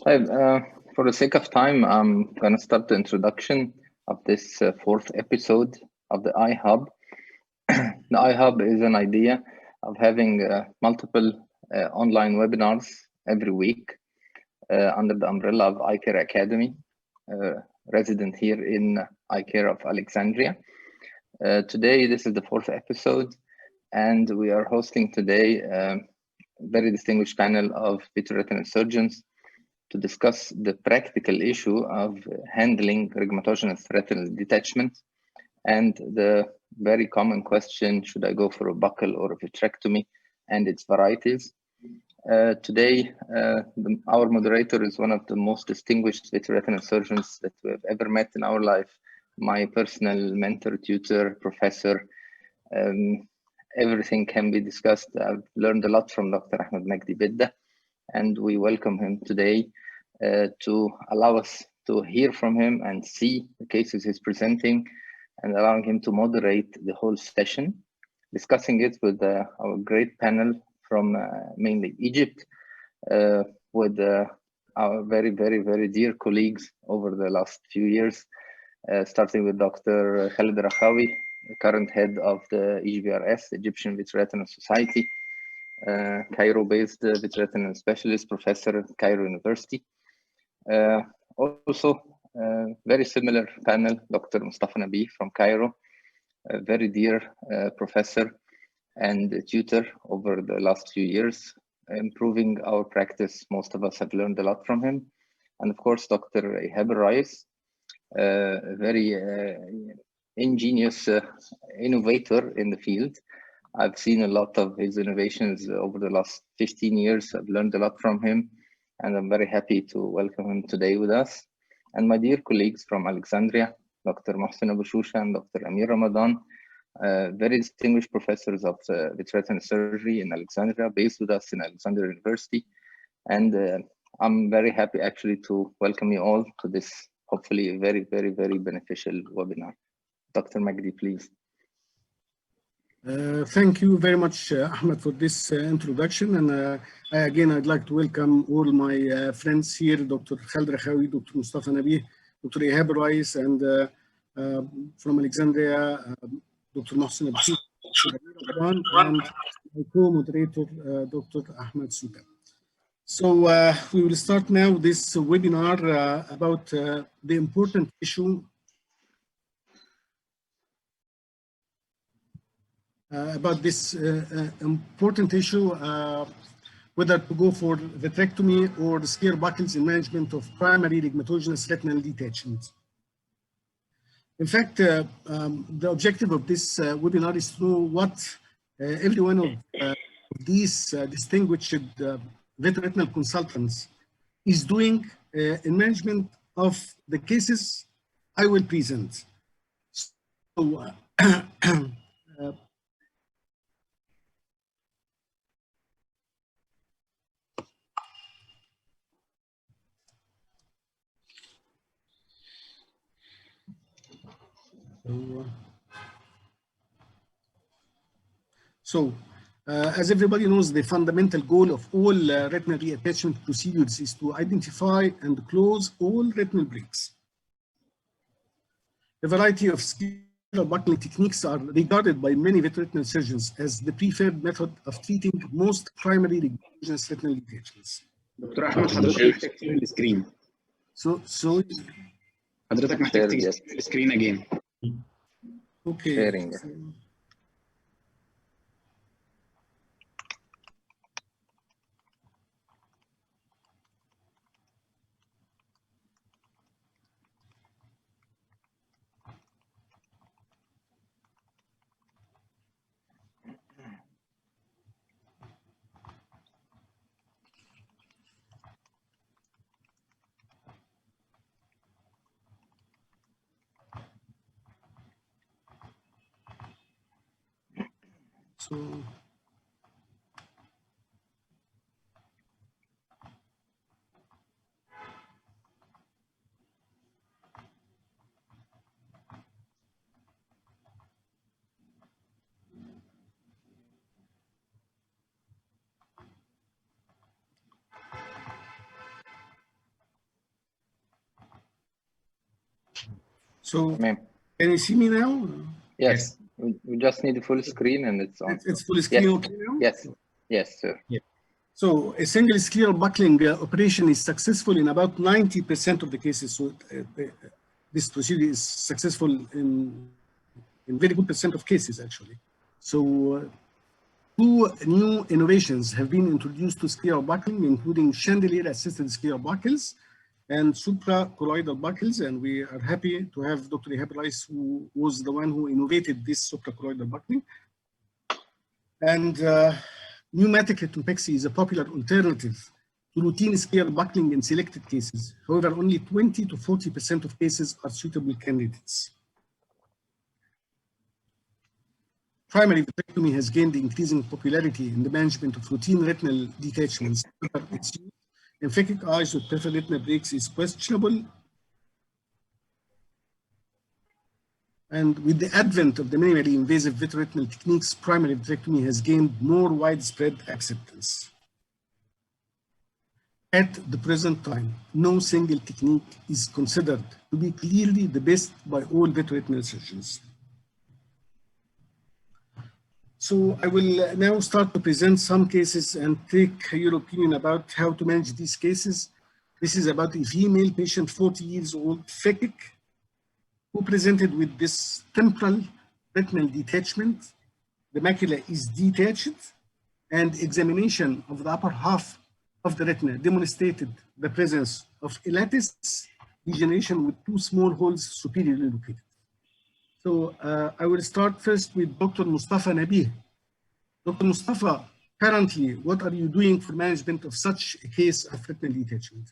For the sake of time, I'm going to start the introduction of this fourth episode of the iHub. The iHub is an idea of having multiple online webinars every week under the umbrella of iCare Academy, resident here in iCare of Alexandria. Today, this is the fourth episode, and we are hosting today a very distinguished panel of vitreoretinal surgeons to discuss the practical issue of handling rhegmatogenous retinal detachment and the very common question, should I go for a buccal or a vitrectomy, and its varieties. Today, our moderator is one of the most distinguished vitreoretinal surgeons that we have ever met in our life, my personal mentor, tutor, professor. Everything can be discussed. I've learned a lot from Dr. Ahmed Magdi Bidda, and we welcome him today to allow us to hear from him and see the cases he's presenting, and allowing him to moderate the whole session, discussing it with our great panel from mainly Egypt, with our very, very, very dear colleagues over the last few years, starting with Dr. Khalid Rakhawi, the current head of the EGVRS, Egyptian Vitreoretinal Society, Cairo-based vitreoretinal specialist, professor at Cairo University. Also, very similar panel, Dr. Mustafa Nabi from Cairo, a very dear professor and tutor over the last few years, improving our practice. Most of us have learned a lot from him. And of course, Dr. Ihab Rais, a very ingenious innovator in the field. I've seen a lot of his innovations over the last 15 years. I've learned a lot from him, and I'm very happy to welcome him today with us. And my dear colleagues from Alexandria, Dr. Mohsen Abu Shusha and Dr. Amir Ramadan, very distinguished professors of vitreoretinal surgery in Alexandria, based with us in Alexandria University. And I'm very happy actually to welcome you all to this, hopefully very, very, very beneficial webinar. Dr. Magdi, please. Thank you very much, Ahmed, for this introduction. And again, I'd like to welcome all my friends here, Dr. Khalid Rakhawi, Dr. Mustafa Nabi, Dr. Ihab Rais, and from Alexandria, Dr. Mohsen Abu Shusha, and my co-moderator, Dr. Ahmed Souka. So we will start now this webinar about the important issue whether to go for vitrectomy or scare buckles in management of primary rhegmatogenous retinal detachment. In fact, the objective of this webinar is to know what every one of these distinguished vitreoretinal consultants is doing in management of the cases I will present. So, as everybody knows, the fundamental goal of all retinal reattachment procedures is to identify and close all retinal breaks. A variety of scleral buckling techniques are regarded by many vitreoretinal surgeons as the preferred method of treating most primary rhegmatogenous retinal detachments. دكتور احمد حضرتك محتاج تشيل السكرين. حضرتك محتاج تشيل السكرين again. Okay. Sharing. So, Ma'am. can you see me now? Yes. We just need a full screen and it's on. It's full screen, Yes. okay now? Yes. Yes, sir. So a single scleral buckling operation is successful in about 90% of the cases. So this procedure is successful in very good percent of cases, actually. So two new innovations have been introduced to scleral buckling, including chandelier-assisted scleral buckles and supracolloidal buckles. And we are happy to have Dr. Ihab Rais, who was the one who innovated this supracolloidal buckling. And pneumatic retinopexy is a popular alternative to routine scleral buckling in selected cases. However, only 20 to 40% of cases are suitable candidates. Primary vitrectomy has gained increasing popularity in the management of routine retinal detachments. Its use in phakic eyes with peripheral retinal breaks is questionable. And with the advent of the minimally invasive vitreoretinal techniques, primary vitrectomy has gained more widespread acceptance. At the present time, no single technique is considered to be clearly the best by all vitreoretinal surgeons. So I will now start to present some cases and take your opinion about how to manage these cases. This is about a female patient, 40 years old, phakic, who presented with this temporal retinal detachment. The macula is detached, and examination of the upper half of the retina demonstrated the presence of a lattice degeneration with two small holes superiorly located. So I will start first with Dr. Mustafa Nabih. Dr. Mustafa, currently, what are you doing for management of such a case of retinal detachment?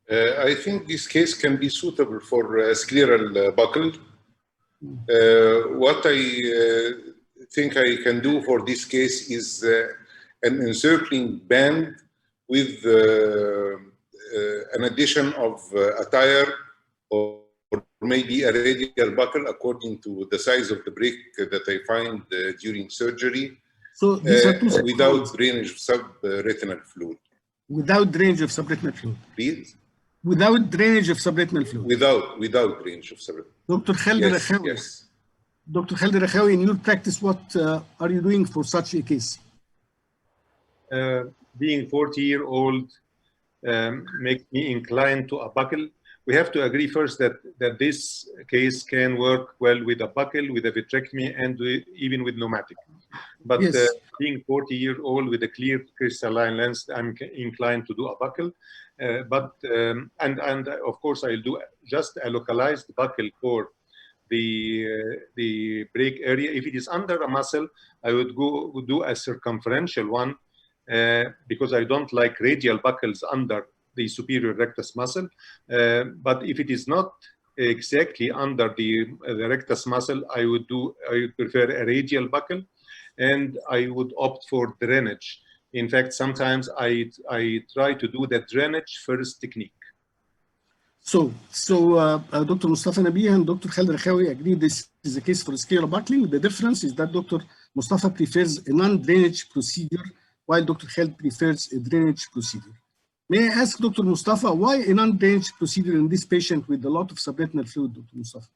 I think this case can be suitable for scleral buckle. What I think I can do for this case is an encircling band with an addition of a tire or maybe a radial buckle according to the size of the break that I find during surgery. So these are two without drainage of subretinal fluid. Without drainage of subretinal fluid. Please? Without drainage of subretinal fluid. Without drainage of subretinal. Dr. Khalid Rakhawi. Yes. Dr. Khalid Rakhawi, in your practice, what are you doing for such a case? Being 40-year-old makes me inclined to a buckle. We have to agree first that this case can work well with a buckle, with a vitrectomy, and even with pneumatic. But yes. Being 40-year-old with a clear crystalline lens, I'm inclined to do a buckle. And of course, I'll do just a localized buckle for the break area. If it is under a muscle, I would do a circumferential one because I don't like radial buckles under the superior rectus muscle. But if it is not exactly under the rectus muscle, I would prefer a radial buckle, and I would opt for drainage. In fact, sometimes I try to do the drainage first technique. So Dr. Mustafa Nabih and Dr. Khalid Rakhawi agree this is the case for scleral buckling. The difference is that Dr. Mustafa prefers a non-drainage procedure, while Dr. Khalid prefers a drainage procedure. May I ask Dr. Mustafa, why a non-drainage procedure in this patient with a lot of subretinal fluid, Dr. Mustafa?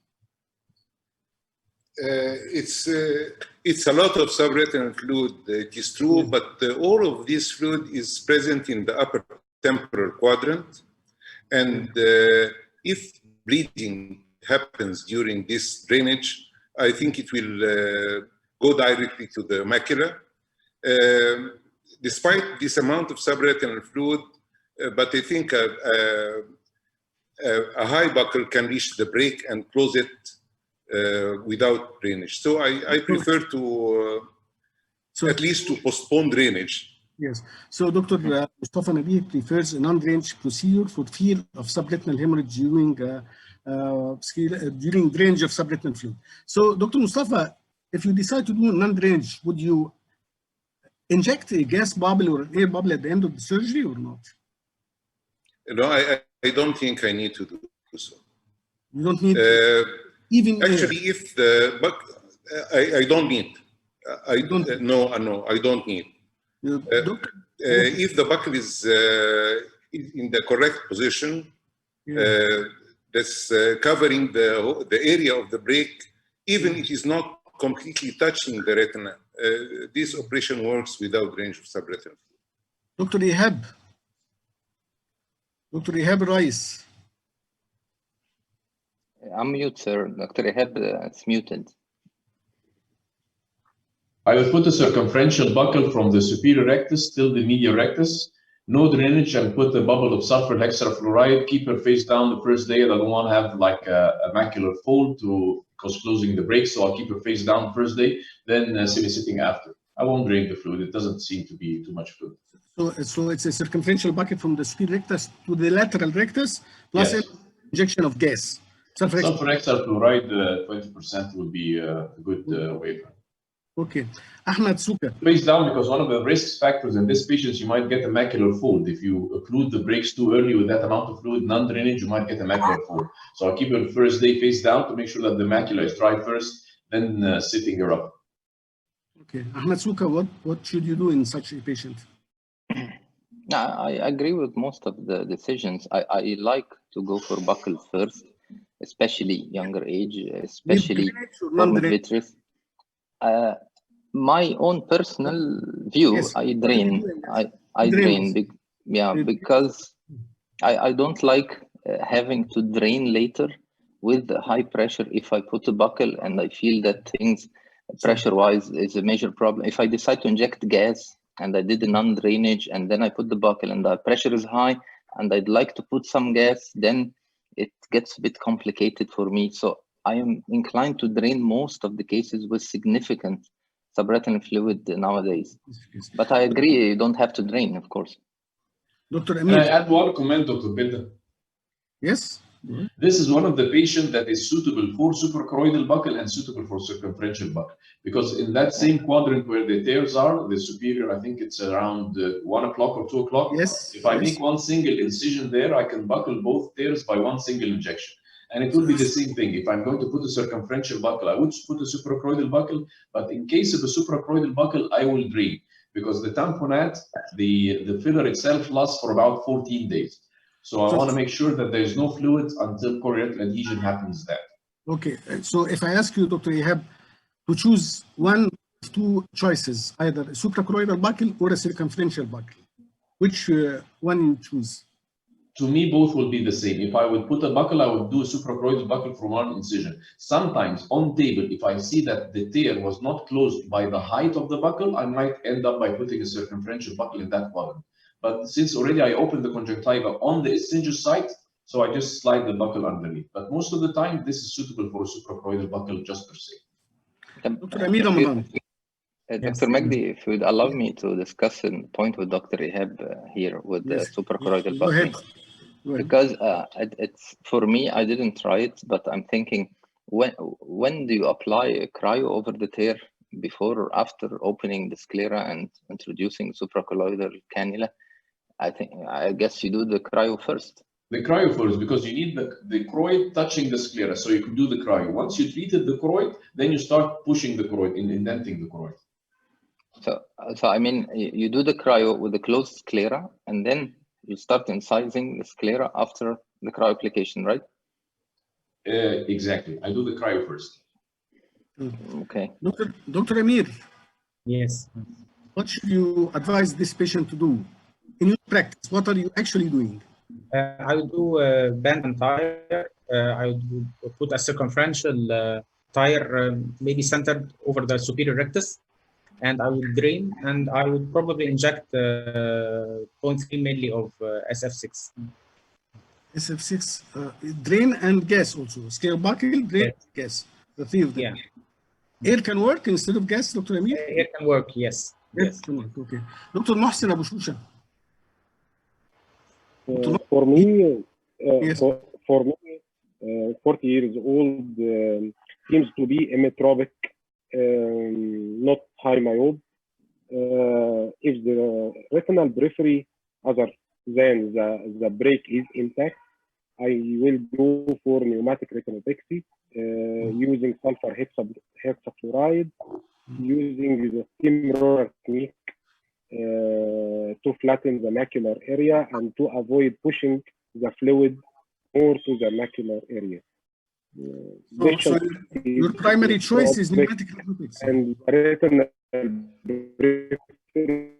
It's a lot of subretinal fluid, it is true, but all of this fluid is present in the upper temporal quadrant. And if bleeding happens during this drainage, I think it will go directly to the macula. Despite this amount of subretinal fluid, but I think a high buckle can reach the break and close it without drainage. So I prefer to at least to postpone drainage. Yes. So Dr. Mustafa Nabih prefers a non-drainage procedure for fear of subretinal hemorrhage during drainage of subretinal fluid. So Dr. Mustafa, if you decide to do non-drainage, would you inject a gas bubble or an air bubble at the end of the surgery or not? No, I don't think I need to do so. You don't need even actually air. If the I don't need. No, I don't need. If the buckle is in the correct position, the that's covering the area of the break, even it is not completely touching the retina. This operation works without range of subretinal. Dr. Ihab. Dr. Ihab Rice. I'm mute, sir. Dr. Ihab, it's muted. I will put a circumferential buckle from the superior rectus till the medial rectus. No drainage, and put a bubble of sulfur hexafluoride. Keep her face down the first day. I don't want to have like a macular fold to cause closing the break, so I'll keep her face down first day, then semi-sitting after. I won't drain the fluid. It doesn't seem to be too much fluid. So it's a circumferential bucket from the superior rectus to the lateral rectus, plus Yes. injection of gas. Sulfur hexafluoride 20% would be a good waiver. Okay. Ahmed Suka. Face down, because one of the risk factors in this patient, you might get a macular fold. If you occlude the breaks too early with that amount of fluid, non-drainage, you might get a macular fold. So I'll keep her the first day face down to make sure that the macula is dry first, then sitting her up. Okay. Ahmed Suka, what should you do in such a patient? I agree with most of the decisions. I like to go for buckle first, especially younger age, especially for vitreous. My own personal view, yes. I drain. I drain. Because I don't like having to drain later with high pressure. If I put a buckle and I feel that things pressure-wise is a major problem. If I decide to inject gas and I did a non-drainage and then I put the buckle and the pressure is high and I'd like to put some gas, then it gets a bit complicated for me. So I am inclined to drain most of the cases with significant subretinal fluid nowadays. But I agree, you don't have to drain, of course. Dr. Amir. Can I add one comment, Dr. Binda? Yes. This is one of the patients that is suitable for suprachoroidal buckle and suitable for circumferential buckle. Because in that same quadrant where the tears are, the superior, I think it's around 1 o'clock or 2 o'clock. Yes. If I make one single incision there, I can buckle both tears by one single injection. And it will be the same thing. If I'm going to put a circumferential buckle, I would put a suprachoroidal buckle, but in case of a suprachoroidal buckle, I will drain, because the tamponade, the filler itself lasts for about 14 days. So I want to make sure that there is no fluid until choroidal adhesion happens there. Okay, so if I ask you, Dr. Ihab, to choose one of two choices, either a suprachoroidal buckle or a circumferential buckle, which one you choose? To me, both will be the same. If I would put a buckle, I would do a suprachoroidal buckle from one incision. Sometimes on table, if I see that the tear was not closed by the height of the buckle, I might end up by putting a circumferential buckle in that quadrant. But since already I opened the conjunctiva on the incision site, so I just slide the buckle underneath. But most of the time, this is suitable for a suprachoroidal buckle just per se. Dr. Amir Ramadan. Dr. Magdi, if you would allow me to discuss a point with Dr. Ihab here with the suprachoroidal buckling. Because it's for me, I didn't try it, but I'm thinking, when do you apply a cryo over the tear? Before or after opening the sclera and introducing supracolloidal cannula? I guess you do the cryo first. The cryo first, because you need the choroid touching the sclera, so you can do the cryo. Once you treated the choroid, then you start pushing the choroid, indenting the choroid. So I mean, you do the cryo with the closed sclera, and then you start incising the sclera after the cryo application, right? Exactly. I do the cryo first. Okay. Dr. Amir. Yes. What should you advise this patient to do? In your practice, what are you actually doing? I would do a band and tire. I would put a circumferential tire, maybe centered over the superior rectus, and I would drain, and I would probably inject 0.3 milli of SF6. SF6, drain and gas also. Scale buckle, drain, gas. The three of them. Yeah. Air can work instead of gas, Dr. Amir? Air can work, yes. Air can work, okay. Dr. Mohsen Abu Shusha. For me, yes. for me, 40 years old, seems to be emmetropic, not high myope. If the retinal periphery other than the break is intact, I will go for pneumatic retinopexy using sulfur hexafluoride, using the steam roller technique to flatten the macular area and to avoid pushing the fluid more to the macular area. So your primary choice is pneumatic retinopexy. And retinal periphery.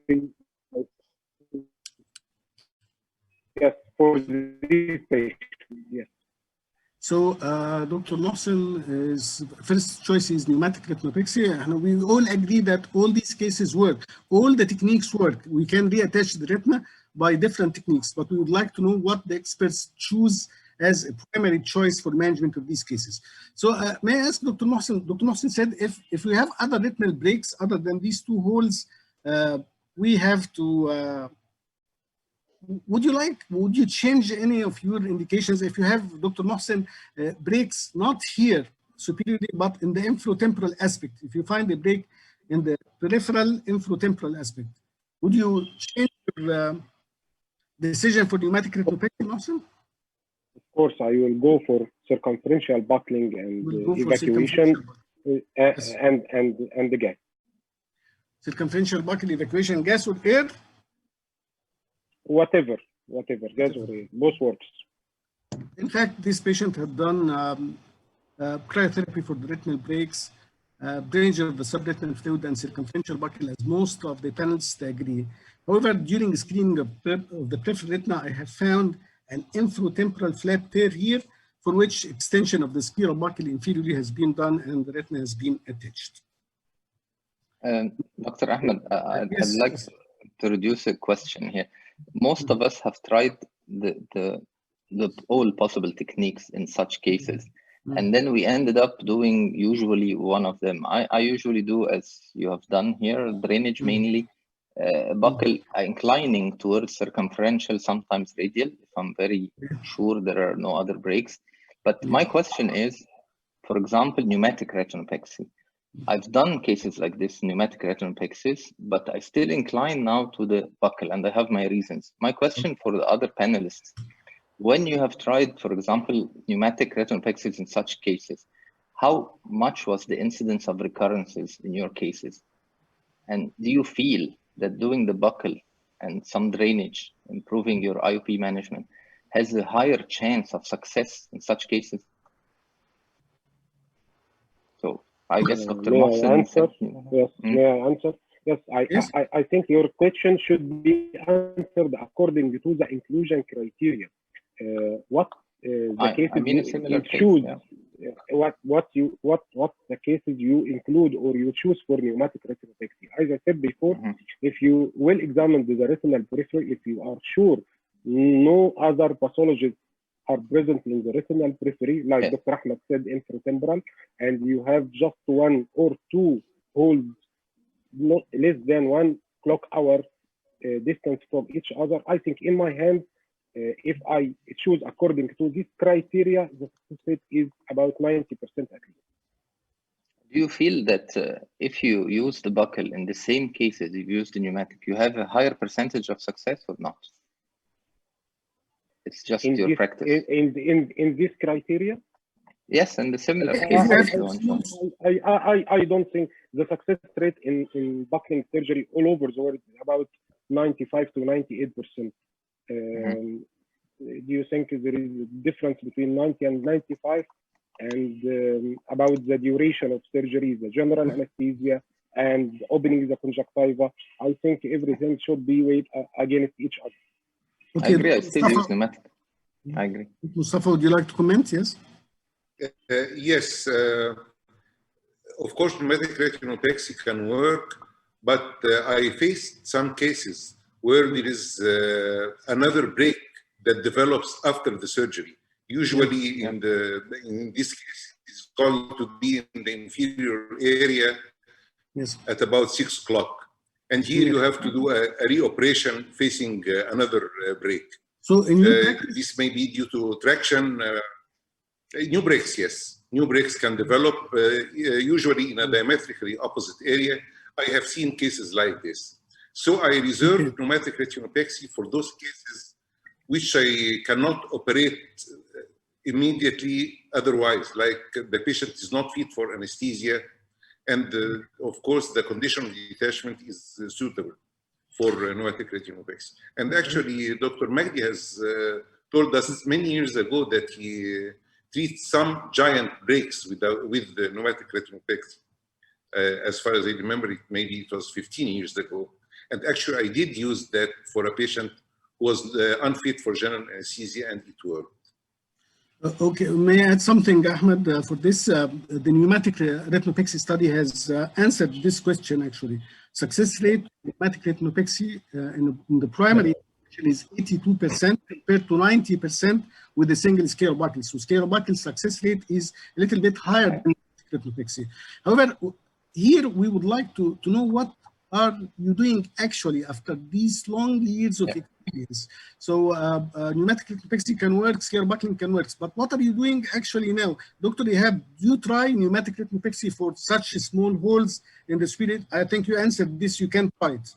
Yes, for this patient, yes. So Dr. Mohsen, first choice is pneumatic retinopexy, and we all agree that all these cases work. All the techniques work. We can reattach the retina by different techniques, but we would like to know what the experts choose as a primary choice for management of these cases. So may I ask Dr. Mohsen? Dr. Mohsen said if we have other retinal breaks other than these two holes, we have to. Would you change any of your indications if you have, Dr. Mohsen, breaks not here superiorly, but in the infratemporal aspect? If you find a break in the peripheral infratemporal aspect, would you change your decision for pneumatic retinopexy, Mohsen? Of course, I will go for circumferential buckling and evacuation Yes. and the gas. Circumferential buckle, evacuation, gas or air? Whatever, gas or air, both works. In fact, this patient had done cryotherapy for the retinal breaks, drainage of the subretinal fluid and circumferential buckle, as most of the panelists agree. However, during screening of the peripheral retina, I have found an infratemporal flap tear here, for which extension of the scleral buckle inferiorly has been done and the retina has been attached. Dr. Ahmed, I'd like to introduce a question here. Most of us have tried the all possible techniques in such cases, and then we ended up doing usually one of them. I usually do as you have done here, drainage mainly, buckle inclining towards circumferential, sometimes radial, if I'm very sure there are no other breaks. But my question is, for example, pneumatic retinopexy. I've done cases like this, pneumatic retinopexy, but I still incline now to the buckle, and I have my reasons. My question for the other panelists, when you have tried, for example, pneumatic retinopexy in such cases, how much was the incidence of recurrences in your cases? And do you feel that doing the buckle and some drainage, improving your IOP management, has a higher chance of success in such cases? So I guess Dr. Mohsen answer? Yes, may I answer? Yes, Yes. I think your question should be answered according to the inclusion criteria. What the cases you choose, what the cases you include or you choose for pneumatic retinopexy. As I said before, if you will examine the retinal periphery, if you are sure no other pathologies are present in the retinal periphery, like Dr. Ahmed said, infratemporal, and you have just one or two holes not less than 1 clock hour distance from each other, I think in my hands, if I choose according to this criteria, the success rate is about 90% at least. Do you feel that if you use the buckle in the same cases you've used the pneumatic, you have a higher percentage of success or not? It's just your practice. In this criteria? Yes, and the similar. I don't think the success rate in buckling surgery all over the world is about 95 to 98%. Do you think there is a difference between 90 and 95? And about the duration of surgery, the general anesthesia, and opening the conjunctiva, I think everything should be weighed against each other. Okay, I agree. I still use pneumatic. I agree. Mustafa, would you like to comment? Yes. Yes. Of course, pneumatic retinopexy can work, but I faced some cases where there is another break that develops after the surgery. Usually, in this case, it's called to be in the inferior area at about 6 o'clock. And here you have to do a reoperation facing another break. So in this may be due to traction. New breaks, yes. New breaks can develop usually in a diametrically opposite area. I have seen cases like this. So I reserve pneumatic retinopexy for those cases which I cannot operate immediately otherwise, like the patient is not fit for anesthesia, and of course the condition of detachment is suitable for pneumatic retinopexy. And actually Dr. Magdi has told us many years ago that he treats some giant breaks with the pneumatic retinopexy. As far as I remember, maybe it was 15 years ago. And actually, I did use that for a patient who was unfit for general anesthesia, and it worked. Okay, may I add something, Ahmed, for this? The pneumatic retinopexy study has answered this question, actually. Success rate pneumatic retinopexy in the primary is 82% compared to 90% with the single scale buckle. So scale buckle success rate is a little bit higher than retinopexy. However, here we would like to know what are you doing actually after these long years of experience. So pneumatic retinopexy can work, scale buckling can work, but what are you doing actually now? Dr. Ihab, do you try pneumatic retinopexy for such small holes in the spirit? I think you answered this, you can try it.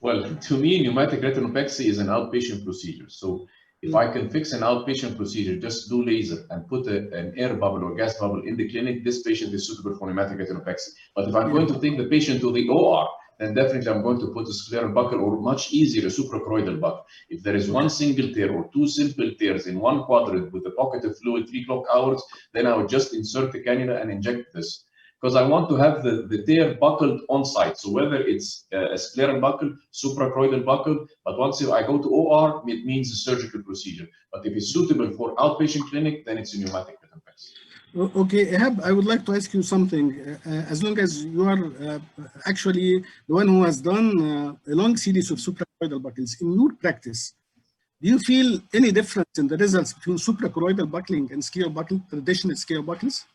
Well, to me, pneumatic retinopexy is an outpatient procedure. So if I can fix an outpatient procedure, just do laser and put an air bubble or gas bubble in the clinic, this patient is suitable for pneumatic retinopexy. But if I'm going to take the patient to the OR, then definitely I'm going to put a scleral buckle or much easier, a suprachoroidal buckle. If there is one single tear or two simple tears in one quadrant with a pocket of fluid 3 o'clock hours, then I would just insert the cannula and inject this. Because I want to have the tear buckled on site. So whether it's a scleral buckle, suprachoroidal buckle, but once I go to OR, it means a surgical procedure. But if it's suitable for outpatient clinic, then it's a pneumatic retinopexy. Okay, Ihab, I would like to ask you something. As long as you are actually the one who has done a long series of suprachoroidal buckles, in your practice, do you feel any difference in the results between suprachoroidal buckling and scale buckle, traditional scale buckles?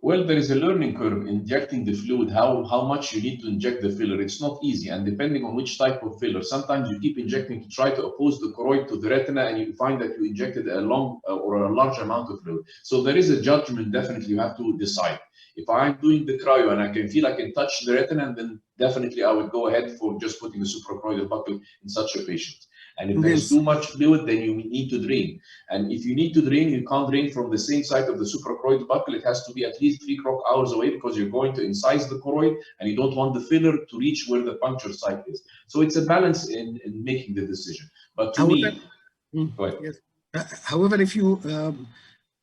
Well, there is a learning curve injecting the fluid, how much you need to inject the filler. It's not easy, and depending on which type of filler, sometimes you keep injecting to try to oppose the choroid to the retina, and you find that you injected a long or a large amount of fluid. So there is a judgment, definitely you have to decide. If I'm doing the cryo and I can feel I can touch the retina, then definitely I would go ahead for just putting a suprachoroidal buckle in such a patient. And if there's too much fluid, then you need to drain. And if you need to drain, you can't drain from the same side of the suprachoroidal buckle. It has to be at least 3 o'clock hours away because you're going to incise the choroid and you don't want the filler to reach where the puncture site is. So it's a balance in making the decision. But to me, go ahead. Yes. However, if you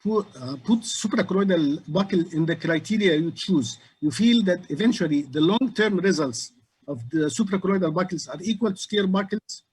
put suprachoroidal buckle in the criteria you choose, you feel that eventually the long-term results of the suprachoroidal buckles are equal to scale buckles?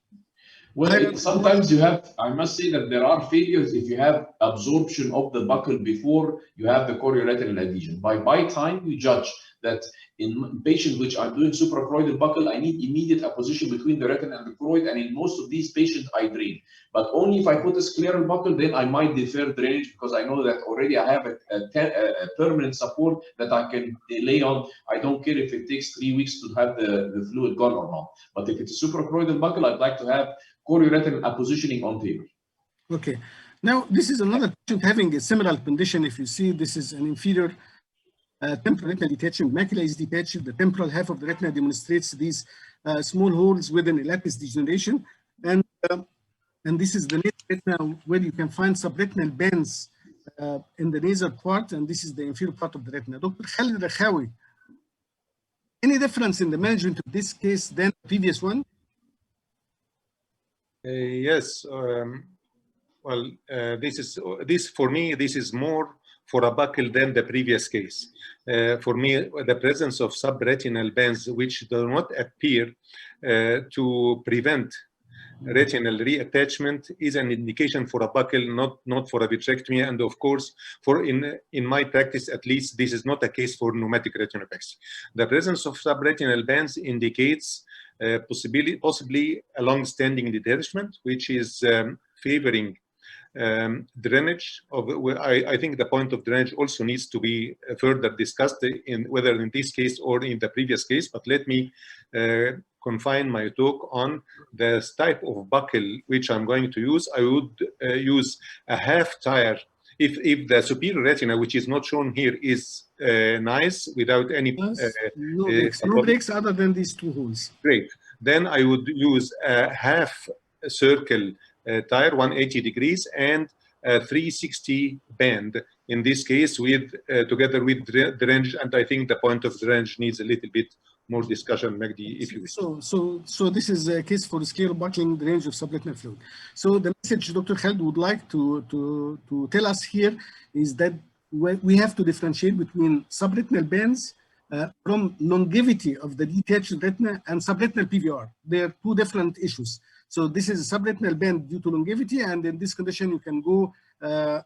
Well, sometimes you have, I must say that there are failures if you have absorption of the buckle before you have the chorioretinal adhesion. By time you judge that in patients which are doing suprachoroidal buckle, I need immediate apposition between the retina and the choroid, and in most of these patients I drain. But only if I put a scleral buckle, then I might defer drainage because I know that already I have a permanent support that I can lay on. I don't care if it takes 3 weeks to have the fluid gone or not. But if it's a suprachoroidal buckle, I'd like to have chorioretinal appositioning on table. Okay. Now, this is another patient having a similar condition. If you see, this is an inferior temporal retinal detachment. Macula is detached. The temporal half of the retina demonstrates these small holes within a lattice degeneration. And this is the nasal retina where you can find subretinal bands in the nasal part. And this is the inferior part of the retina. Dr. Khalid Rakhawi, any difference in the management of this case than the previous one? Yes. Well, this for me, this is more for a buckle than the previous case. For me, the presence of subretinal bands which do not appear to prevent retinal reattachment is an indication for a buckle, not for a vitrectomy. And of course, in my practice, at least, this is not a case for pneumatic retinopexy. The presence of subretinal bands indicates possibly a long-standing detachment, which is favoring drainage. I think the point of drainage also needs to be further discussed whether in this case or in the previous case. But let me confine my talk on the type of buckle which I'm going to use. I would use a half tire. If the superior retina, which is not shown here, is nice without any no breaks other than these two holes. Great. Then I would use a half circle tire, 180 degrees, and a 360 band. In this case, with together with drainage, and I think the point of drainage needs a little bit more discussion, Magdi, if you wish. So this is a case for sclerobuckling drainage of subretinal fluid. So the message Dr. Khaled would like to tell us here is that we have to differentiate between subretinal bands from longevity of the detached retina and subretinal PVR. They are two different issues. So this is a subretinal band due to longevity, and in this condition you can go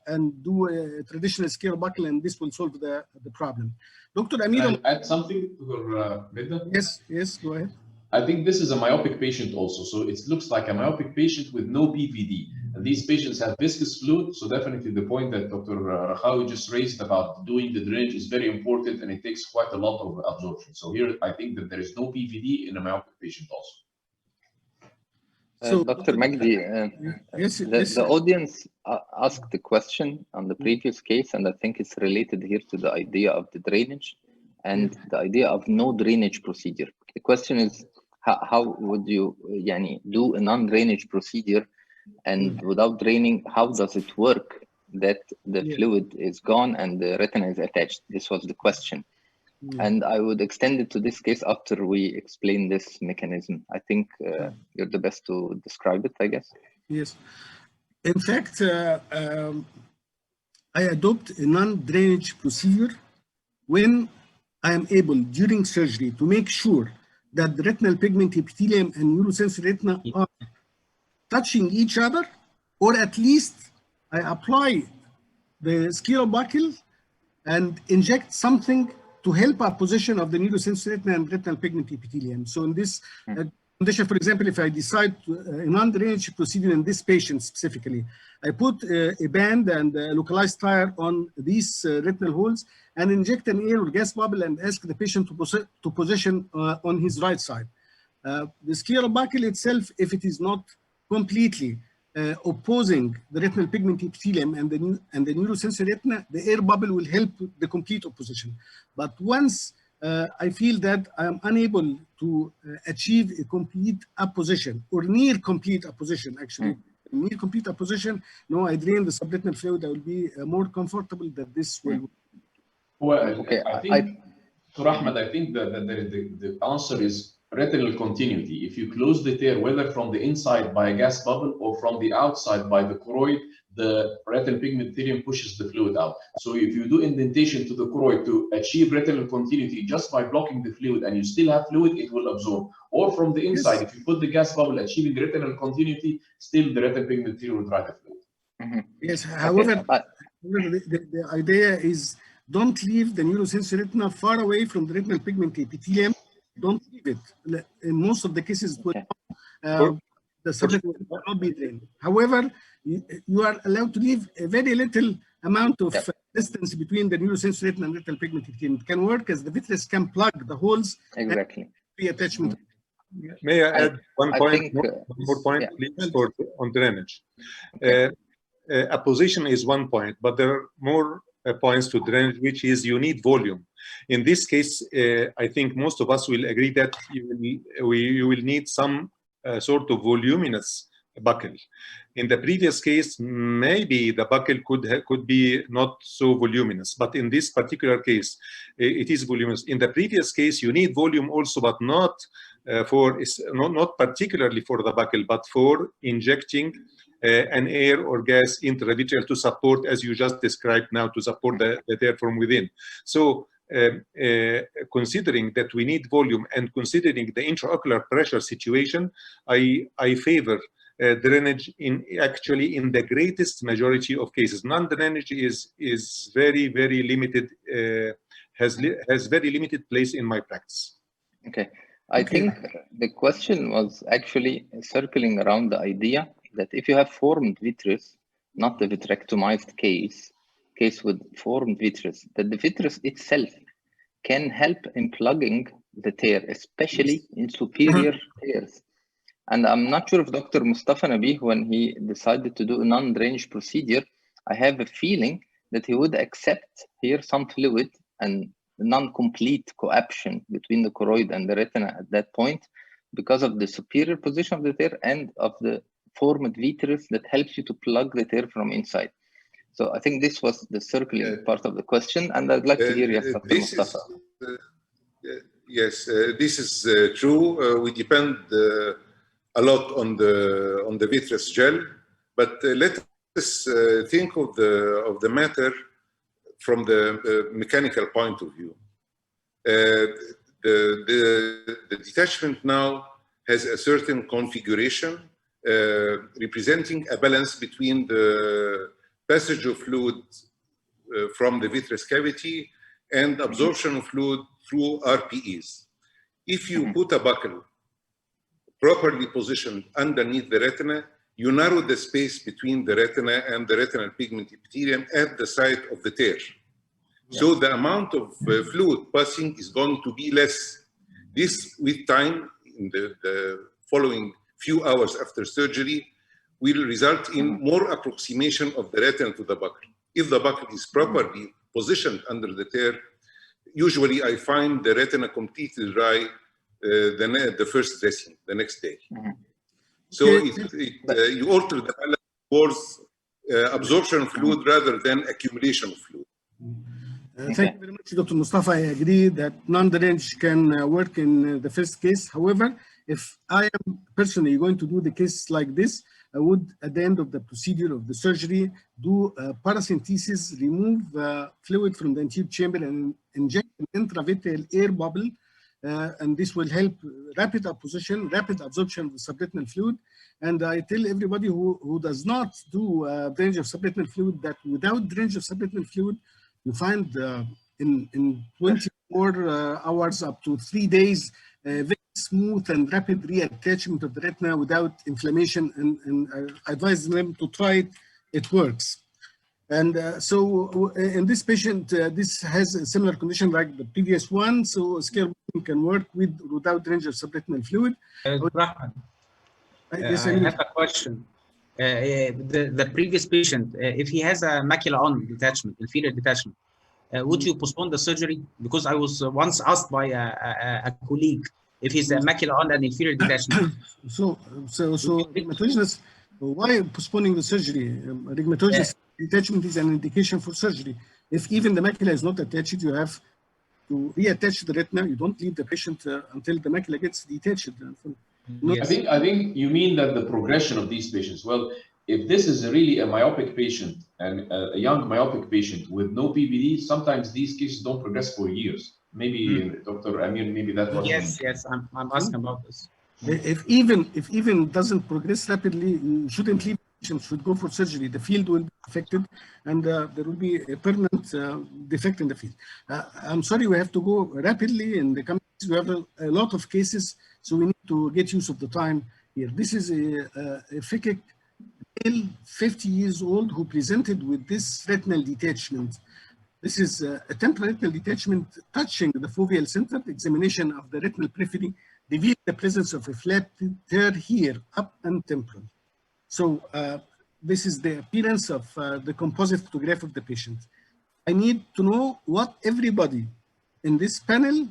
and do a traditional sclerobuckle, and this will solve the problem. Dr. Amir, I'll add something to her, Beda? Yes, go ahead. I think this is a myopic patient also. So it looks like a myopic patient with no PVD. And these patients have viscous fluid. So definitely the point that Dr. Rakhawi just raised about doing the drainage is very important, and it takes quite a lot of absorption. So here, I think that there is no PVD in a myopic patient also. So, Dr. Magdi, the audience asked the question on the previous case, and I think it's related here to the idea of the drainage and the idea of no drainage procedure. The question is, how would you do a non-drainage procedure, and without draining, how does it work that the fluid is gone and the retina is attached? This was the question. And I would extend it to this case after we explain this mechanism. I think you're the best to describe it, I guess. Yes. In fact, I adopt a non-drainage procedure when I am able, during surgery, to make sure that the retinal pigment epithelium and neurosensory retina are touching each other, or at least I apply the sclerobuckle and inject something to help apposition of the neurosensory retina and retinal pigment epithelium. So in this condition, for example, if I decide a non-drainage procedure in this patient specifically, I put a band and a localized tire on these retinal holes and inject an air or gas bubble and ask the patient to position on his right side. The sclerobuckle itself, if it is not completely opposing the retinal pigment epithelium and the neurosensory retina, the air bubble will help the complete opposition. But once I feel that I am unable to achieve a complete apposition or near complete apposition, actually, near complete apposition, no, I drain the subretinal fluid, I will be more comfortable that this will. Well, okay, I think, Dr. Ahmed, I think that the answer is retinal continuity. If you close the tear, whether from the inside by a gas bubble or from the outside by the choroid, the retinal pigment epithelium pushes the fluid out. So if you do indentation to the choroid to achieve retinal continuity just by blocking the fluid and you still have fluid, it will absorb. Or from the inside, if you put the gas bubble achieving retinal continuity, still the retinal pigment epithelium will drive the fluid. Yes, however, the idea is don't leave the neurosensory retina far away from the retinal pigment epithelium. Don't leave it. In most of the cases, the subject will not be drained. However, you are allowed to leave a very little amount of distance between the neurosensory retina and retinal pigment epithelium. It can work as the vitreous can plug the holes. Exactly. Attachment. May I add one more point, please, on drainage? Apposition is one point, but there are more points to drainage, which is you need volume. In this case, I think most of us will agree that you will need some sort of voluminous buckle. In the previous case, maybe the buckle could be not so voluminous, but in this particular case, it is voluminous. In the previous case, you need volume also, but not particularly for the buckle, but for injecting an air or gas intravitreal to support, as you just described now, to support the air from within. So considering that we need volume and considering the intraocular pressure situation, I favor drainage in the greatest majority of cases. Non-drainage is very, very limited, has very limited place in my practice. Okay. I think the question was actually circling around the idea that if you have formed vitreous, not the vitrectomized case with formed vitreous, that the vitreous itself can help in plugging the tear, especially in superior tears. And I'm not sure if Dr. Mustafa Nabi, when he decided to do a non-drainage procedure, I have a feeling that he would accept here some fluid and non-complete coaptation between the choroid and the retina at that point because of the superior position of the tear and of the formed vitreous that helps you to plug the tear from inside. So I think this was the circling part of the question, and I'd like to hear Dr. Mustafa. Yes, this is true. We depend a lot on the vitreous gel, but let us think of the matter from the mechanical point of view. The detachment now has a certain configuration representing a balance between the passage of fluid from the vitreous cavity and absorption of fluid through RPEs. If you put a buckle properly positioned underneath the retina, you narrow the space between the retina and the retinal pigment epithelium at the site of the tear. So the amount of fluid passing is going to be less. This, with time, in the following few hours after surgery, will result in more approximation of the retina to the buckle. If the buckle is properly positioned under the tear, usually I find the retina completely dry the first dressing, the next day. So you alter the balance towards absorption of fluid rather than accumulation of fluid. Thank you very much, Dr. Mustafa. I agree that non-drench can work in the first case. However, if I am personally going to do the case like this, I would, at the end of the procedure of the surgery, do paracentesis, remove fluid from the anterior chamber and inject an intravitreal air bubble. And this will help rapid apposition, rapid absorption of the subretinal fluid. And I tell everybody who does not do drainage of subretinal fluid that without drainage of subretinal fluid, you find in 24 hours up to 3 days, very smooth and rapid reattachment of the retina without inflammation. And I advise them to try it, it works. And so in this patient, this has a similar condition like the previous one. So scale can work with without drainage of subretinal fluid. Rahman, Yes, I have a question. The previous patient, if he has a macula on detachment, inferior detachment, would you postpone the surgery? Because I was once asked by a colleague if he's a macula on and inferior detachment. So rheumatologist, why postponing the surgery? Rheumatologist detachment is an indication for surgery. If even the macula is not attached, you have to reattach the retina. You don't leave the patient until the macula gets detached. Yes. I think you mean that the progression of these patients. Well, if this is really a myopic patient and a young myopic patient with no PVD, sometimes these cases don't progress for years. Maybe Dr. Amir, maybe that was. Yes, I'm asking about this. If even doesn't progress rapidly, you shouldn't leave the patient, should go for surgery. The field will be affected and there will be a permanent defect in the field. I'm sorry, we have to go rapidly in the coming days. We have a lot of cases, so we need to get use of the time here. This is a phakic male, 50 years old, who presented with this retinal detachment. This is a temporal retinal detachment touching the foveal center. Examination of the retinal periphery revealed the presence of a flat tear here, up and temporal. So this is the appearance of the composite photograph of the patient. I need to know what everybody in this panel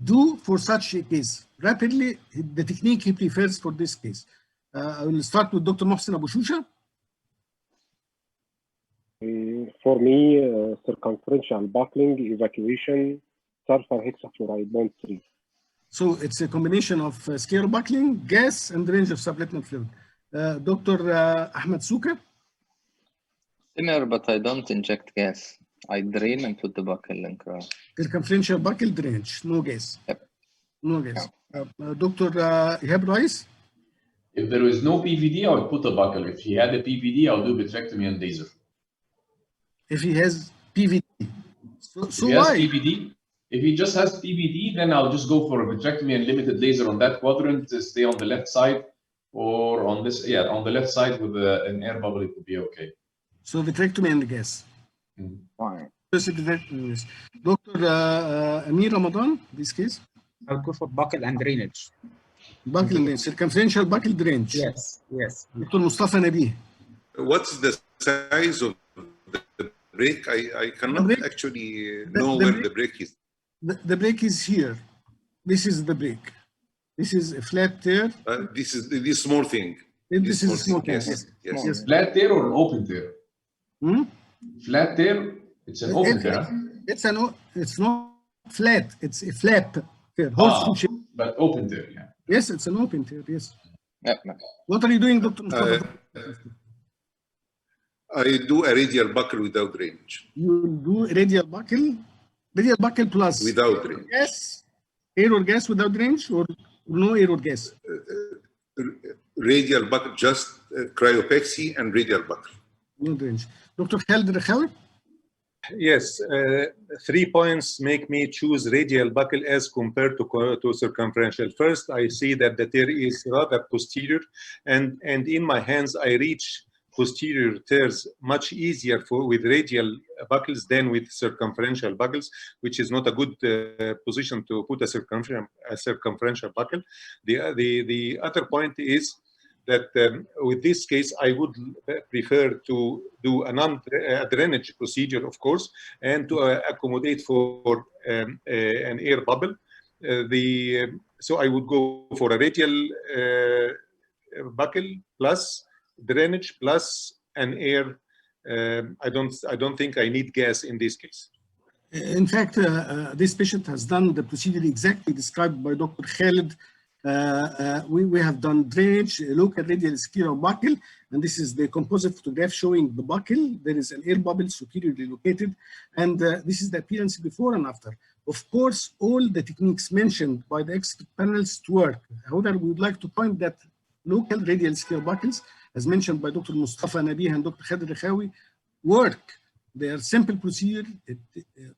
do for such a case. Rapidly, the technique he prefers for this case. I will start with Dr. Mohsen Abu Shusha. For me, circumferential buckling, evacuation, sulfur hexafluoride bond 3. So it's a combination of scale buckling, gas, and range of subretinal fluid. Dr. Ahmed Souka. Similar, but I don't inject gas. I drain and put the buckle in cross. Circumferential buckle drainage, no gas. Yep. No gas. Dr. Ihab Rais. If there is no PVD, I would put a buckle. If he had a PVD, I'll do vitrectomy and laser. If he has PVD. So if he why? Has PVD, if he just has PVD, then I'll just go for a vitrectomy and limited laser on that quadrant to stay on the left side, or on this, on the left side with an air bubble, it would be okay. So vitrectomy and gas. Fine. Dr. Amir Ramadan, this case? I'll go for buckle and drainage. Buckle and drainage, circumferential buckle drainage. Yes. Dr. Mustafa Nabih. What's the size of the break? I cannot actually know where the break is. The break is here. This is the break. This is a flat tear. This is this small thing. This is a small tear. Yes. Flat tear or an open tear? Flat tear, it's an open tear. It's not flat. It's a flap. tear, horseshoe shape. But open tear, yeah. Yes, it's an open tear. Yes. Yeah. What are you doing, Dr. Mustafa? I do a radial buckle without range. You do radial buckle plus. Without range. Gas, air or gas without range, or no air or gas? Radial buckle, just cryopexy and radial buckle. No range. Dr. Khalid Rakhawi? Yes, 3 points make me choose radial buckle as compared to circumferential. First, I see that the tear is rather posterior, and in my hands I reach posterior tears much easier with radial buckles than with circumferential buckles, which is not a good position to put a circumferential buckle. The other point is that with this case, I would prefer to do a drainage procedure, of course, and to accommodate for an air bubble. So I would go for a radial buckle plus drainage plus an air. I don't think I need gas in this case. In fact, this patient has done the procedure exactly described by Dr. Khalid. We have done drainage, local radial scleral buckle, and this is the composite photograph showing the buckle. There is an air bubble superiorly located, and this is the appearance before and after. Of course, all the techniques mentioned by the expert panels to work. However, we would like to point that local radial scleral buckles, as mentioned by Dr. Mustafa Nabih and Dr. Khalid Rakhawi, work. They are simple procedure.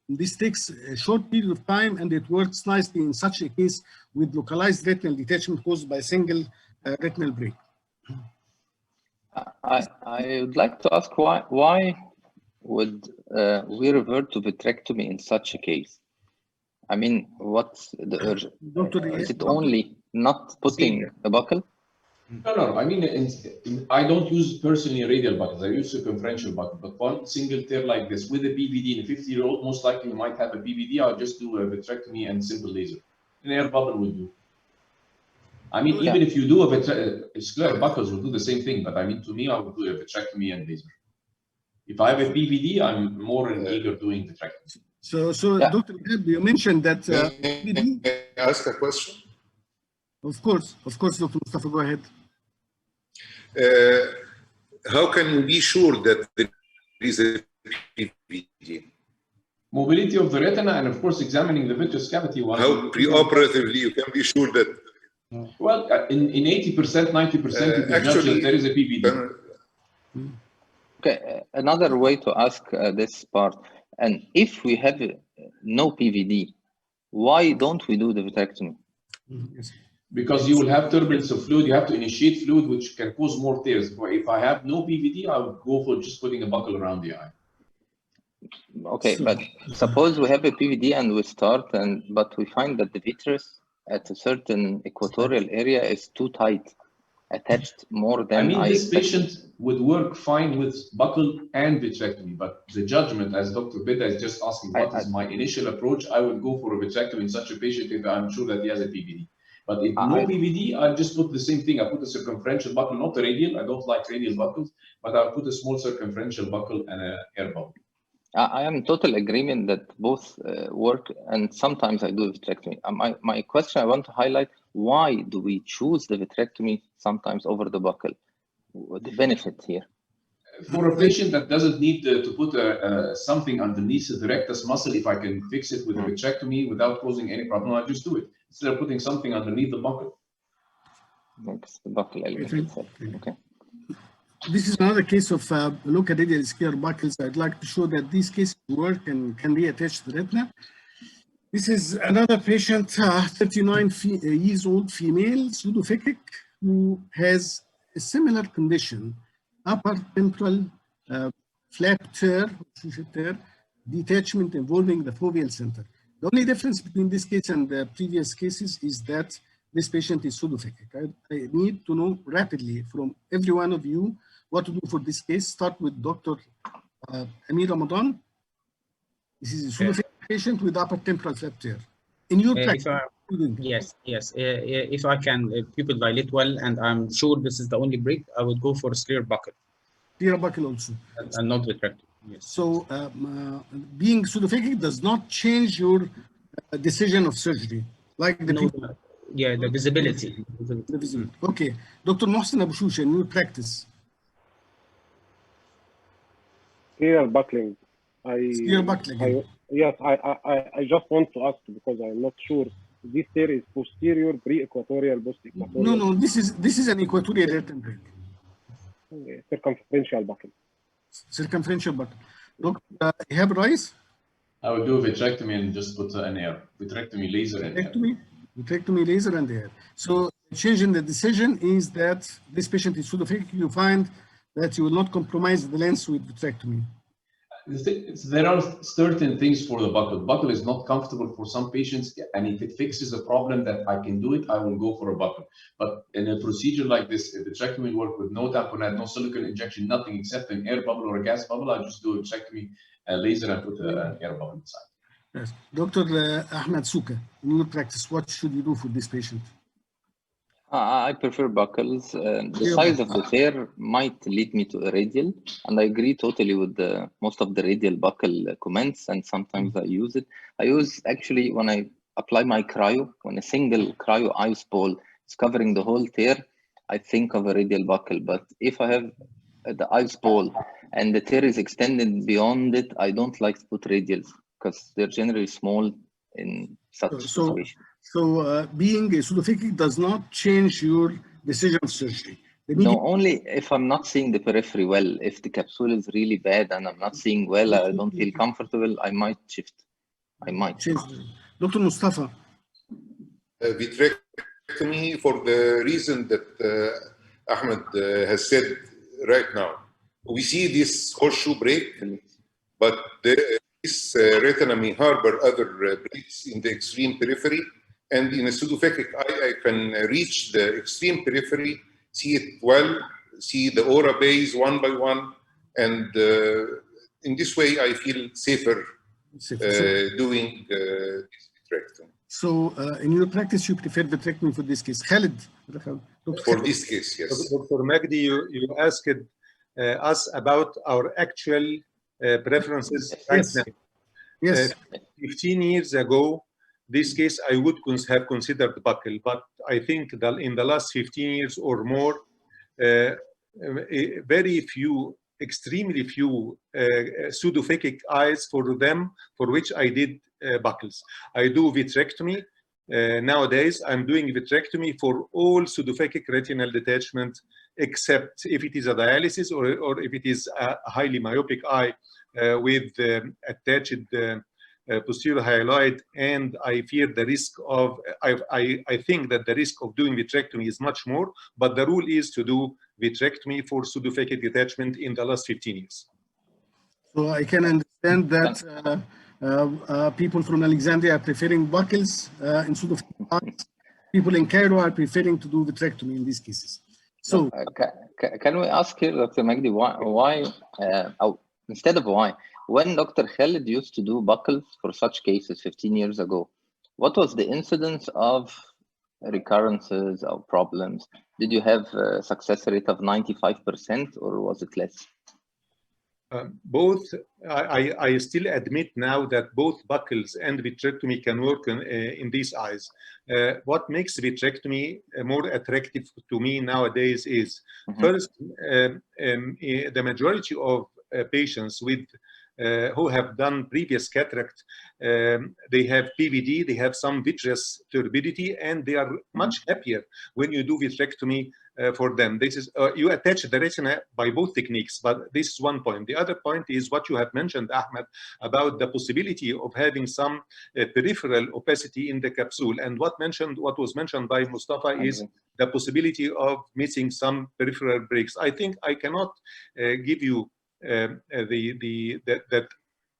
This takes a short period of time, and it works nicely in such a case with localized retinal detachment caused by a single retinal break. I would like to ask why would we revert to vitrectomy in such a case? I mean, what's the urge? Is it only not putting a buckle? No. I mean, I don't use personally radial buckles. I use circumferential buckle. But one single tear like this with a PVD in a 50-year-old, most likely might have a PVD. I'll just do a vitrectomy and simple laser. An air bubble will do. I mean, even if you do a scleral buckles will do the same thing. But I mean, to me, I would do a vitrectomy and laser. If I have a PVD, I'm more eager doing vitrectomy. So Dr. Wahab, you mentioned that PVD. May I ask a question? Of course, Dr. Mustafa, go ahead. How can you be sure that there is a PVD? Mobility of the retina, and of course examining the vitreous cavity. How preoperatively you can be sure that? Well, in 80%, 90%, you can actually, judge that there is a PVD. Okay, another way to ask this part, and if we have no PVD, why don't we do the vitrectomy? Yes. Because you will have turbulence of fluid, you have to initiate fluid, which can cause more tears. If I have no PVD, I would go for just putting a buckle around the eye. Okay, but suppose we have a PVD and we start, but we find that the vitreous at a certain equatorial area is too tight, attached more than I mean, this patient would work fine with buckle and vitrectomy, but the judgment, as Dr. Bida is just asking, what is my initial approach? I would go for a vitrectomy in such a patient if I'm sure that he has a PVD. But if no PVD, I just put the same thing. I put a circumferential buckle, not a radial. I don't like radial buckles, but I'll put a small circumferential buckle and an air bubble. I am in total agreement that both work, and sometimes I do vitrectomy. My question I want to highlight, why do we choose the vitrectomy sometimes over the buckle? The benefit here. For a patient that doesn't need to put something underneath the rectus muscle, if I can fix it with a vitrectomy without causing any problem, I just do it. Instead of putting something underneath the buckle. That's the buckle element itself. Okay. This is another case of local radial scleral buckles. I'd like to show that these cases work and can reattach the retina. This is another patient, 39 years old female, pseudophakic, who has a similar condition, upper temporal flap tear, detachment involving the foveal center. The only difference between this case and the previous cases is that this patient is pseudophakic. I need to know rapidly from every one of you what to do for this case. Start with Dr. Amir Ramadan. This is a pseudophakic patient with upper temporal flap tear. In your practice, yes. If I can pupil dilate well, and I'm sure this is the only break, I would go for a scleral buckle. Scleral buckle also. And not vitrectomy. Yes. So being pseudophakic does not change your decision of surgery. like the No, people. yeah, the visibility. The visibility. Okay, Dr. Mohsen Abu Shusha, in your practice. Serial buckling. Serial buckling. Yes, I just want to ask because I'm not sure. This tear is posterior, pre-equatorial, post-equatorial. No, this is an equatorial retinal break. Circumferential buckle. Circumferential buckle. Dr. Ihab Rice? I would do a vitrectomy and just put an air. Vitrectomy, laser, and air. Vitrectomy, laser, and air. So change in the decision is that this patient is pseudophakic. You find that you will not compromise the lens with vitrectomy. There are certain things for the buckle. Buckle is not comfortable for some patients, and if it fixes a problem that I can do it, I will go for a buckle. But in a procedure like this, if the vitrectomy work with no tamponade, no silicone injection, nothing except an air bubble or a gas bubble, I just do a vitrectomy laser and put an air bubble inside. Yes. Dr. Ahmed Souka, in your practice, what should you do for this patient? I prefer buckles. The size of the tear might lead me to a radial, and I agree totally with most of the radial buckle comments, and sometimes I use it. I use, actually, when I apply my cryo, when a single cryo ice ball is covering the whole tear, I think of a radial buckle. But if I have the ice ball and the tear is extended beyond it, I don't like to put radials because they're generally small in such situations. So being a pseudophakic does not change your decision of surgery. No, only if I'm not seeing the periphery well. If the capsule is really bad and I'm not seeing well, I don't feel comfortable, I might shift. I might. Dr. Mustafa. Vitrectomy, for the reason that Ahmed has said right now. We see this horseshoe break, but this retina may harbor other breaks in the extreme periphery. And in a pseudophakic eye, I can reach the extreme periphery, see it well, see the aura bays one by one, and in this way, I feel safer doing this vitrectomy. So, in your practice, you prefer vitrectomy for this case. Khalid? For this case, yes. Dr. Magdi, you asked us about our actual preferences right now. Yes. 15 years ago, this case I would have considered buckle, but I think that in the last 15 years or more, very few, extremely few pseudophakic eyes for them for which I did buckles. I do vitrectomy. Nowadays, I'm doing vitrectomy for all pseudophakic retinal detachment, except if it is a dialysis or if it is a highly myopic eye with attached posterior hyaloid, and I fear the risk of, I think that the risk of doing vitrectomy is much more, but the rule is to do vitrectomy for pseudophakic detachment in the last 15 years. So I can understand that people from Alexandria are preferring buckles in pseudophakic eyes. People in Cairo are preferring to do vitrectomy in these cases. So can we ask here, Dr. Magdi, why instead of why, when Dr. Khalid used to do buckles for such cases 15 years ago, what was the incidence of recurrences or problems? Did you have a success rate of 95% or was it less? Both, I still admit now that both buckles and vitrectomy can work in these eyes. What makes vitrectomy more attractive to me nowadays is, first, the majority of patients with who have done previous cataract, they have PVD, they have some vitreous turbidity, and they are much happier when you do vitrectomy for them. This is you attach the retina by both techniques, but this is one point. The other point is what you have mentioned, Ahmed, about the possibility of having some peripheral opacity in the capsule. And what was mentioned by Mustafa is the possibility of missing some peripheral breaks. I think I cannot give you that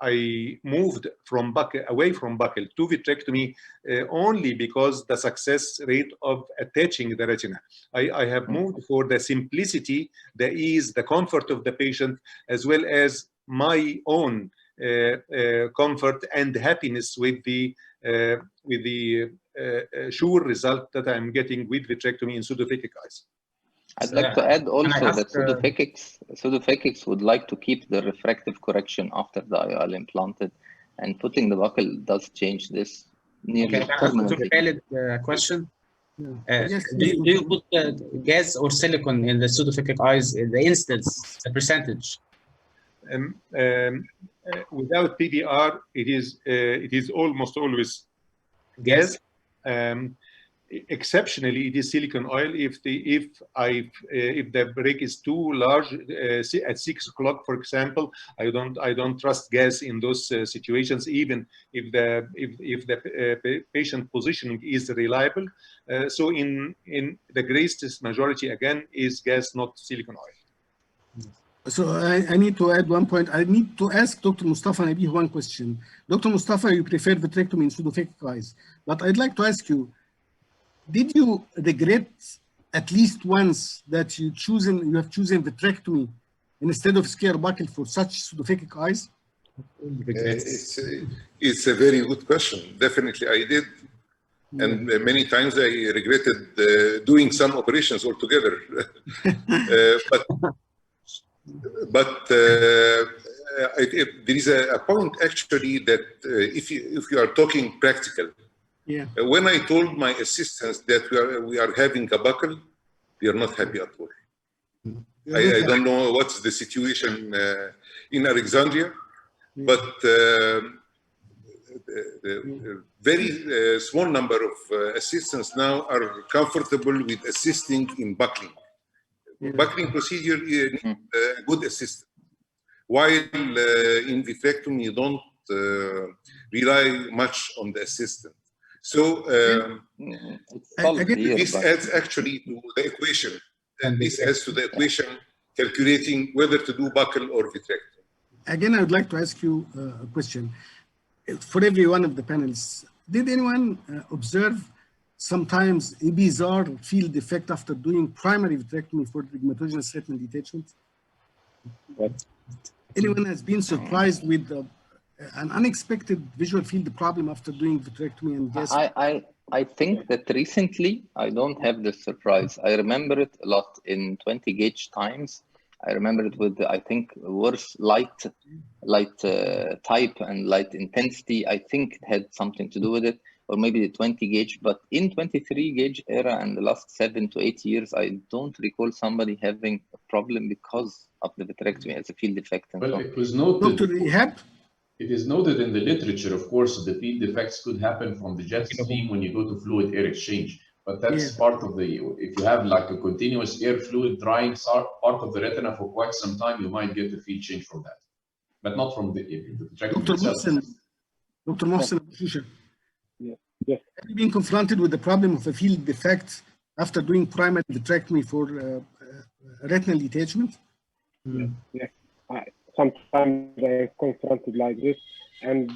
I moved from buckle away from buckle to vitrectomy only because the success rate of attaching the retina. I have moved for the simplicity, the ease, the comfort of the patient, as well as my own comfort and happiness with the sure result that I'm getting with vitrectomy in pseudophakic eyes. I'd like to add also that pseudophakics would like to keep the refractive correction after the IOL implanted, and putting the buckle does change this nearly Okay, Dr. permanently. Khalid, question. Yes, Do yes, you put gas or silicone in the pseudophakic eyes, the instance, the percentage? Without PVR, it is almost always gas. Exceptionally, it is silicone oil if the break is too large at 6 o'clock, for example. I don't trust gas in those situations, even if the patient positioning is reliable. So in the greatest majority, again, is gas, not silicone oil. So I need to add one point. I need to ask Dr. Mustafa Nabih one question. Dr. Mustafa, you prefer vitrectomy in pseudophakic eyes, but I'd like to ask you, did you regret at least once that you have chosen vitrectomy instead of scare buckle for such pseudophakic eyes? It's a very good question. Definitely, I did, and many times I regretted doing some operations altogether. But there is a point actually that if you are talking practical. Yeah. When I told my assistants that we are having a buckle, they are not happy at all. I don't know what's the situation in Alexandria, but very small number of assistants now are comfortable with assisting in buckling. Buckling procedure needs a good assistant, while in vitrectomy you don't rely much on the assistant. So this adds actually to the equation. And this adds to the equation calculating whether to do buckle or vitrectomy. Again, I would like to ask you a question. For every one of the panelists, did anyone observe sometimes a bizarre field effect after doing primary vitrectomy for rheumatogenic retinal detachment? What? Anyone has been surprised with an unexpected visual field problem after doing vitrectomy and gas? I think that recently I don't have this surprise. I remember it a lot in 20 gauge times. I remember it with, I think, worse light type and light intensity. I think it had something to do with it, or maybe the 20 gauge. But in 23 gauge era and the last 7 to 8 years, I don't recall somebody having a problem because of the vitrectomy as a field effect. And well, so it was noted. Dr. Ihab? It is noted in the literature, of course, the field effects could happen from the jet stream when you go to fluid air exchange. But that's part of the, if you have like a continuous air fluid drying part of the retina for quite some time, you might get a field change from that. But not from the vitrectomy itself. Dr. Mohsen, Yes. have you been confronted with the problem of a field defect after doing primary vitrectomy for retinal detachment? Yes. Sometimes I am confronted like this. And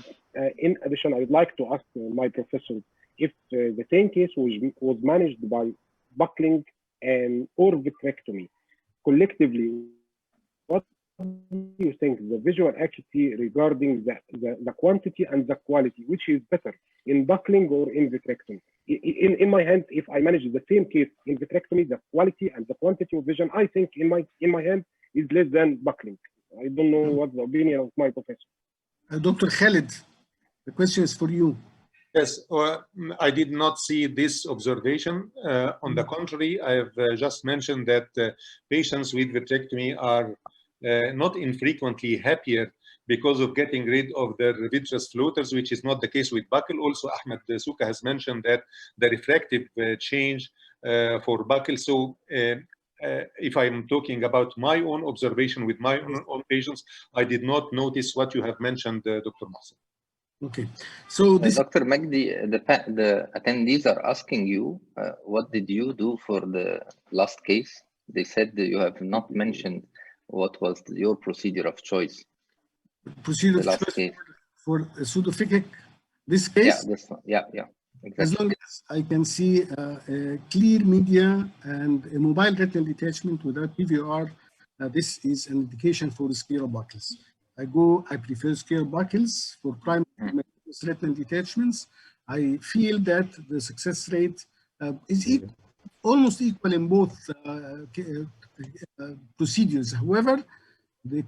in addition, I would like to ask my professor if the same case was managed by buckling and or vitrectomy. Collectively, what do you think the visual acuity regarding the quantity and the quality, which is better in buckling or in vitrectomy? In my hand, if I manage the same case in vitrectomy, the quality and the quantity of vision, I think in my hand is less than buckling. I don't know what the opinion of my professor. Dr. Khalid, the question is for you. Yes, I did not see this observation. On the contrary, I have just mentioned that patients with vitrectomy are not infrequently happier because of getting rid of their vitreous floaters, which is not the case with buckle. Also, Ahmed Souka has mentioned that the refractive change for buckle. So if I'm talking about my own observation with my own patients, I did not notice what you have mentioned, Dr. Mohsen. Okay, so this Dr. Magdi, the attendees are asking you, what did you do for the last case? They said that you have not mentioned what was your procedure of choice. Procedure of choice for pseudophakic, this case? Yeah, this one. Yeah, exactly. As long as I can see a clear media and a mobile retinal detachment without PVR, this is an indication for scleral buckles. I prefer scleral buckles for primary retinal detachments. I feel that the success rate is almost equal in both procedures. However, the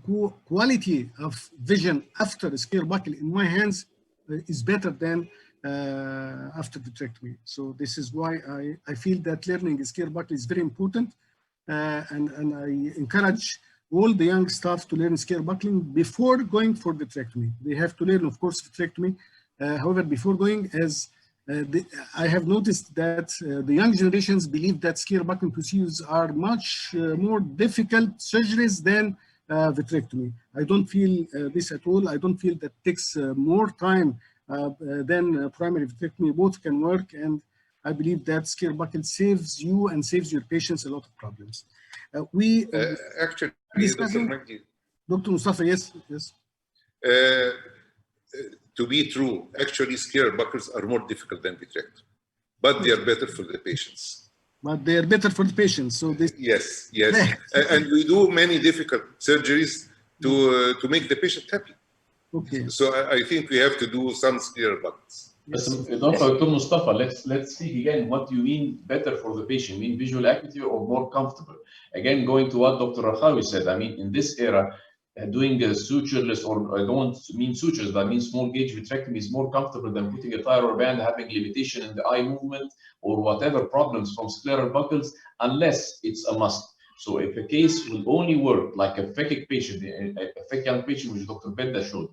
quality of vision after a scleral buckle in my hands is better than after vitrectomy. So this is why I feel that learning scale buckle is very important, and I encourage all the young staff to learn scale buckling before going for vitrectomy. They have to learn, of course, vitrectomy. However, before going, I have noticed that the young generations believe that scale buckling procedures are much more difficult surgeries than vitrectomy. I don't feel this at all. I don't feel that takes more time than primary vitrectomy. Both can work, and I believe that scale buckle saves you and saves your patients a lot of problems. Actually, Dr. Mustafa, yes. To be true, actually, scale buckles are more difficult than vitrectomy, but they are better for the patients. But they are better for the patients. So this. Yes. And we do many difficult surgeries to make the patient happy. Okay. So I think we have to do some scale buckles. Yes. Dr. Mustafa, let's see again. What do you mean better for the patient? You mean visual acuity or more comfortable? Again, going to what Dr. Rakhawi said. I mean, in this era, doing a sutureless, or I don't mean sutures, but I mean small gauge vitrectomy is more comfortable than putting a thyroid band, having limitation in the eye movement or whatever problems from scleral buckles, unless it's a must. So if a case will only work like a phakic patient, a phakic young patient, which Dr. Bedda showed,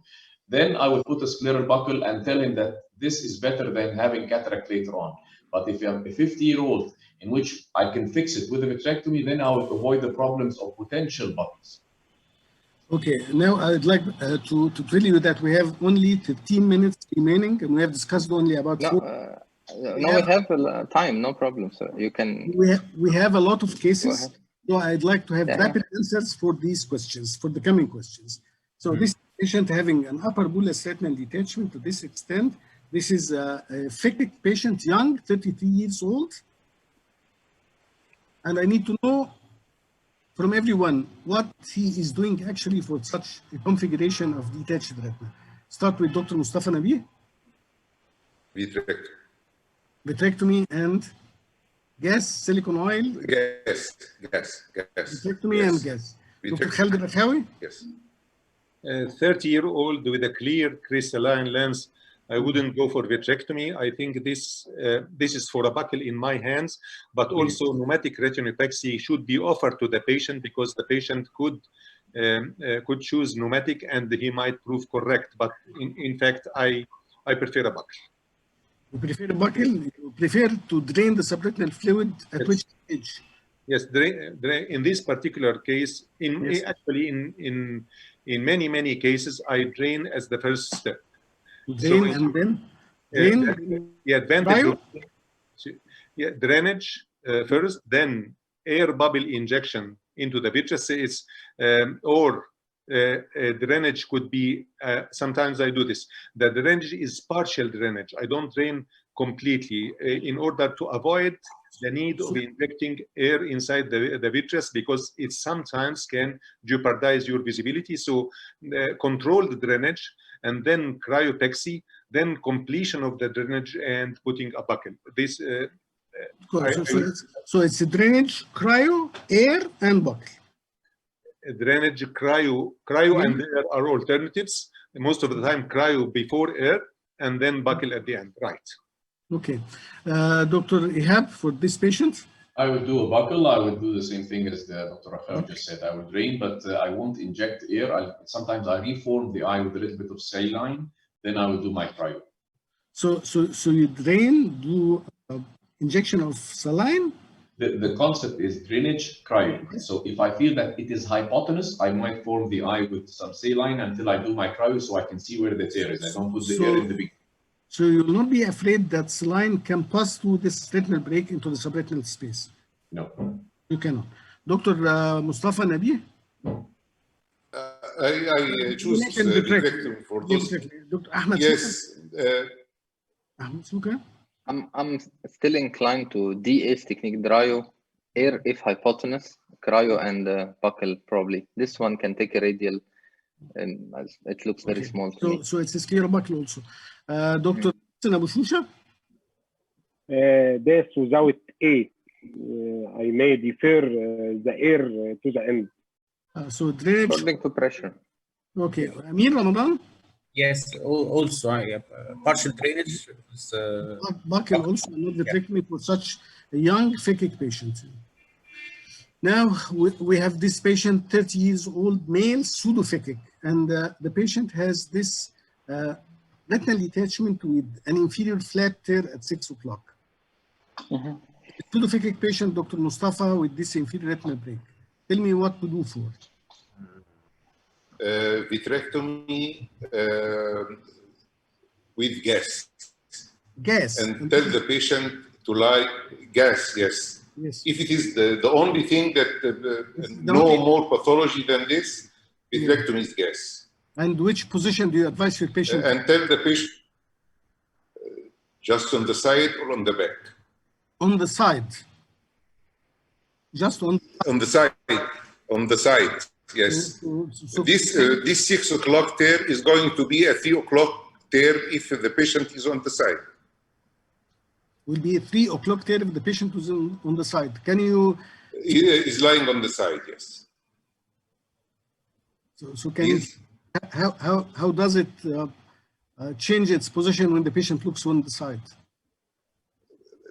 then I would put a scleral buckle and tell him that this is better than having cataract later on. But if you have a 50-year-old in which I can fix it with a vitrectomy, then I would avoid the problems of potential buckles. Okay, now I'd like to tell you that we have only 15 minutes remaining, and we have discussed only about we have time, no problem, sir. You can. We have a lot of cases, so I'd like to have rapid answers for these questions, for the coming questions. So this patient having an upper bullous retinal detachment to this extent. This is a phakic patient, young, 33 years old, and I need to know from everyone what he is doing actually for such a configuration of detached retina. Start with Dr. Mustafa Nabi. Vitrectomy. Vitrectomy and gas, silicone oil. Gas. Vitrectomy and gas. Dr. Khalid Rakhawi. Yes. 30-year-old with a clear crystalline lens, I wouldn't go for vitrectomy. I think this is for a buckle in my hands, but also pneumatic retinopexy should be offered to the patient, because the patient could choose pneumatic and he might prove correct. But in fact, I prefer a buckle. You prefer a buckle? You prefer to drain the subretinal fluid at which stage? Yes, in this particular case, actually in many cases, I drain as the first step. Drain and then drain. Drainage first, then air bubble injection into the vitreous, or drainage could be. Sometimes I do this. The drainage is partial drainage. I don't drain completely in order to avoid the need of injecting air inside the vitreous, because it sometimes can jeopardize your visibility. So controlled drainage, and then cryopexy, then completion of the drainage and putting a buckle. This so it's a drainage, cryo, air, and buckle. Drainage, cryo and air are alternatives. Most of the time, cryo before air, and then buckle at the end. Right. Okay, Dr. Ihab, for this patient? I would do a buckle. I would do the same thing as Dr. Rafael just said. I would drain, but I won't inject air. Sometimes I reform the eye with a little bit of saline. Then I will do my cryo. So you drain, do injection of saline? The concept is drainage, cryo. So if I feel that it is hypotenuse, I might form the eye with some saline until I do my cryo, so I can see where the tear is. I don't put the air in the beginning. So you will not be afraid that saline can pass through this retinal break into the subretinal space? No. You cannot. Dr. Mustafa Nabi? I choose vitrectomy for those. Dr. Ahmed? Yes. Ahmed, okay. I'm still inclined to DA's technique, dryo, air if hypotenuse, cryo, and buckle probably. This one can take a radial, and it looks very small to me. So it's a scleral buckle also. Dr. Abu Shusha? This without A. I may defer the air to the end. So drainage. According to pressure. Okay. Amir Ramadan? Yes, also partial drainage. Is, buccal also not vitrectomy for such a young phakic patient. Now we have this patient, 30 years old, male, pseudophakic, and the patient has this retinal detachment with an inferior flat tear at 6 o'clock. Pseudophakic patient, Dr. Mustafa, with this inferior retinal break. Tell me what to do for. Vitrectomy with gas. Gas. And tell the patient to lie gas, yes. Yes. If it is the only thing that no more pathology than this, vitrectomy is gas. And which position do you advise your patient? And tell the patient just on the side or on the back? On the side. Just on the side. On the side, yes. So this 6 o'clock tear is going to be a 3 o'clock tear if the patient is on the side. Will be a 3 o'clock tear if the patient is on the side. Can you? He is lying on the side, yes. So can you? How does it change its position when the patient looks on the side?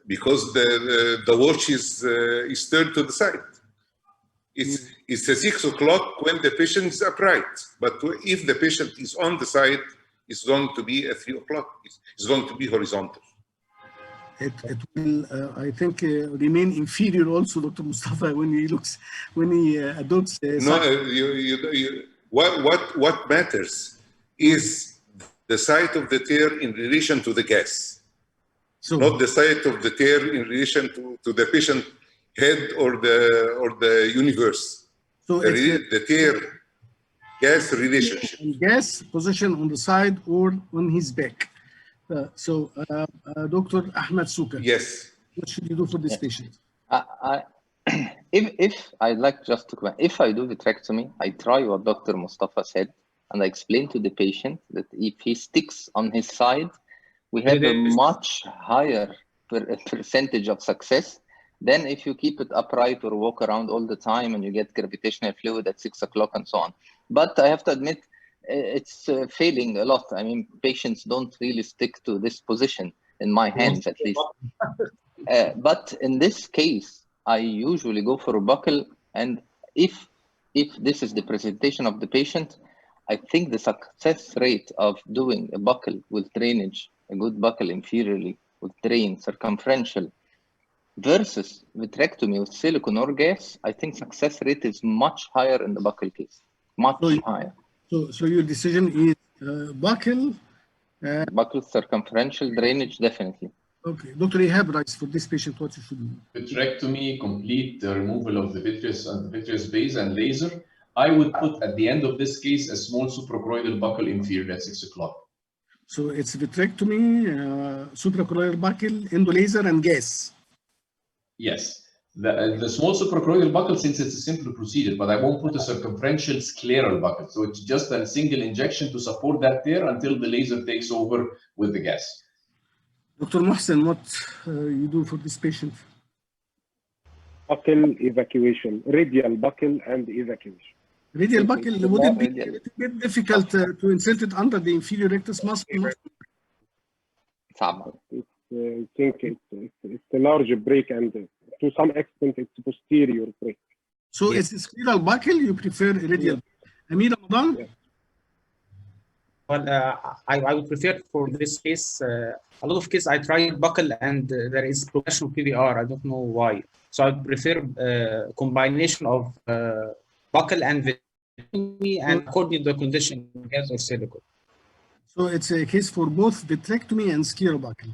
Because the watch is turned to the side. It's a 6 o'clock when the patient is upright. But if the patient is on the side, it's going to be a 3 o'clock. It's going to be horizontal. It will, I think, remain inferior also, Dr. Mustafa, when he adopts. No, what matters is the site of the tear in relation to the gas, so, not the site of the tear in relation to the patient head or the universe. So the tear gas relationship. Gas position on the side or on his back. Dr. Ahmed Suka. Yes. What should you do for this patient? If I'd like just to comment, if I do vitrectomy, I try what Dr. Mustafa said, and I explain to the patient that if he sticks on his side, we have a much higher percentage of success than if you keep it upright or walk around all the time and you get gravitational fluid at 6 o'clock and so on. But I have to admit, it's failing a lot. I mean, patients don't really stick to this position, in my hands at least. But in this case, I usually go for a buccal, and if this is the presentation of the patient, I think the success rate of doing a buccal with drainage, a good buccal inferiorly with drain circumferential, versus vitrectomy with silicone or gas, I think success rate is much higher in the buccal case, much higher. So your decision is buccal? Buccal circumferential drainage, definitely. Okay, Dr. Ihab writes for this patient what you should do. Vitrectomy, complete removal of the vitreous and the vitreous base and laser. I would put at the end of this case a small suprachoroidal buccal inferior at 6 o'clock. So it's vitrectomy, suprachoroidal buccal, endolaser, and gas. Yes. The small suprachoroidal buccal, since it's a simple procedure, but I won't put a circumferential scleral buccal. So it's just a single injection to support that tear until the laser takes over with the gas. Dr. Mohsen, what you do for this patient? Buccal evacuation, radial buccal and evacuation. Radial buccal, would it be a bit difficult to insert it under the inferior rectus muscle? I think it's a large break, and to some extent it's a posterior break. So it's a scleral buccal, you prefer radial? Amir Ramadan? Yeah. Well, I would prefer for this case, a lot of cases I tried buccal and there is progression of PVR. I don't know why. So I would prefer a combination of buccal and vitrectomy and according to the condition, gas or silicone. So it's a case for both vitrectomy and scleral buccal.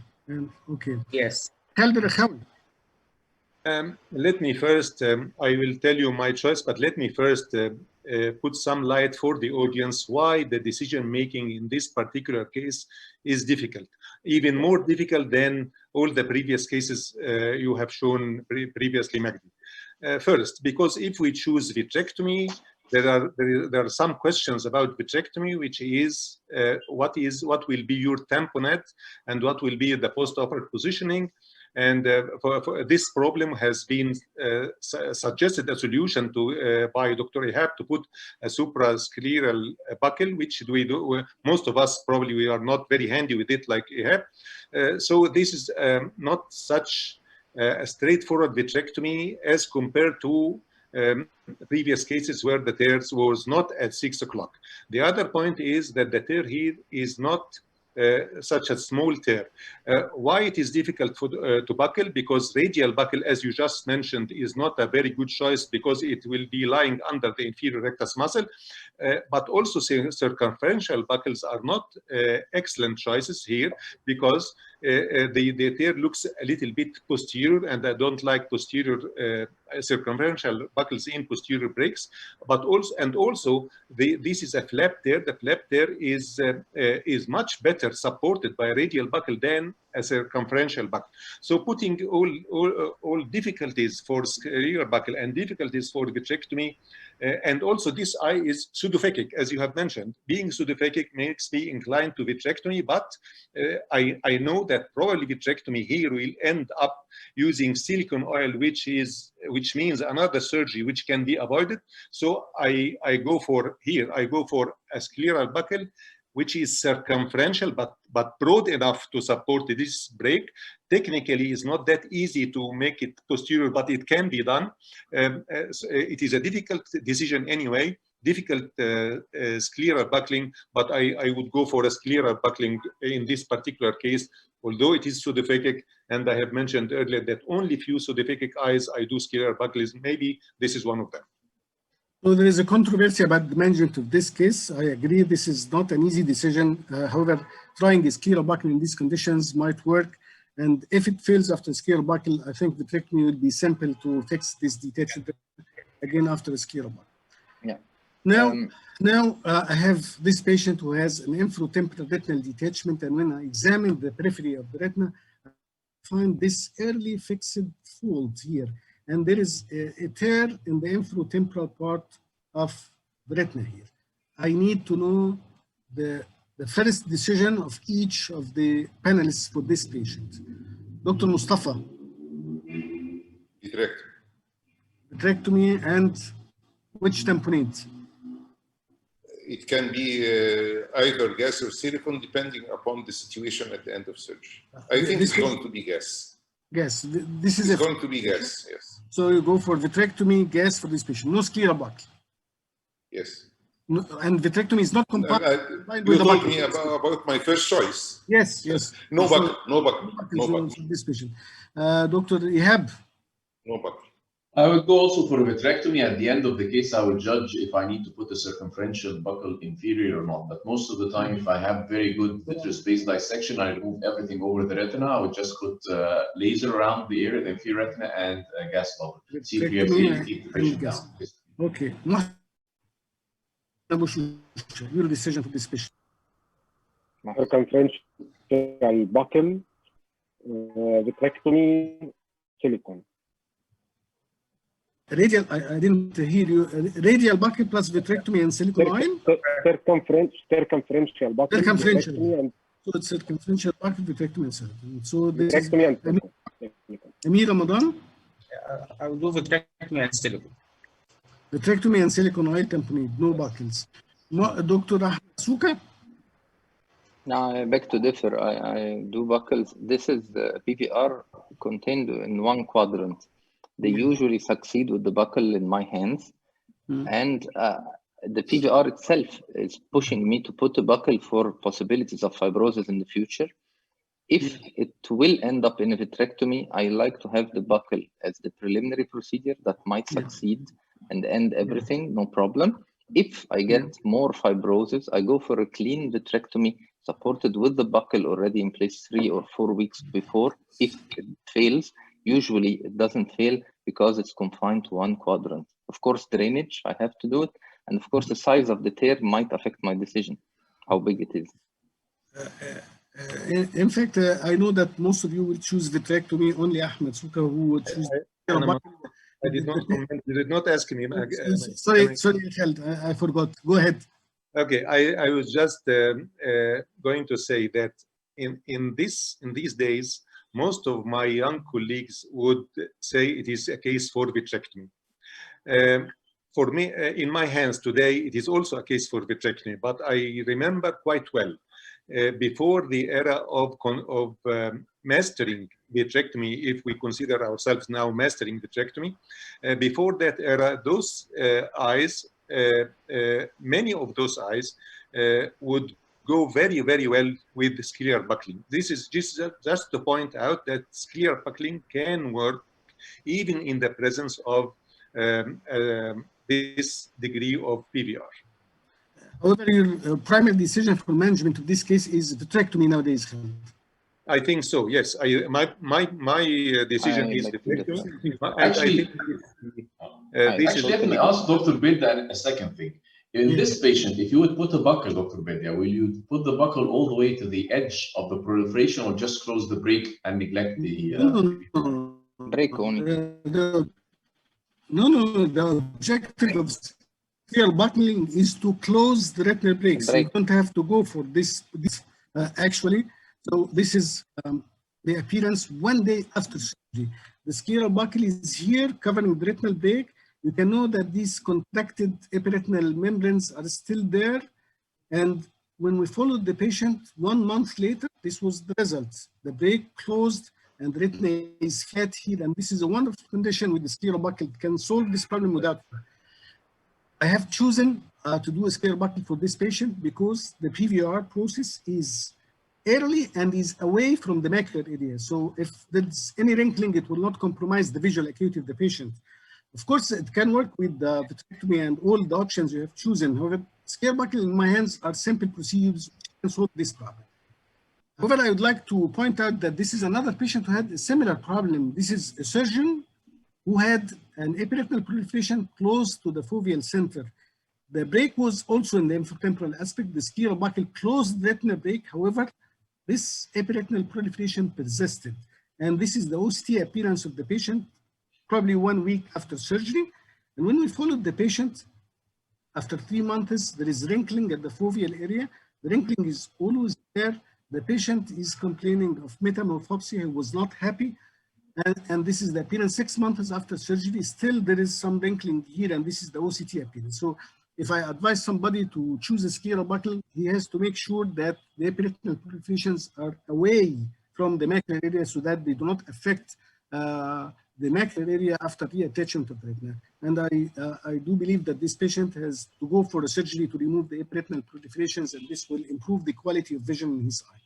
Okay. Yes. Khalid Rakhawi. Let me first, I will tell you my choice, but let me first put some light for the audience why the decision making in this particular case is difficult, even more difficult than all the previous cases you have shown previously, Magdi. First, because if we choose vitrectomy, there are some questions about vitrectomy, which is what will be your tamponade and what will be the post-operative positioning. And for this problem has been suggested a solution to by Dr. Ihab to put a suprascleral buckle, which we do. Most of us probably we are not very handy with it like Ihab. So this is not such a straightforward vitrectomy as compared to previous cases where the tear was not at 6 o'clock. The other point is that the tear here is not such a small tear. Why it is difficult to buckle? Because radial buckle, as you just mentioned, is not a very good choice because it will be lying under the inferior rectus muscle. But also circumferential buckles are not excellent choices here because the tear looks a little bit posterior, and I don't like posterior circumferential buckles in posterior breaks. But also this is a flap tear. The flap tear is much better supported by a radial buckle than a circumferential buckle. So putting all difficulties for scleral buckle and difficulties for vitrectomy, and also this eye is pseudophakic, as you have mentioned. Being pseudophakic makes me inclined to vitrectomy, but I know that probably vitrectomy here will end up using silicone oil, which means another surgery which can be avoided. So I go for a scleral buckle, which is circumferential but broad enough to support this break. Technically, it's not that easy to make it posterior, but it can be done. It is a difficult decision anyway, difficult scleral buckling, but I would go for a scleral buckling in this particular case, although it is pseudophakic, and I have mentioned earlier that only few pseudophakic eyes I do scleral buckles. Maybe this is one of them. So there is a controversy about the management of this case. I agree this is not an easy decision. However, trying a scleral buckle in these conditions might work. And if it fails after a scleral buckle, I think vitrectomy will be simple to fix this detached again after a scleral buckle. Yeah. Now I have this patient who has an infratemporal retinal detachment, and when I examine the periphery of the retina, I find this early fixed fold here. And there is a tear in the infratemporal part of the retina here. I need to know the first decision of each of the panelists for this patient. Dr. Mustafa. Vitrectomy and which tamponade? It can be either gas or silicone, depending upon the situation at the end of surgery. I think it's going to be gas. Gas. This is going to be gas, yes. So you go for vitrectomy, gas for this patient. No scleral buckle. Yes. No, and vitrectomy is not combined with the buckle. You told me about my first choice. Yes, yes. No buckle, no buckle, no buckle. For this patient. Dr. Ihab. No buckle. I would go also for a vitrectomy. At the end of the case, I will judge if I need to put a circumferential buckle inferior or not. But most of the time, if I have very good vitreous-based dissection, I remove everything over the retina. I would just put laser around the area, the inferior retina, and a gas bubble. See if we have to keep the patient down. Okay. Your decision for this patient. Circumferential buckle, vitrectomy, silicone. Radial, I didn't hear you. Radial buckle plus vitrectomy and silicone oil? Circumferential buckle. Circumferential. So it's circumferential buckle, vitrectomy and silicone. So this vitrectomy and silicone. Amir Ramadan? I will do vitrectomy and silicone. Vitrectomy and silicone oil tamponade, no buckles. Dr. Ahmed Suka? Now, I beg to differ. I do buckles. This is PVR contained in one quadrant. They usually succeed with the buckle in my hands. And the PVR itself is pushing me to put a buckle for possibilities of fibrosis in the future. If it will end up in a vitrectomy, I like to have the buckle as the preliminary procedure that might succeed and end everything, no problem. If I get more fibrosis, I go for a clean vitrectomy supported with the buckle already in place 3 or 4 weeks before. If it fails, usually it doesn't fail because it's confined to one quadrant. Of course, drainage, I have to do it. And of course, the size of the tear might affect my decision, how big it is. In fact, I know that most of you will choose vitrectomy, only Ahmed Suka who would choose. I did not comment. You did not ask me. Sorry, Khaled, I forgot. Go ahead. Okay, I was just going to say that in these days, most of my young colleagues would say it is a case for vitrectomy. For me, in my hands today, it is also a case for vitrectomy, but I remember quite well before the era of mastering vitrectomy, if we consider ourselves now mastering vitrectomy, before that era, those eyes, many of those eyes would go very, very well with scleral buckling. This is just to point out that scleral buckling can work even in the presence of this degree of PVR. However, your primary decision for management of this case is vitrectomy nowadays. I think so. Yes, my decision is vitrectomy. Actually, let me ask Dr. Bedda a second thing. In this patient, if you would put a buckle, Dr. Bedda, will you put the buckle all the way to the edge of the proliferation, or just close the break and neglect the break only? No. The objective of scleral buckling is to close the retinal break. So you don't have to go for this actually. So this is the appearance 1 day after surgery. The scleral buckle is here covering the retinal break. You can know that these contracted epiretinal membranes are still there. And when we followed the patient 1 month later, this was the result. The break closed and the retina is flat here. And this is a wonderful condition with the scleral buckle. It can solve this problem without. I have chosen to do a scleral buckle for this patient because the PVR process is early and is away from the macular area. So if there's any wrinkling, it will not compromise the visual acuity of the patient. Of course, it can work with the vitrectomy and all the options you have chosen. However, scleral buckle in my hands are simple procedures to solve this problem. However, I would like to point out that this is another patient who had a similar problem. This is a surgeon who had an epiretinal proliferation close to the foveal center. The break was also in the infratemporal aspect. The scleral buckle closed the retinal break. However, this epiretinal proliferation persisted. And this is the OCT appearance of the patient probably 1 week after surgery. And when we followed the patient, after 3 months, there is wrinkling at the foveal area. The wrinkling is always there. The patient is complaining of metamorphopsia. He was not happy. And this is the appearance 6 months after surgery. Still, there is some wrinkling here, and this is the OCT appearance. So if I advise somebody to choose a scleral buckle, he has to make sure that the epiretinal proliferations are away from the macular area so that they do not affect the macular area after reattachment of the retina. And I do believe that this patient has to go for a surgery to remove the epiretinal proliferations, and this will improve the quality of vision in his eye.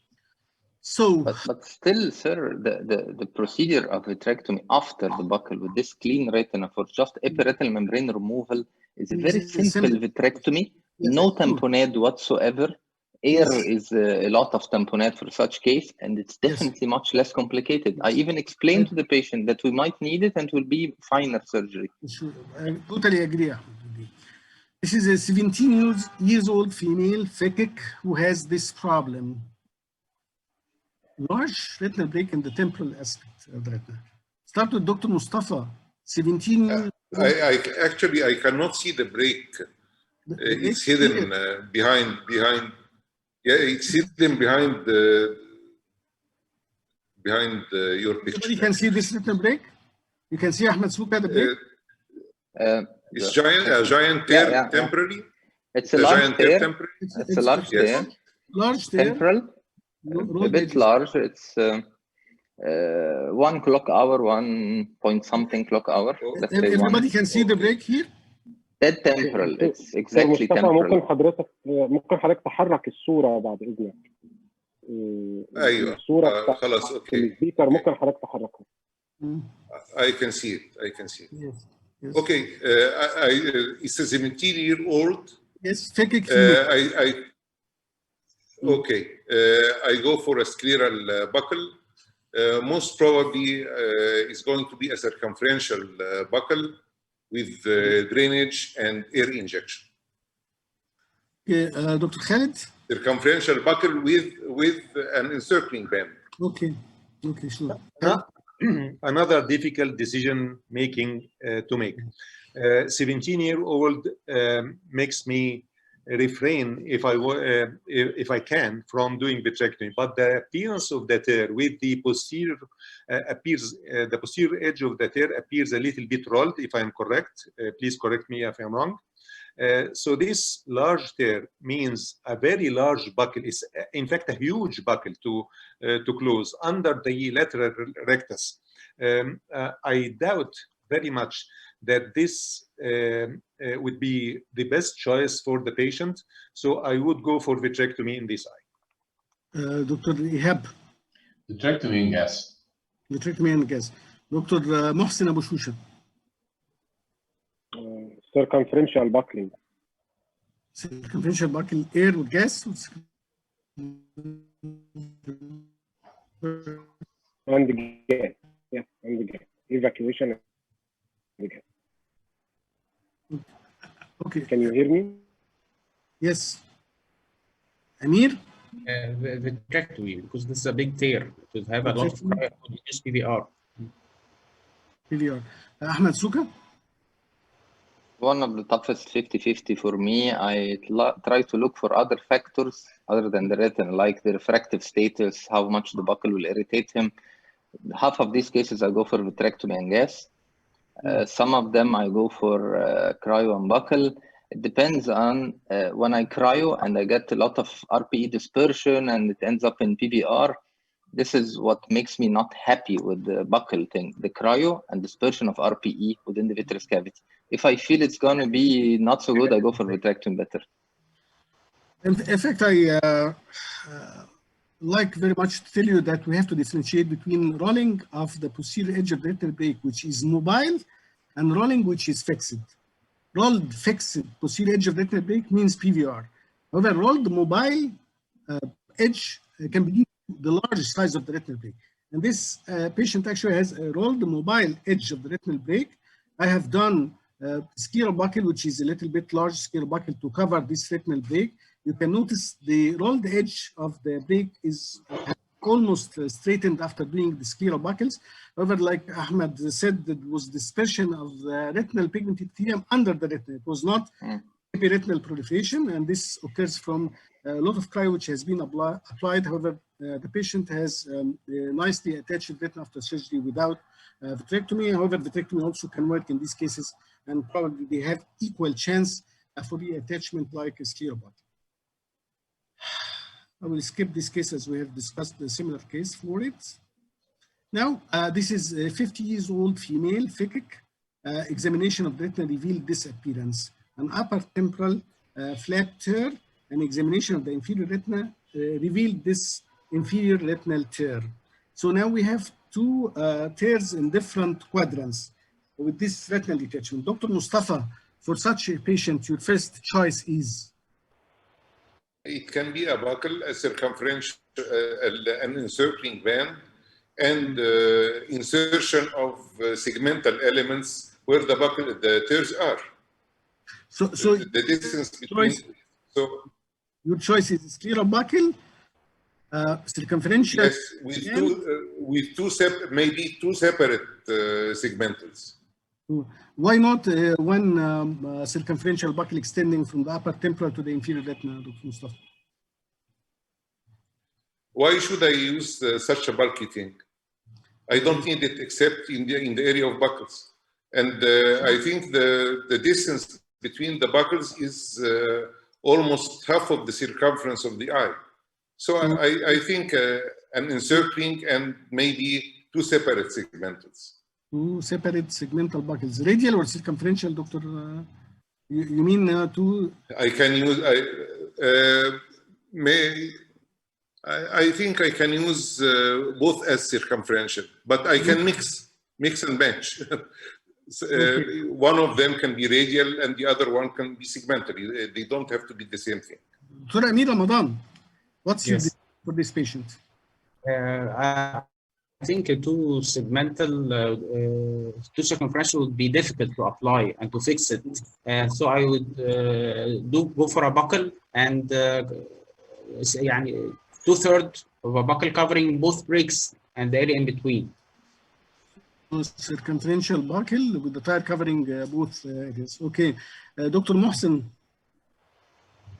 So, but still, sir, the procedure of vitrectomy after the buckle with this clean retina for just epiretinal membrane removal is a very simple vitrectomy, no tamponade whatsoever. Air is a lot of tamponade for such case, and it's definitely much less complicated. I even explained to the patient that we might need it and it will be finer surgery. Sure. I totally agree. This is a 17 years old female phakic who has this problem. Large retinal break in the temporal aspect of the retina. Start with Dr. Mustafa, 17 years old. I cannot see the break. It's hidden behind. Yeah, it's hidden behind your picture. You can see this retinal break. You can see Ahmed Souk had the break. It's a giant tear temporarily. It's a large tear. It's a large tear. Large tear. Temporal. A bit large. It's 1 clock hour, 1 point something clock hour. Everybody can see the break here. Dead temporal. It's exactly temporal. ممكن حضرتك تحرك الصورة بعد إذنك. أيوة. الصورة خلاص اوكي. السبيكر ممكن حضرتك تحركها. I can see it. Yes. Okay. It's a 17-year-old. Yes, phakic. Okay. I go for a scleral buckle. Most probably is going to be a circumferential buckle with drainage and air injection. Okay, Dr. Khalid? Circumferential buckle with an encircling band. Okay, sure. Another difficult decision making to make. 17-year-old makes me refrain if I can from doing vitrectomy. But the appearance of the tear with the posterior the posterior edge of the tear appears a little bit rolled, if I'm correct. Please correct me if I'm wrong. So this large tear means a very large buccal. It's in fact a huge buccal to close under the lateral rectus. I doubt very much that this would be the best choice for the patient. So I would go for vitrectomy in this eye. Dr. Ihab. Vitrectomy and gas. Vitrectomy and gas. Dr. Mohsen Abu Shusha. Circumferential buckling. Circumferential buckle, air with gas. And the gas. Yeah, and the gas. Evacuation and the gas. Okay. Can you hear me? Yes. Amir? Vitrectomy, because this is a big tear. To have a lot of cryo, use PVR. PVR. Ahmed Suka? One of the toughest 50-50 for me. I try to look for other factors other than the retina, like the refractive status, how much the buccal will irritate him. Half of these cases I go for vitrectomy and gas. Some of them I go for cryo and buccal. It depends on when I cryo and I get a lot of RPE dispersion and it ends up in PVR. This is what makes me not happy with the buccal thing, the cryo and dispersion of RPE within the vitreous cavity. If I feel it's going to be not so good, I go for vitrectomy better. In fact, I like very much to tell you that we have to differentiate between rolling of the posterior edge of the retinal brake, which is mobile, and rolling, which is fixed. Rolled fixed posterior edge of the retinal brake means PVR. However, rolled mobile edge can be the large size of the retinal brake. And this patient actually has a rolled mobile edge of the retinal brake. I have done scleral buccal, which is a little bit large scleral buccal to cover this retinal brake. You can notice the rolled edge of the brake is almost straightened after doing the scleral buckles. However, like Ahmed said, there was dispersion of the retinal pigment epithelium under the retina. It was not epiretinal proliferation, and this occurs from a lot of cryo which has been applied. However, the patient has nicely attached retina after surgery without vitrectomy. However, vitrectomy also can work in these cases, and probably they have equal chance for reattachment like a scleral buckle. I will skip this case as we have discussed a similar case for it. Now, this is a 50 years old female phakic. Examination of the retina revealed this appearance: an upper temporal flap tear. An examination of the inferior retina revealed this inferior retinal tear. So now we have two tears in different quadrants with this retinal detachment. Dr. Mustafa, for such a patient, your first choice is? It can be a buccal, a circumferential, an encircling band, and insertion of segmental elements where the tears are. So the distance between. Your choice is scleral buccal, circumferential. Yes, with maybe two separate segmentals. Why not one circumferential buccal extending from the upper temporal to the inferior retina, Dr. Mustafa? Why should I use such a bulky thing? I don't need it except in the area of buckles. And I think the distance between the buckles is almost half of the circumference of the eye. So I think an encircling and maybe two separate segmentals. Two separate segmental buckles, radial or circumferential, Doctor? You mean two? I can use. I think I can use both as circumferential, but I can mix and match. Okay. One of them can be radial and the other one can be segmental. They don't have to be the same thing. Dr. Amir Ramadan, what's your decision for this patient? I think two circumferential would be difficult to apply and to fix it. So I would go for a buccal and 2/3 of a buccal covering both breaks and the area in between. Circumferential buccal with the tire covering both areas. Okay, Dr. Mohsen.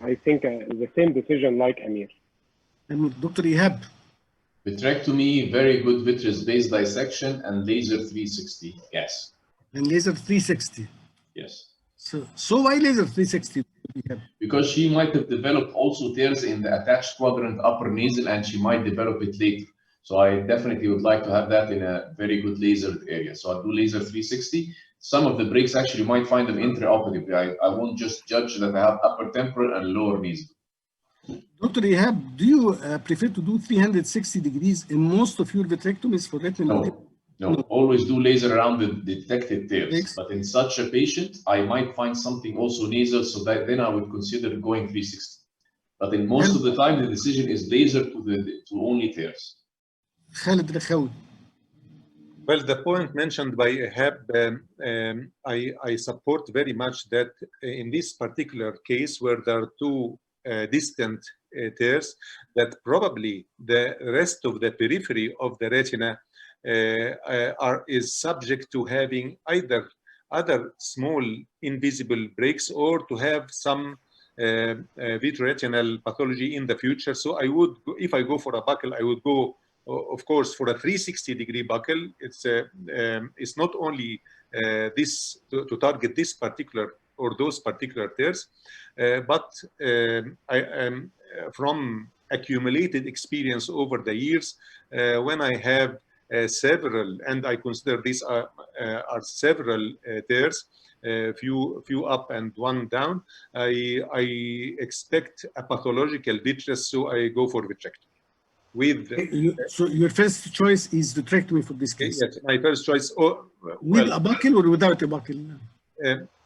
I think the same decision like Amir. And Dr. Ihab. Vitrectomy, very good vitreous-based dissection, and laser 360. Yes. And laser 360. Yes. So why laser 360? Because she might have developed also tears in the attached quadrant upper nasal, and she might develop it later. So I definitely would like to have that in a very good lasered area. So I'll do laser 360. Some of the breaks actually you might find them intraoperatively. I won't just judge that I have upper temporal and lower nasal. Dr. Ihab, do you prefer to do 360 degrees in most of your vitrectomies for retinal? No, always do laser around the detected tears. But in such a patient, I might find something also nasal, so that then I would consider going 360. But in most of the time, the decision is laser to only tears. Khalid Rakhawi. Well, the point mentioned by Ihab, I support very much that in this particular case where there are two distant tears, that probably the rest of the periphery of the retina is subject to having either other small invisible breaks or to have some vitreoretinal pathology in the future. So I would, if I go for a buckle, I would go, of course, for a 360-degree buckle. It's not only this to target this particular or those particular tears, but from accumulated experience over the years, when I have several, and I consider these are several tears, few up and one down, I expect a pathological vitreous, so I go for vitrectomy. So your first choice is vitrectomy for this case? Yes, my first choice. With a buckle or without a buckle?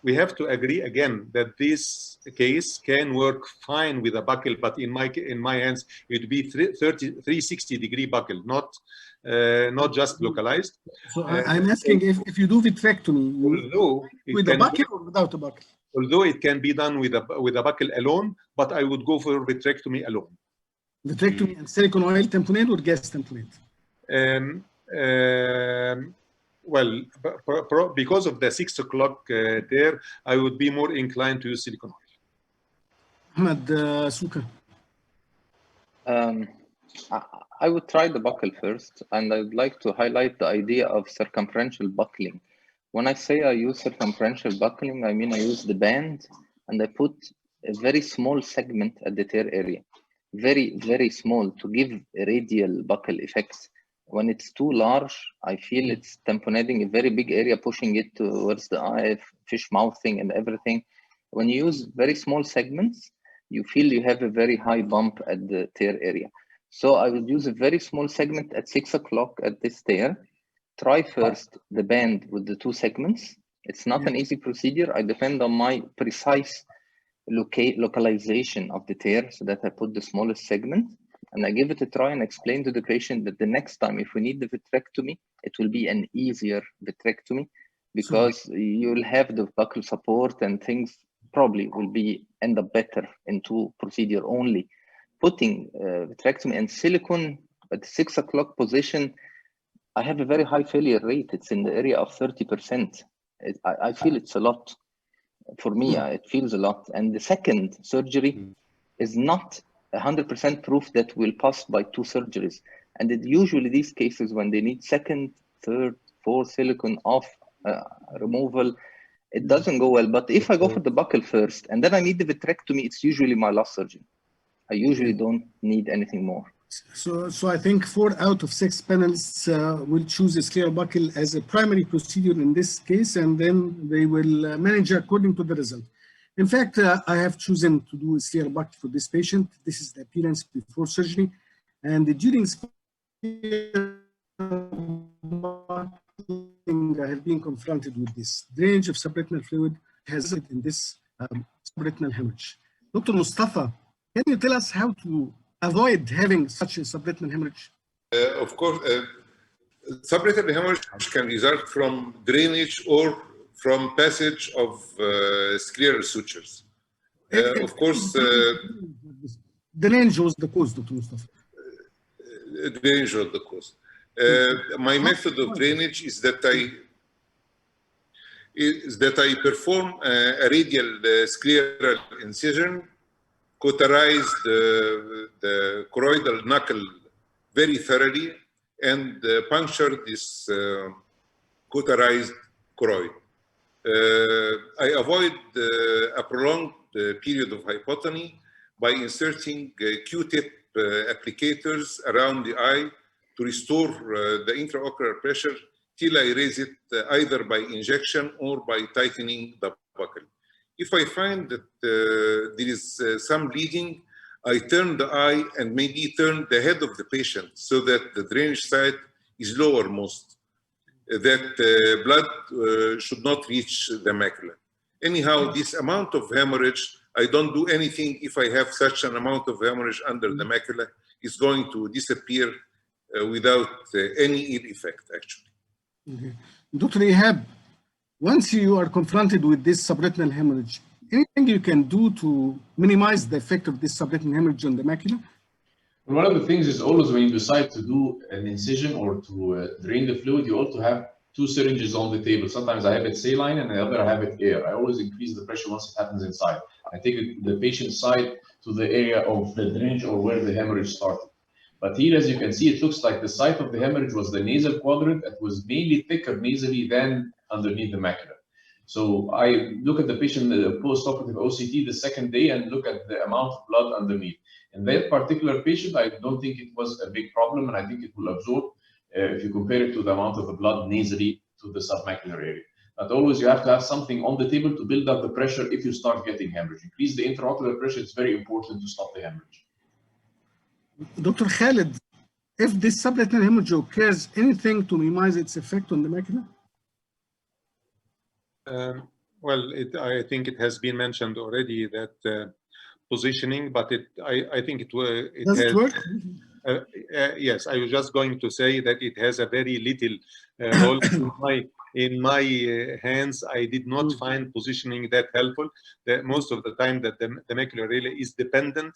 We have to agree again that this case can work fine with a buckle, but in my hands, it would be 360-degree buckle, not just localized. So I'm asking if you do vitrectomy, with a buckle or without a buckle? Although it can be done with a buckle alone, but I would go for vitrectomy alone. Vitrectomy and silicone oil tamponade or gas tamponade? Well, because of the 6 o'clock there, I would be more inclined to use silicone oil. Ahmed Suka. I would try the buckle first, and I would like to highlight the idea of circumferential buckling. When I say I use circumferential buckling, I mean I use the band and I put a very small segment at the tear area. Very, very small to give radial buckle effects. When it's too large, I feel it's tamponading a very big area, pushing it towards the eye, fish mouthing and everything. When you use very small segments, you feel you have a very high bump at the tear area. So I would use a very small segment at 6 o'clock at this tear. Try first the band with the 2 segments. It's not an easy procedure. I depend on my precise localization of the tear so that I put the smallest segment and I give it a try and explain to the patient that the next time if we need the vitrectomy, it will be an easier vitrectomy because you'll have the buccal support and things probably will end up better in 2 procedure only. Putting vitrectomy and silicone at the 6 o'clock position, I have a very high failure rate. It's in the area of 30%. I feel it's a lot. For me, it feels a lot. And the second surgery is not 100% proof that will pass by 2 surgeries. And usually these cases when they need second, third, fourth silicone off removal, it doesn't go well. But if I go for the buccal first and then I need the vitrectomy, it's usually my last surgery. I usually don't need anything more. So I think 4 out of 6 panelists will choose a scleral buckle as a primary procedure in this case, and then they will manage according to the result. In fact, I have chosen to do a scleral buckle for this patient. This is the appearance before surgery, and during I have been confronted with this. Drainage of subretinal fluid has in this subretinal hemorrhage. Dr. Mustafa, can you tell us how to avoid having such a subretinal hemorrhage? Of course, subretinal hemorrhage can result from drainage or from passage of scleral sutures. Of course, drainage was the cause, Dr. Mustafa. Drainage was the cause. My method of drainage is that I perform a radial scleral incision cauterize the choroidal knuckle very thoroughly and puncture this cauterized choroid. I avoid a prolonged period of hypotony by inserting Q-tip applicators around the eye to restore the intraocular pressure till I raise it either by injection or by tightening the buccal. If I find that there is some bleeding, I turn the eye and maybe turn the head of the patient so that the drainage site is lowermost, that blood should not reach the macula. Anyhow, this amount of hemorrhage, I don't do anything if I have such an amount of hemorrhage under the macula, is going to disappear without any ill effect, actually. Okay. Dr. Ihab, once you are confronted with this subretinal hemorrhage, anything you can do to minimize the effect of this subretinal hemorrhage on the macula? One of the things is always when you decide to do an incision or to drain the fluid, you also have two syringes on the table. Sometimes I have it saline and the other I have it air. I always increase the pressure once it happens inside. I take the patient's side to the area of the drainage or where the hemorrhage started. But here, as you can see, it looks like the site of the hemorrhage was the nasal quadrant. It was mainly thicker nasally than underneath the macula. So I look at the patient, the post-operative OCT the second day and look at the amount of blood underneath. In that particular patient, I don't think it was a big problem, and I think it will absorb if you compare it to the amount of the blood nasally to the submacular area. But always you have to have something on the table to build up the pressure if you start getting hemorrhage. Increase the intraocular pressure, it's very important to stop the hemorrhage. Dr. Khalid, if this subretinal hemorrhage occurs, anything to minimize its effect on the macula? Well, I think it has been mentioned already that positioning, but I think it Does has, it work? yes, I was just going to say that it has a very little role in my hands. I did not find positioning that helpful. Most of the time that the macular area is dependent,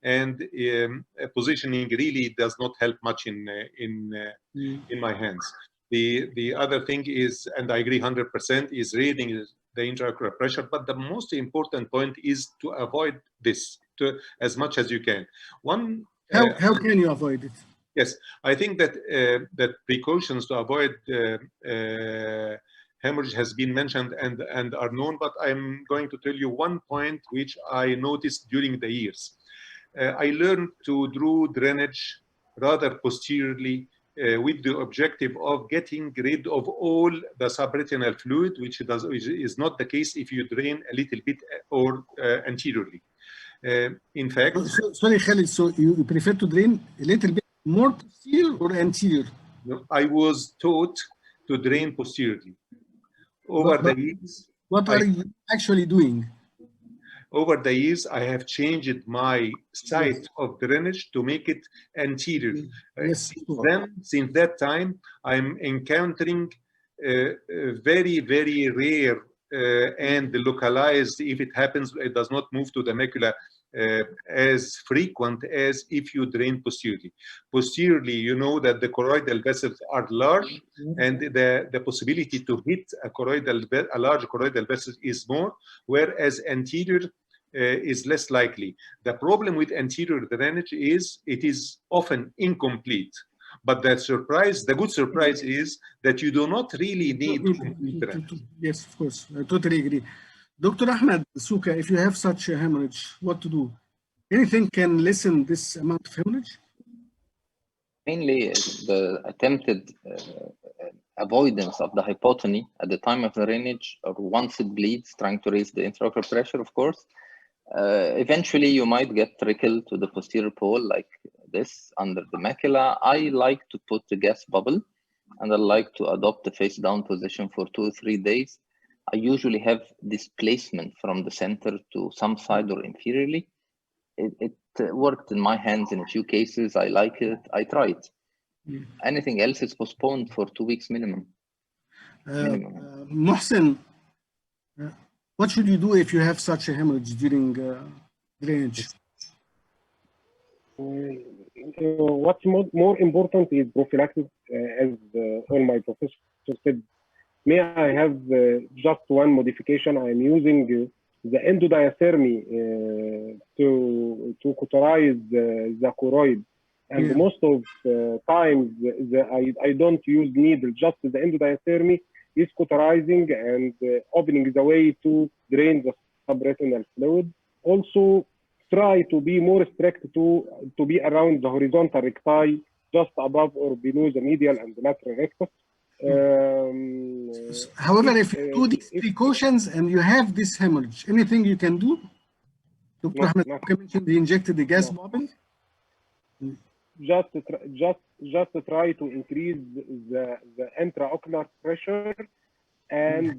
and positioning really does not help much in my hands. The other thing is, and I agree 100%, is reading the intraocular pressure, but the most important point is to avoid this as much as you can. How can you avoid it? Yes, I think that that precautions to avoid hemorrhage has been mentioned and are known, but I'm going to tell you one point which I noticed during the years. I learned to draw drainage rather posteriorly with the objective of getting rid of all the subretinal fluid, which is not the case if you drain a little bit or anteriorly. In fact, sorry, Khalid, so you prefer to drain a little bit more posterior or anterior? No, I was taught to drain posteriorly. Over the years, what are you actually doing? Over the years, I have changed my site of drainage to make it anterior. Yes. Since that time, I'm encountering very, very rare and localized, if it happens, it does not move to the macula as frequent as if you drain posteriorly. Posteriorly, you know that the choroidal vessels are large, and the possibility to hit a large choroidal vessel is more, whereas anterior is less likely. The problem with anterior drainage is it is often incomplete. But the good surprise is that you do not really need complete drainage. Yes, of course, I totally agree. Dr. Ahmed Suka, if you have such a hemorrhage, what to do? Anything can lessen this amount of hemorrhage? Mainly the attempted avoidance of the hypotony at the time of the drainage, or once it bleeds, trying to raise the intraocular pressure, of course. Eventually, you might get trickle to the posterior pole like this under the macula. I like to put the gas bubble, and I like to adopt the face down position for 2 or 3 days. I usually have displacement from the center to some side or inferiorly. It worked in my hands in a few cases. I like it. I try it. Anything else is postponed for 2 weeks minimum. Mohsen, what should you do if you have such a hemorrhage during drainage? What's more important is prophylaxis, as all my professors said. May I have just one modification? I'm using the endodiathermy to to cauterize the choroid. And Yeah. most of times, I don't use needle, just the endodiathermy is cauterizing and opening the way to drain the subretinal fluid. Also, try to be more strict to be around the horizontal recti, just above or below the medial and the lateral rectus. However, if you do these precautions and you have this hemorrhage, anything you can do? Dr. Ahmed mentioned he injected the gas bubble. Just try to increase the intraocular pressure and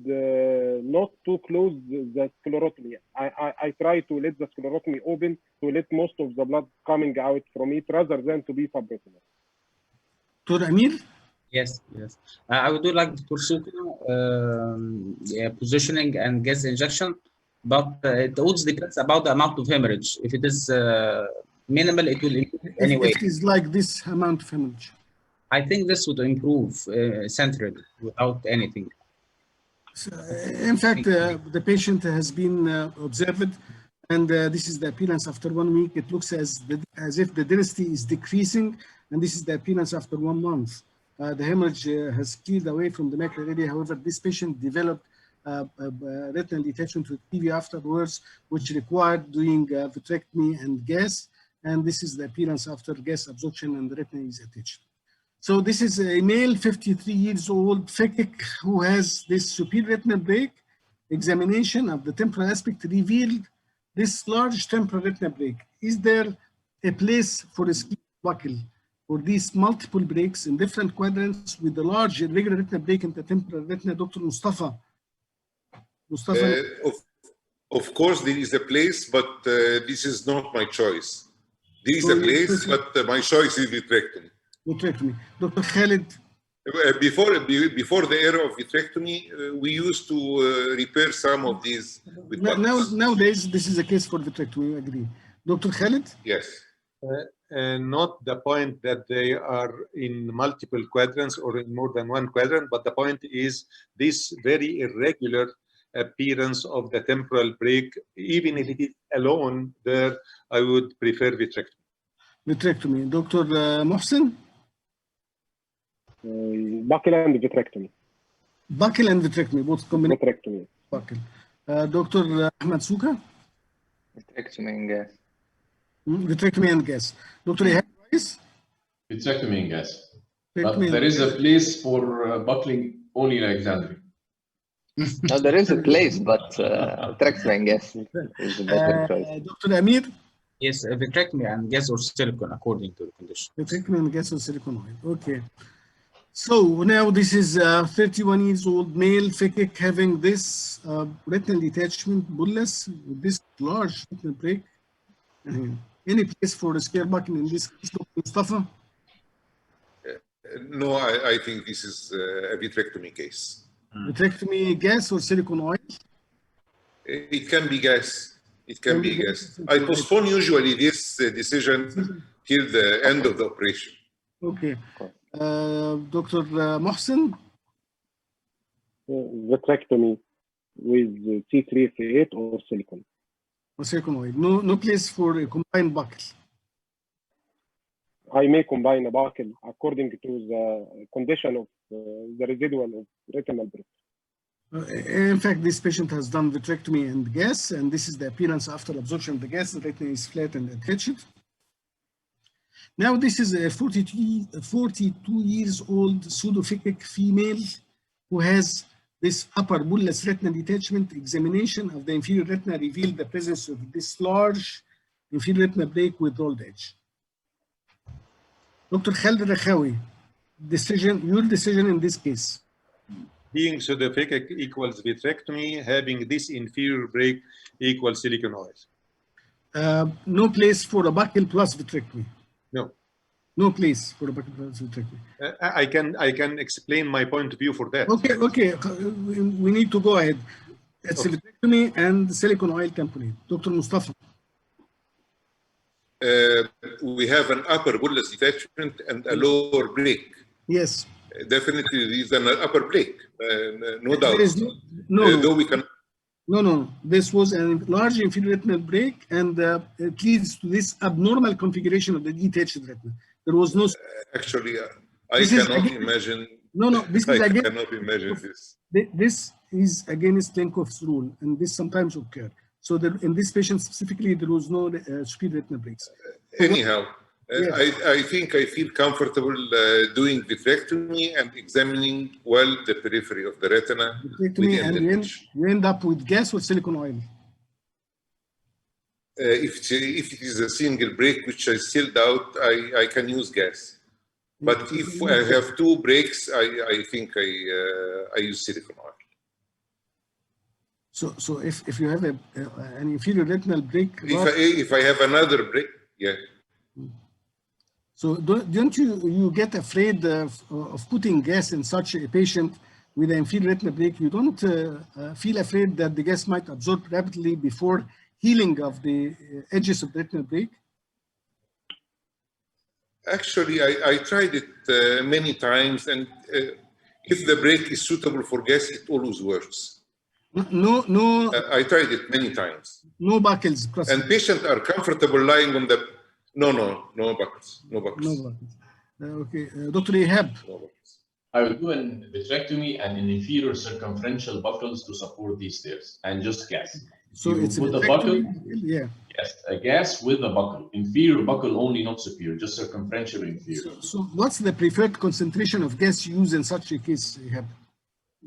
not to close the sclerotomy. I try to let the sclerotomy open to let most of the blood coming out from it rather than to be subretinal. Dr. Amir? Yes. I would do like Dr. Suka, positioning and gas injection, but it always depends about the amount of hemorrhage. If it is minimal, it will improve anyway. If it is like this amount of hemorrhage. I think this would improve centrally without anything. So, in fact, the patient has been observed, and this is the appearance after 1 week. It looks as if the density is decreasing, and this is the appearance after 1 month. The hemorrhage has cleared away from the macular area. However, this patient developed retinal detachment with TV afterwards, which required doing vitrectomy and gas. And this is the appearance after gas absorption and the retina is attached. So this is a male, 53 years old, phakic, who has this superior retinal break. Examination of the temporal aspect revealed this large temporal retinal break. Is there a place for a skin buckle for these multiple breaks in different quadrants with the large irregular retinal break in the temporal retina? Dr. Mustafa. Of course, there is a place, but this is not my choice. There is a place, but my choice is vitrectomy. Vitrectomy. Dr. Khalid? Before the era of vitrectomy, we used to repair some of these with buckles. Nowadays, this is a case for vitrectomy, I agree. Dr. Khalid? Yes. Not the point that they are in multiple quadrants or in more than one quadrant, but the point is this very irregular appearance of the temporal break. Even if it is alone there, I would prefer vitrectomy. Vitrectomy. Dr. Mohsen? Buckle and vitrectomy. Buckle and vitrectomy, both combined. Vitrectomy. Buckle. Dr. Ahmed Suka? Vitrectomy and gas. Vitrectomy and gas. Dr. Ehab Rice? Vitrectomy and gas. But there is a place for buckling only in Alexandria. No, there is a place, but vitrectomy and gas is the better choice. Dr. Amir? Yes, vitrectomy and gas or silicone according to the condition. Vitrectomy and gas or silicone oil. Okay. So now this is 31 years old male phakic having this retinal detachment bullous with this large retinal break. Any place for a scare buckle in this case, Dr. Mustafa? No, I think this is a vitrectomy case. Vitrectomy, gas or silicone oil? It can be gas. It can be gas. I postpone usually this decision till the end of the operation. Okay. Dr. Mohsen? Vitrectomy with C3F8 or silicone. Or silicone oil. No place for a combined buckle. I may combine a buckle according to the condition of the residual of retinal break. In fact, this patient has done vitrectomy and gas, and this is the appearance after absorption of the gas. The retina is flat and attached. Now, this is a 42 years old pseudophakic female who has this upper bullous retinal detachment. Examination of the inferior retina revealed the presence of this large inferior retina break with rolled edge. Dr. Khalid Rakhawi, your decision in this case. Being pseudophakic equals vitrectomy, having this inferior break equals silicone oil. No place for a buckle plus vitrectomy. No. No place for a buckle plus vitrectomy. I can explain my point of view for that. Okay. We need to go ahead. It's a vitrectomy and silicone oil tamponade. Dr. Mustafa. We have an upper bullous detachment and a lower break. Yes. Definitely, there is an upper break, no doubt. No. Though we can. No. This was a large inferior retinal break, and it leads to this abnormal configuration of the detached retina. There was no. Actually, I cannot imagine. No. This is I again. cannot imagine this. This is against Lenkoff's rule, and this sometimes occur. So in this patient specifically, there was no superior retinal breaks. Anyhow, Yes. I think I feel comfortable doing vitrectomy and examining well the periphery of the retina. Vitrectomy, and you end up with gas or silicone oil. If it is a single break, which I still doubt, I can use gas. But if I have two breaks, I think I use silicone oil. So if you have an inferior retinal break, if I have another break, yeah. So don't you get afraid of putting gas in such a patient with an inferior retinal break? You don't feel afraid that the gas might absorb rapidly before healing of the edges of the retinal break? Actually, I tried it many times, and if the break is suitable for gas, it always works. No. I tried it many times. No buckles. And patients are comfortable lying on the. No buckles. No buckles. No buckles. Okay, Dr. Ihab. No buckles. I will do an vitrectomy and an inferior circumferential buckles to support these stairs, and just gas. So you it's put a buckle. Yeah. Yes, a gas with a buckle. Inferior buckle only, not superior, just circumferential inferior. So what's the preferred concentration of gas used in such a case, Ihab?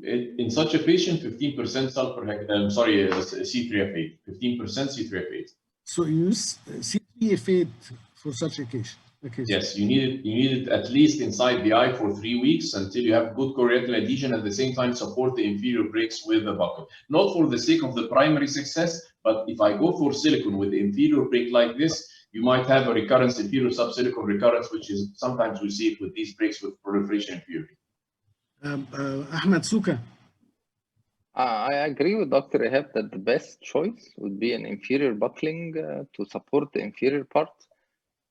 In such a patient, 15% sulfur, C3F8, 15% C3F8. So you use C3F8 for such a case. Okay. Yes, you need it at least inside the eye for 3 weeks until you have good choroidal adhesion. At the same time, support the inferior breaks with a buckle. Not for the sake of the primary success, but if I go for silicone with the inferior break like this, you might have a recurrence, inferior subsilicone recurrence, which is sometimes we see it with these breaks with proliferation inferiority. Ahmed Suka. I agree with Dr. Ihab that the best choice would be an inferior buckling to support the inferior part.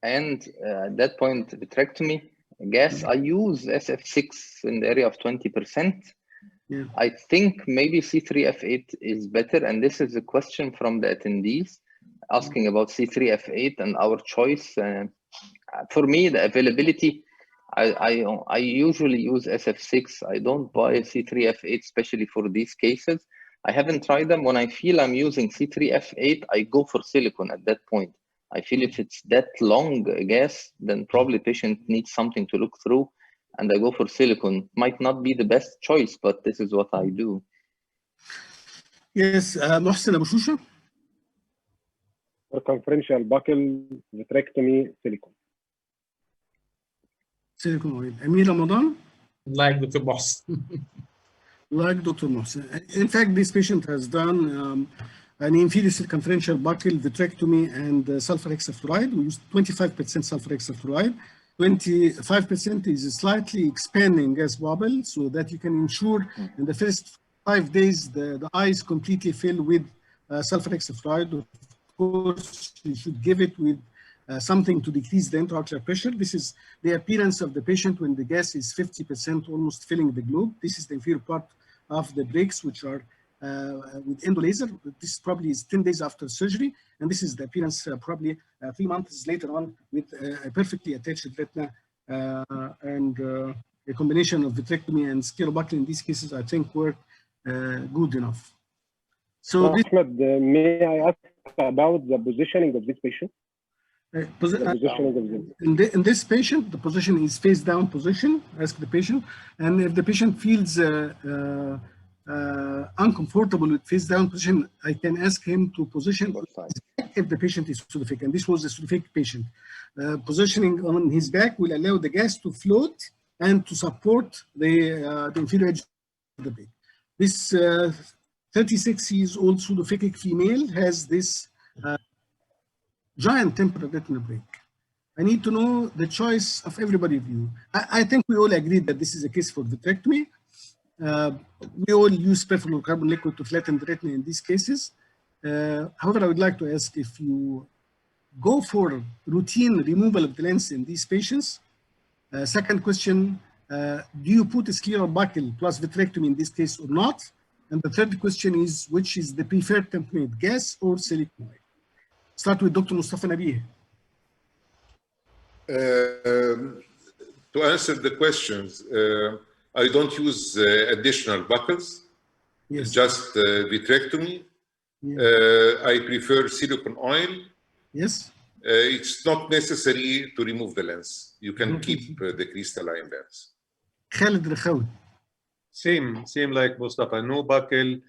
And at that point, vitrectomy, gas, I use SF6 in the area of 20%. Yeah. I think maybe C3F8 is better. And this is a question from the attendees asking about C3F8 and our choice. For me, the availability, I usually use SF6. I don't buy C3F8, especially for these cases. I haven't tried them. When I feel I'm using C3F8, I go for silicone at that point. I feel if it's that long gas, then probably patient needs something to look through, and I go for silicone. Might not be the best choice, but this is what I do. Yes, Mohsen Abu Shusha. Circumferential buckle, vitrectomy, silicone. Silicone oil. Amir Ramadan? Like Dr. Mohsen. Like Dr. Mohsen. In fact, this patient has done an inferior circumferential buckle, vitrectomy, and sulfur hexafluoride. We used 25% sulfur hexafluoride. 25% is slightly expanding gas bubble, so that you can ensure in the first 5 days the eyes completely fill with sulfur hexafluoride. Of course, you should give it with something to decrease the intraocular pressure. This is the appearance of the patient when the gas is 50% almost filling the globe. This is the inferior part of the breaks, which are with endolaser. This probably is 10 days after surgery, and this is the appearance probably 3 months later on with a perfectly attached retina, and a combination of vitrectomy and sclerobuckle in these cases, I think, were good enough. So Ahmed, may I ask about the positioning of this patient? In this patient, the position is face down position. Ask the patient, and if the patient feels uncomfortable with face down position, I can ask him to position if the patient is pseudophakic, and this was a pseudophakic patient. Positioning on his back will allow the gas to float and to support the inferior edge of the brain. This 36 years old pseudophakic female has this giant temporal retinal break. I need to know the choice of everybody of you. I think we all agree that this is a case for vitrectomy. We all use perfluorocarbon liquid to flatten the retina in these cases. However, I would like to ask if you go for routine removal of the lens in these patients. Second question, do you put a scleral buckle plus vitrectomy in this case or not? And the third question is, which is the preferred template, gas or silicone oil? Start with Dr. Mustafa Nabih. To answer the questions, I don't use additional buckles, Yes. just vitrectomy. Yeah. I prefer silicone oil. Yes. It's not necessary to remove the lens. You can keep the crystalline lens. Khalid Rakhawi. Same like Mustafa. No buckle.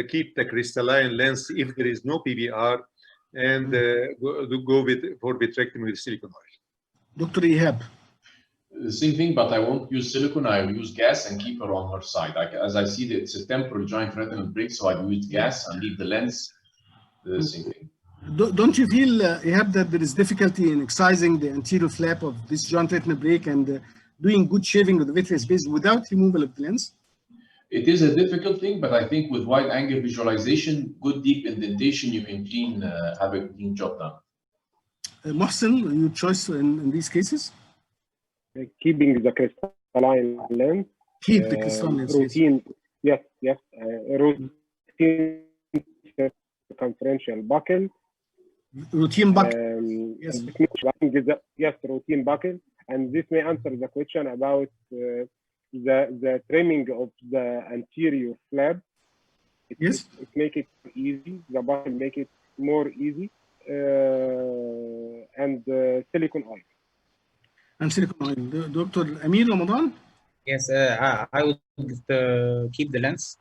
Keep the crystalline lens if there is no PVR, and go for vitrectomy with silicone oil. Dr. Ihab. The same thing, but I won't use silicone. I will use gas and keep her on her side. As I see that it's a temporal joint retinal break, so I use gas and leave the lens. The same thing. Don't you feel, Ihab, that there is difficulty in excising the anterior flap of this joint retinal break and doing good shaving of the vitreous space without removal of the lens? It is a difficult thing, but I think with wide angle visualization, good deep indentation, you can have a clean job done. Mohsen, your choice in these cases? Keeping the crystalline lens. Keep the crystalline lens. Routine, yes. Routine circumferential buckle. Routine buckle. Yes. Yes, routine buckle. And this may answer the question about the trimming of the anterior flap. Yes. It make it easy. The buckle make it more easy. And silicone oil. And silicone oil. Dr. Amir Ramadan? Yes, I would keep the lens.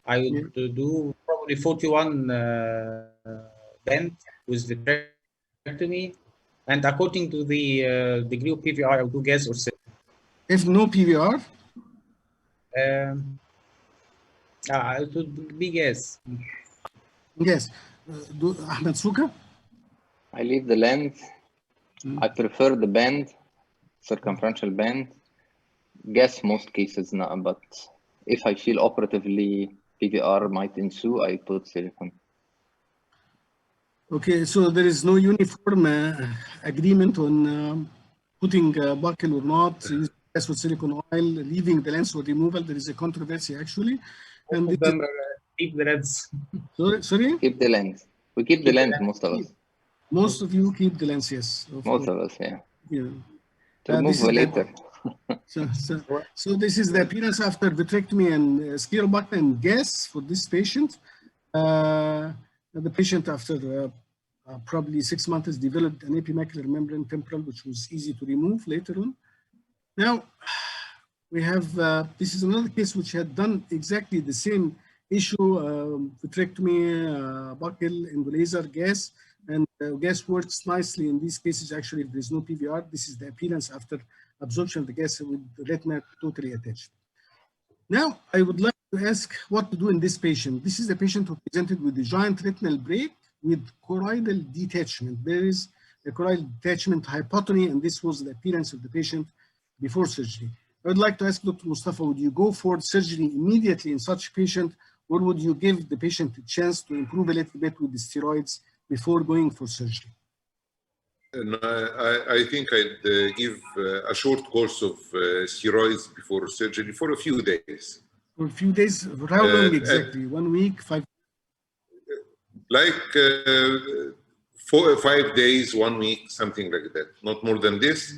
I would do probably 41 bend with vitrectomy, and according to the degree of PVR, I would do gas or silicone. If no PVR? It would be gas. Yes. Ahmed Suka? I leave the lens. I prefer the band, circumferential band. Gas most cases not, but if I feel operatively PVR might ensue, I put silicone. Okay, so there is no uniform agreement on putting buckle or not, gas with silicone oil, leaving the lens for removal. There is a controversy actually. And keep the lens. Sorry? Keep the lens. We keep the lens, most of us. Most of you keep the lens, yes. Most of us, yeah. To remove later. So this is the appearance after vitrectomy and scleral buckle and gas for this patient. The patient after probably 6 months developed an epimacular membrane temporal, which was easy to remove later on. Now we have, this is another case which had done exactly the same issue, vitrectomy, buckle, and laser gas, and gas works nicely in these cases. Actually, if there's no PVR, this is the appearance after absorption of the gas with the retina totally attached. Now, I would like to ask what to do in this patient. This is a patient who presented with the giant retinal break with choroidal detachment. There is a choroidal detachment hypotony, and this was the appearance of the patient before surgery. I would like to ask Dr. Mustafa, would you go for surgery immediately in such a patient, or would you give the patient a chance to improve a little bit with the steroids before going for surgery? And I think I'd give a short course of steroids before surgery for a few days. For a few days? For how long exactly? 1 week, 5? Like 4 or 5 days, 1 week, something like that. Not more than this.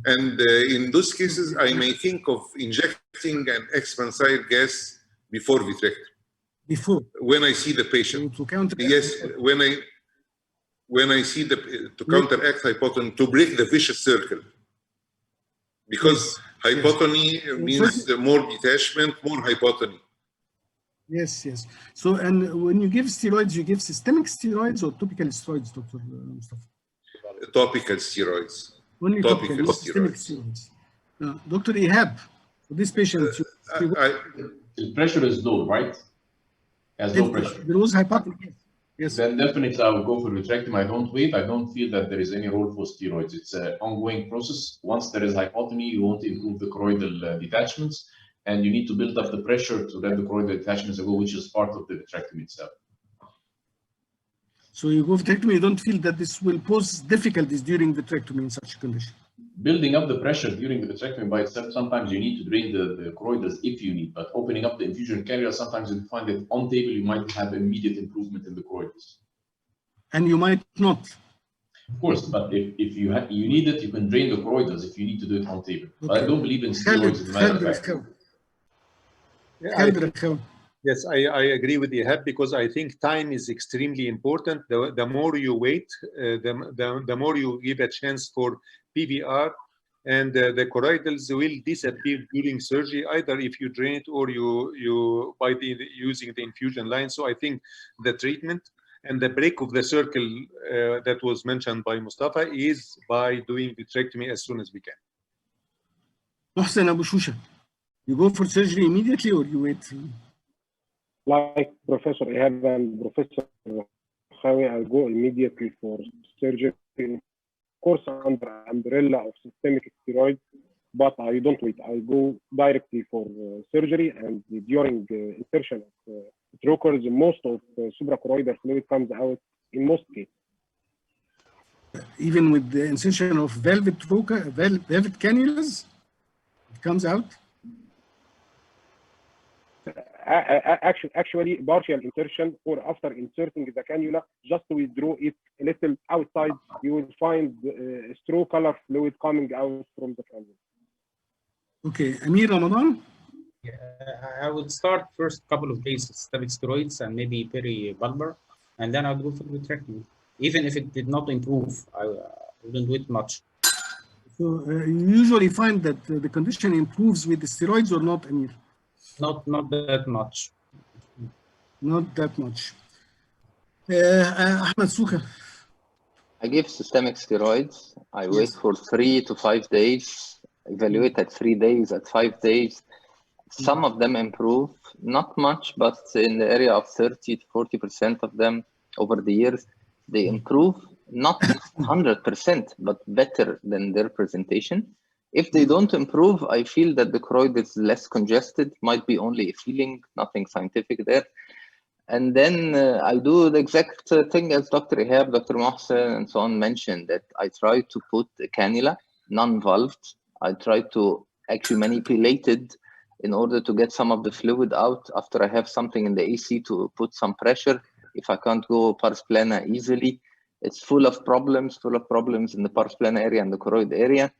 And in those cases, I may think of injecting an expansile gas before vitrectomy. Before? When I see the patient. To counteract. Yes, when I see to counteract hypotony, to break the vicious circle. Because hypotony means more detachment, more hypotony. Yes. So, and when you give steroids, you give systemic steroids or topical steroids, Dr. Mustafa? Topical steroids. Only topical, not systemic steroids. Dr. Ihab, for this patient, the pressure is low, right? Has no pressure. There was hypotony. Yes. Then definitely I will go for vitrectomy. I don't wait. I don't feel that there is any role for steroids. It's an ongoing process. Once there is hypotony, you want to improve the choroidal detachments, and you need to build up the pressure to let the choroidal detachments go, which is part of the vitrectomy itself. So you go vitrectomy, you don't feel that this will pose difficulties during vitrectomy in such a condition? building up the pressure during the vitrectomy by itself, sometimes you need to drain the choroidals if you need, but opening up the infusion cannula, sometimes you find that on table you might have immediate improvement in the choroidals. And you might not. Of course, but if you need it, you can drain the choroidals if you need to do it on table. Okay. But I don't believe in steroids, as a matter of fact. Yes, I agree with Ihab, because I think time is extremely important. The more you wait, the more you give a chance for PVR, and the choroidals will disappear during surgery, either if you drain it or you by using the infusion line. So I think the treatment and the break of the circle that was mentioned by Mustafa is by doing vitrectomy as soon as we can. Mohsen Abu Shusha, you go for surgery immediately or you wait? Like Professor Ihab and Professor Khawi, I'll go immediately for surgery. Of course, under umbrella of systemic steroids, but I don't wait. I go directly for surgery, and during insertion of trocars, most of suprachoroidal fluid comes out in most cases. Even with the insertion of velvet cannulas, it comes out? Actually, partial insertion, or after inserting the cannula, just to withdraw it a little outside, you will find straw color fluid coming out from the cannula. Okay, Amir Ramadan? Yeah, I would start first couple of days systemic steroids and maybe peri-bulbar, and then I would go for vitrectomy. Even if it did not improve, I wouldn't wait much. So you usually find that the condition improves with the steroids or not, Amir? Not that much. Not that much. Ahmed Souka. I give systemic steroids. I wait for 3 to 5 days, evaluate at 3 days, at 5 days. Some of them improve, not much, but in the area of 30 to 40% of them over the years, they improve, not 100%, but better than their presentation. If they don't improve, I feel that the choroid is less congested, might be only a feeling, nothing scientific there. And then I do the exact thing as Dr. Ihab, Dr. Mohsen, and so on mentioned, that I try to put a cannula, non-valved. I try to actually manipulate it in order to get some of the fluid out after I have something in the AC to put some pressure. If I can't go pars plana easily, it's full of problems in the pars plana area and the choroid area.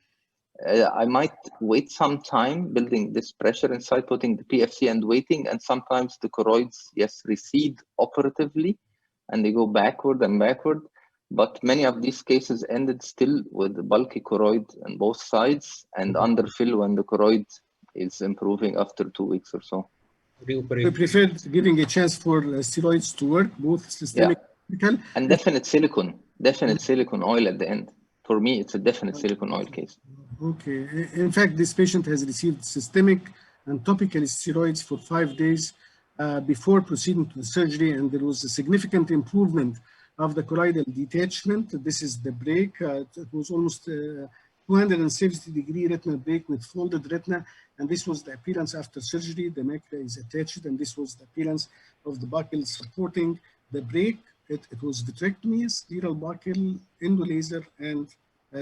I might wait some time building this pressure inside, putting the PFC and waiting, and sometimes the choroids, yes, recede operatively and they go backward and backward. But many of these cases ended still with the bulky choroid on both sides and underfill when the choroid is improving after 2 weeks or so. We prefer giving a chance for steroids to work, both systemic and and definite silicone oil at the end. For me, it's a definite silicone oil case. Okay. In fact, this patient has received systemic and topical steroids for 5 days before proceeding to the surgery, and there was a significant improvement of the choroidal detachment. This is the break. It was almost 270-degree retinal break with folded retina, and this was the appearance after surgery. The macula is attached, and this was the appearance of the buccal supporting the break. It was vitrectomy, scleral buccal, endolaser, and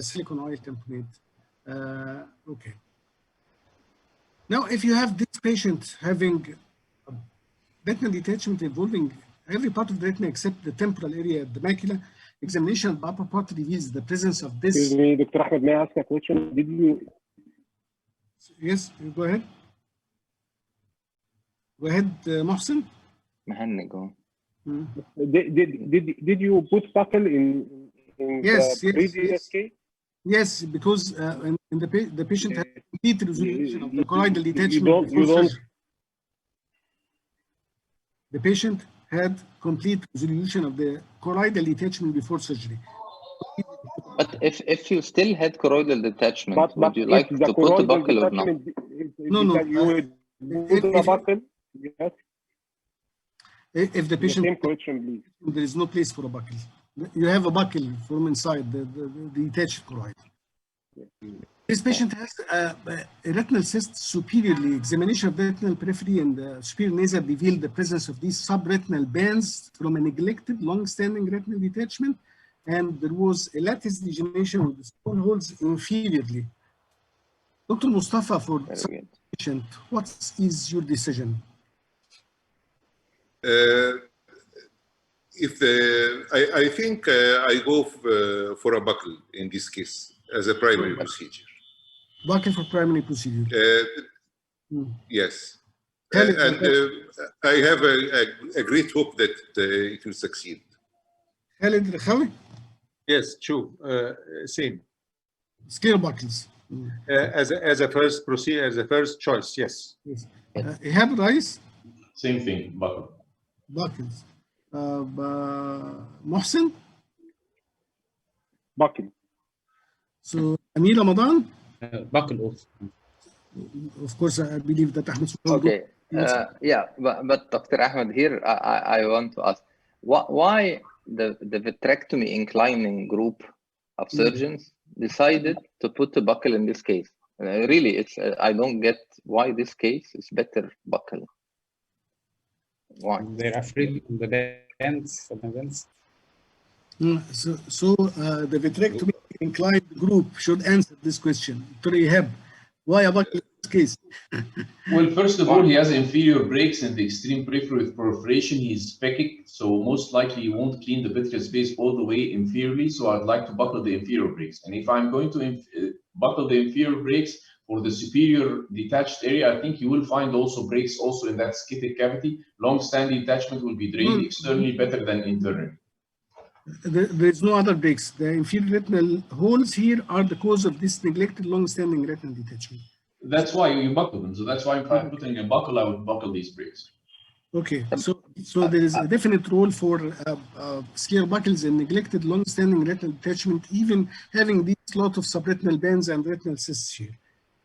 silicone oil tamponade. Okay. Now, if you have this patient having retinal detachment involving every part of the retina except the temporal area, the macula, examination of the upper part reveals the presence of this. Excuse me, Dr. Ahmed, may I ask a question? Did you? Yes, go ahead. Go ahead, Mohsen. go on. Did you put buckle in the previous case? Yes, because in the patient had complete resolution of the choroidal detachment before surgery. The patient had complete resolution of the choroidal detachment before surgery. But if you still had choroidal detachment, would you like to put the buckle or not? No. You would put the buckle, yes. If the patient, same correction, please. There is no place for a buckle. You have a buckle from inside the detached choroid. This patient has a retinal cyst superiorly. Examination of the retinal periphery and the superior nasal revealed the presence of these subretinal bands from a neglected long-standing retinal detachment. and there was a lattice degeneration with the stone holes inferiorly. Dr. Mustafa, for this patient, what is your decision? I think I go for a buckle in this case as a primary procedure. Buckle for primary procedure. Yes. And I have a great hope that it will succeed. Khalid Rakhawi? Yes, true. Same. Scale buckles. As a first procedure, as a first choice, yes. Yes. Ihab Rais? Same thing, buckle. Buckles. Mohsen? Buckle. So, Amir Ramadan? Buckle also. Of course, I believe that Ahmed. Okay. Yeah, but Dr. Ahmed, here I want to ask, why the vitrectomy inclining group of surgeons decided to put a buckle in this case? Really, it's I don't get why this case is better buckle. Why? They're afraid of the bands. So the vitrectomy inclined group should answer this question. Dr. Ihab, why a buckle in this case? Well, first of all, he has inferior breaks in the extreme periphery with perforation. He's phakic, so most likely he won't clean the vitreous space all the way inferiorly. So I'd like to buckle the inferior breaks. And if I'm going to buckle the inferior breaks for the superior detached area, I think you will find also breaks also in that schitic cavity. Long-standing detachment will be drained externally better than internally. There is no other breaks. The inferior retinal holes here are the cause of this neglected long-standing retinal detachment. That's why you buckle them. So that's why if I'm putting a buckle, I would buckle these breaks. Okay, so there is a definite role for scale buckles in neglected long-standing retinal detachment, even having these lot of subretinal bands and retinal cysts here.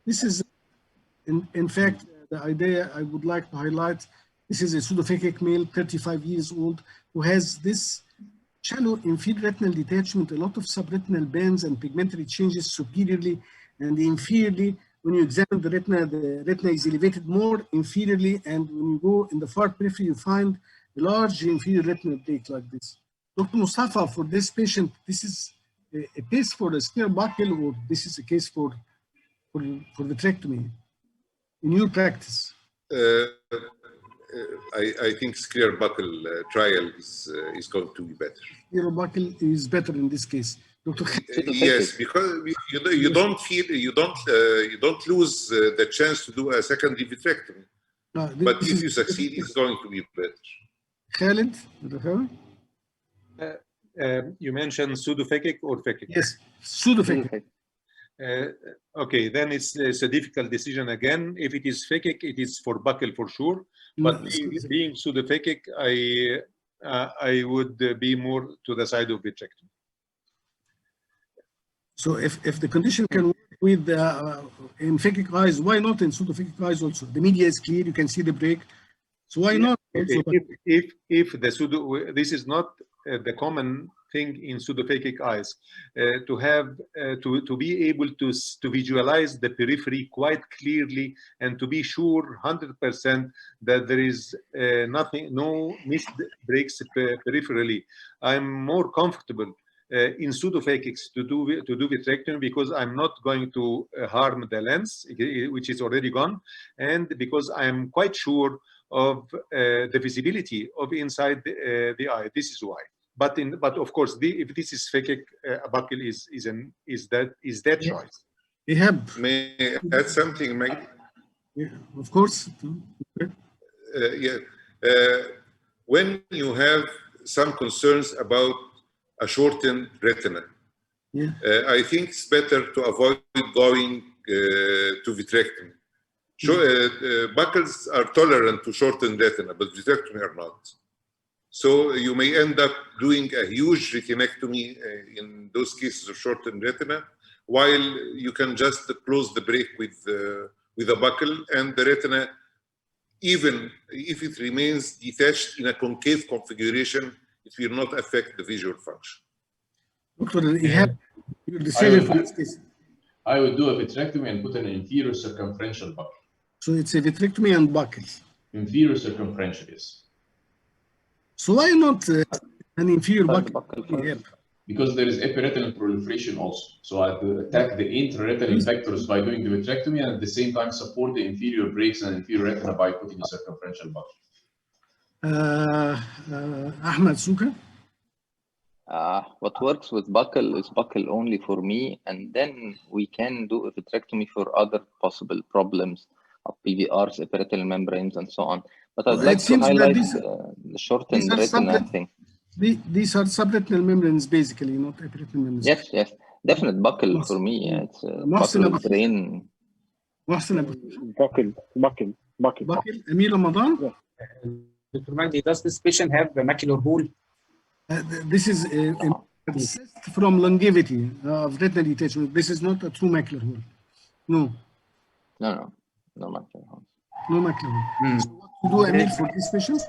This is, in fact, the idea I would like to highlight. This is a pseudophakic male, 35 years old, who has this shallow inferior retinal detachment, a lot of subretinal bands and pigmentary changes superiorly and inferiorly. When you examine the retina is elevated more inferiorly, and when you go in the far periphery, you find a large inferior retinal break like this. Dr. Mustafa, for this patient, this is a case for a scale buckle, or this is a case for vitrectomy in your practice? I think sclear buckle trial is going to be better. Sclear buckle is better in this case. Yes, because you don't lose the chance to do a secondary vitrectomy. But if you succeed, it's going to be better. Khalid, you mentioned pseudophakic or phakic? Yes, pseudophakic. Okay, then it's a difficult decision again. If it is phakic, it is for buckle for sure. But being pseudophakic, I would be more to the side of vitrectomy. So if the condition can work with in phakic eyes, why not in pseudophakic eyes also? The media is clear, you can see the break. So why not? If the pseudo, this is not the common thing in pseudophakic eyes, to have to be able to visualize the periphery quite clearly and to be sure 100% that there is nothing, no missed breaks peripherally. I'm more comfortable in pseudophakics to do vitrectomy because I'm not going to harm the lens, which is already gone, and because I'm quite sure of the visibility of inside the eye. This is why. But of course, if this is phakic, a buckle is that choice. Ihab. May I add something, Mike? Yeah, of course. When you have some concerns about a shortened retina, I think it's better to avoid going to vitrectomy. Buckles are tolerant to shortened retina, but vitrectomy are not. So you may end up doing a huge retinectomy in those cases of shortened retina, while you can just close the break with a buckle, and the retina, even if it remains detached in a concave configuration, it will not affect the visual function. Doctor, Ihab, your decision for this case? I would do a vitrectomy and put an inferior circumferential buckle. So it's a vitrectomy and buckle. Inferior circumferential, yes. So why not an inferior buckle? because there is epiretinal proliferation also. So I attack the intraretinal vectors by doing the vitrectomy, and at the same time support the inferior breaks and inferior retina by putting a circumferential buckle. Ahmed Suka. What works with buckle is buckle only for me, and then we can do a vitrectomy for other possible problems of PVRs, epiretinal membranes, and so on. But I'd like to highlight the shortened retina thing. These are subretinal membranes, basically, not epiretinal membranes. Yes, yes, definite buckle for me. It's buckle brain. Buckle. Amir Ramadan. Yeah. Dr. Magdi, does this patient have a macular hole? This is from longevity of retinal detachment. This is not a true macular hole. No. No macular hole. No macular hole. So what to do, Amir, for these patients?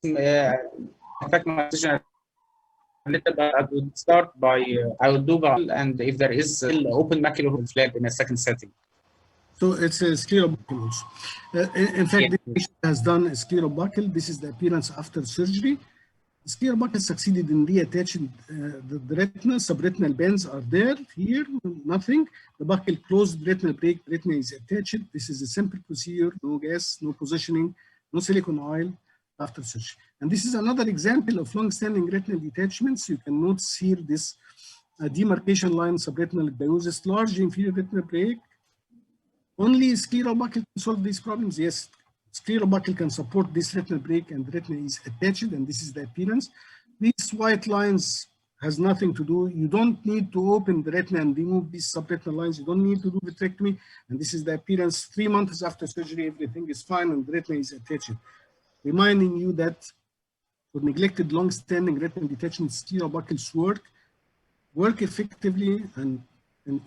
In fact, my decision a little bit, I would start by I would do buckle, and if there is still open macular hole flap in a second setting. So it's a sclerobuckle also. In fact, the patient has done a sclerobuckle. This is the appearance after surgery. The sclerobuckle succeeded in reattaching the retina. Subretinal bands are there. Here, nothing. The buckle closed, retinal break, retina is attached. This is a simple procedure, no gas, no positioning, no silicone oil after surgery. And this is another example of long-standing retinal detachments. You can notice here this demarcation line, subretinal biosis, large inferior retinal break. Only sclerobuckle can solve these problems. Yes, sclerobuckle can support this retinal break, and the retina is attached, and this is the appearance. These white lines has nothing to do. You don't need to open the retina and remove these subretinal lines. You don't need to do vitrectomy, and this is the appearance 3 months after surgery. Everything is fine, and the retina is attached. Reminding you that for neglected long-standing retinal detachments, sclerobuckles work effectively, and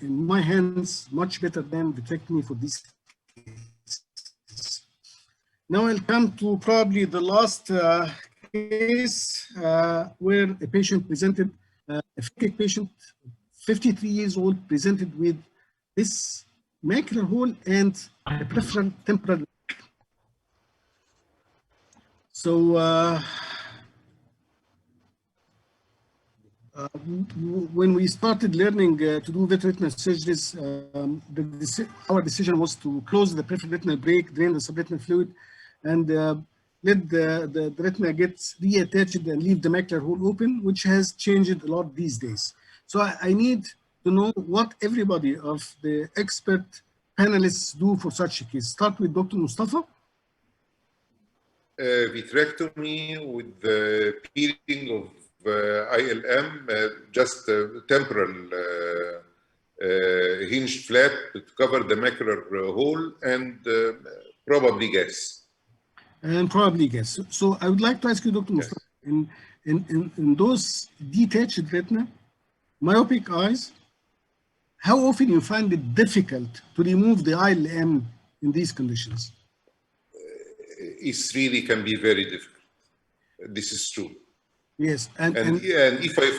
in my hands, much better than vitrectomy for these cases. Now I'll come to probably the last case where a patient presented, a phakic patient, 53 years old, presented with this macular hole and a peripheral temporal. So when we started learning to do vitreoretinal surgeries, our decision was to close the peripheral retinal break, drain the subretinal fluid, and let the retina get reattached and leave the macular hole open, which has changed a lot these days. So I need to know what everybody of the expert panelists do for such a case. Start with Dr. Mustafa. Vitrectomy with the peeling of ILM, just temporal hinged flap to cover the macular hole, and probably gas. And probably gas. So I would like to ask you, Dr. Mustafa, in those detached retina, myopic eyes, how often you find it difficult to remove the ILM in these conditions? It really can be very difficult. This is true. Yes, and if I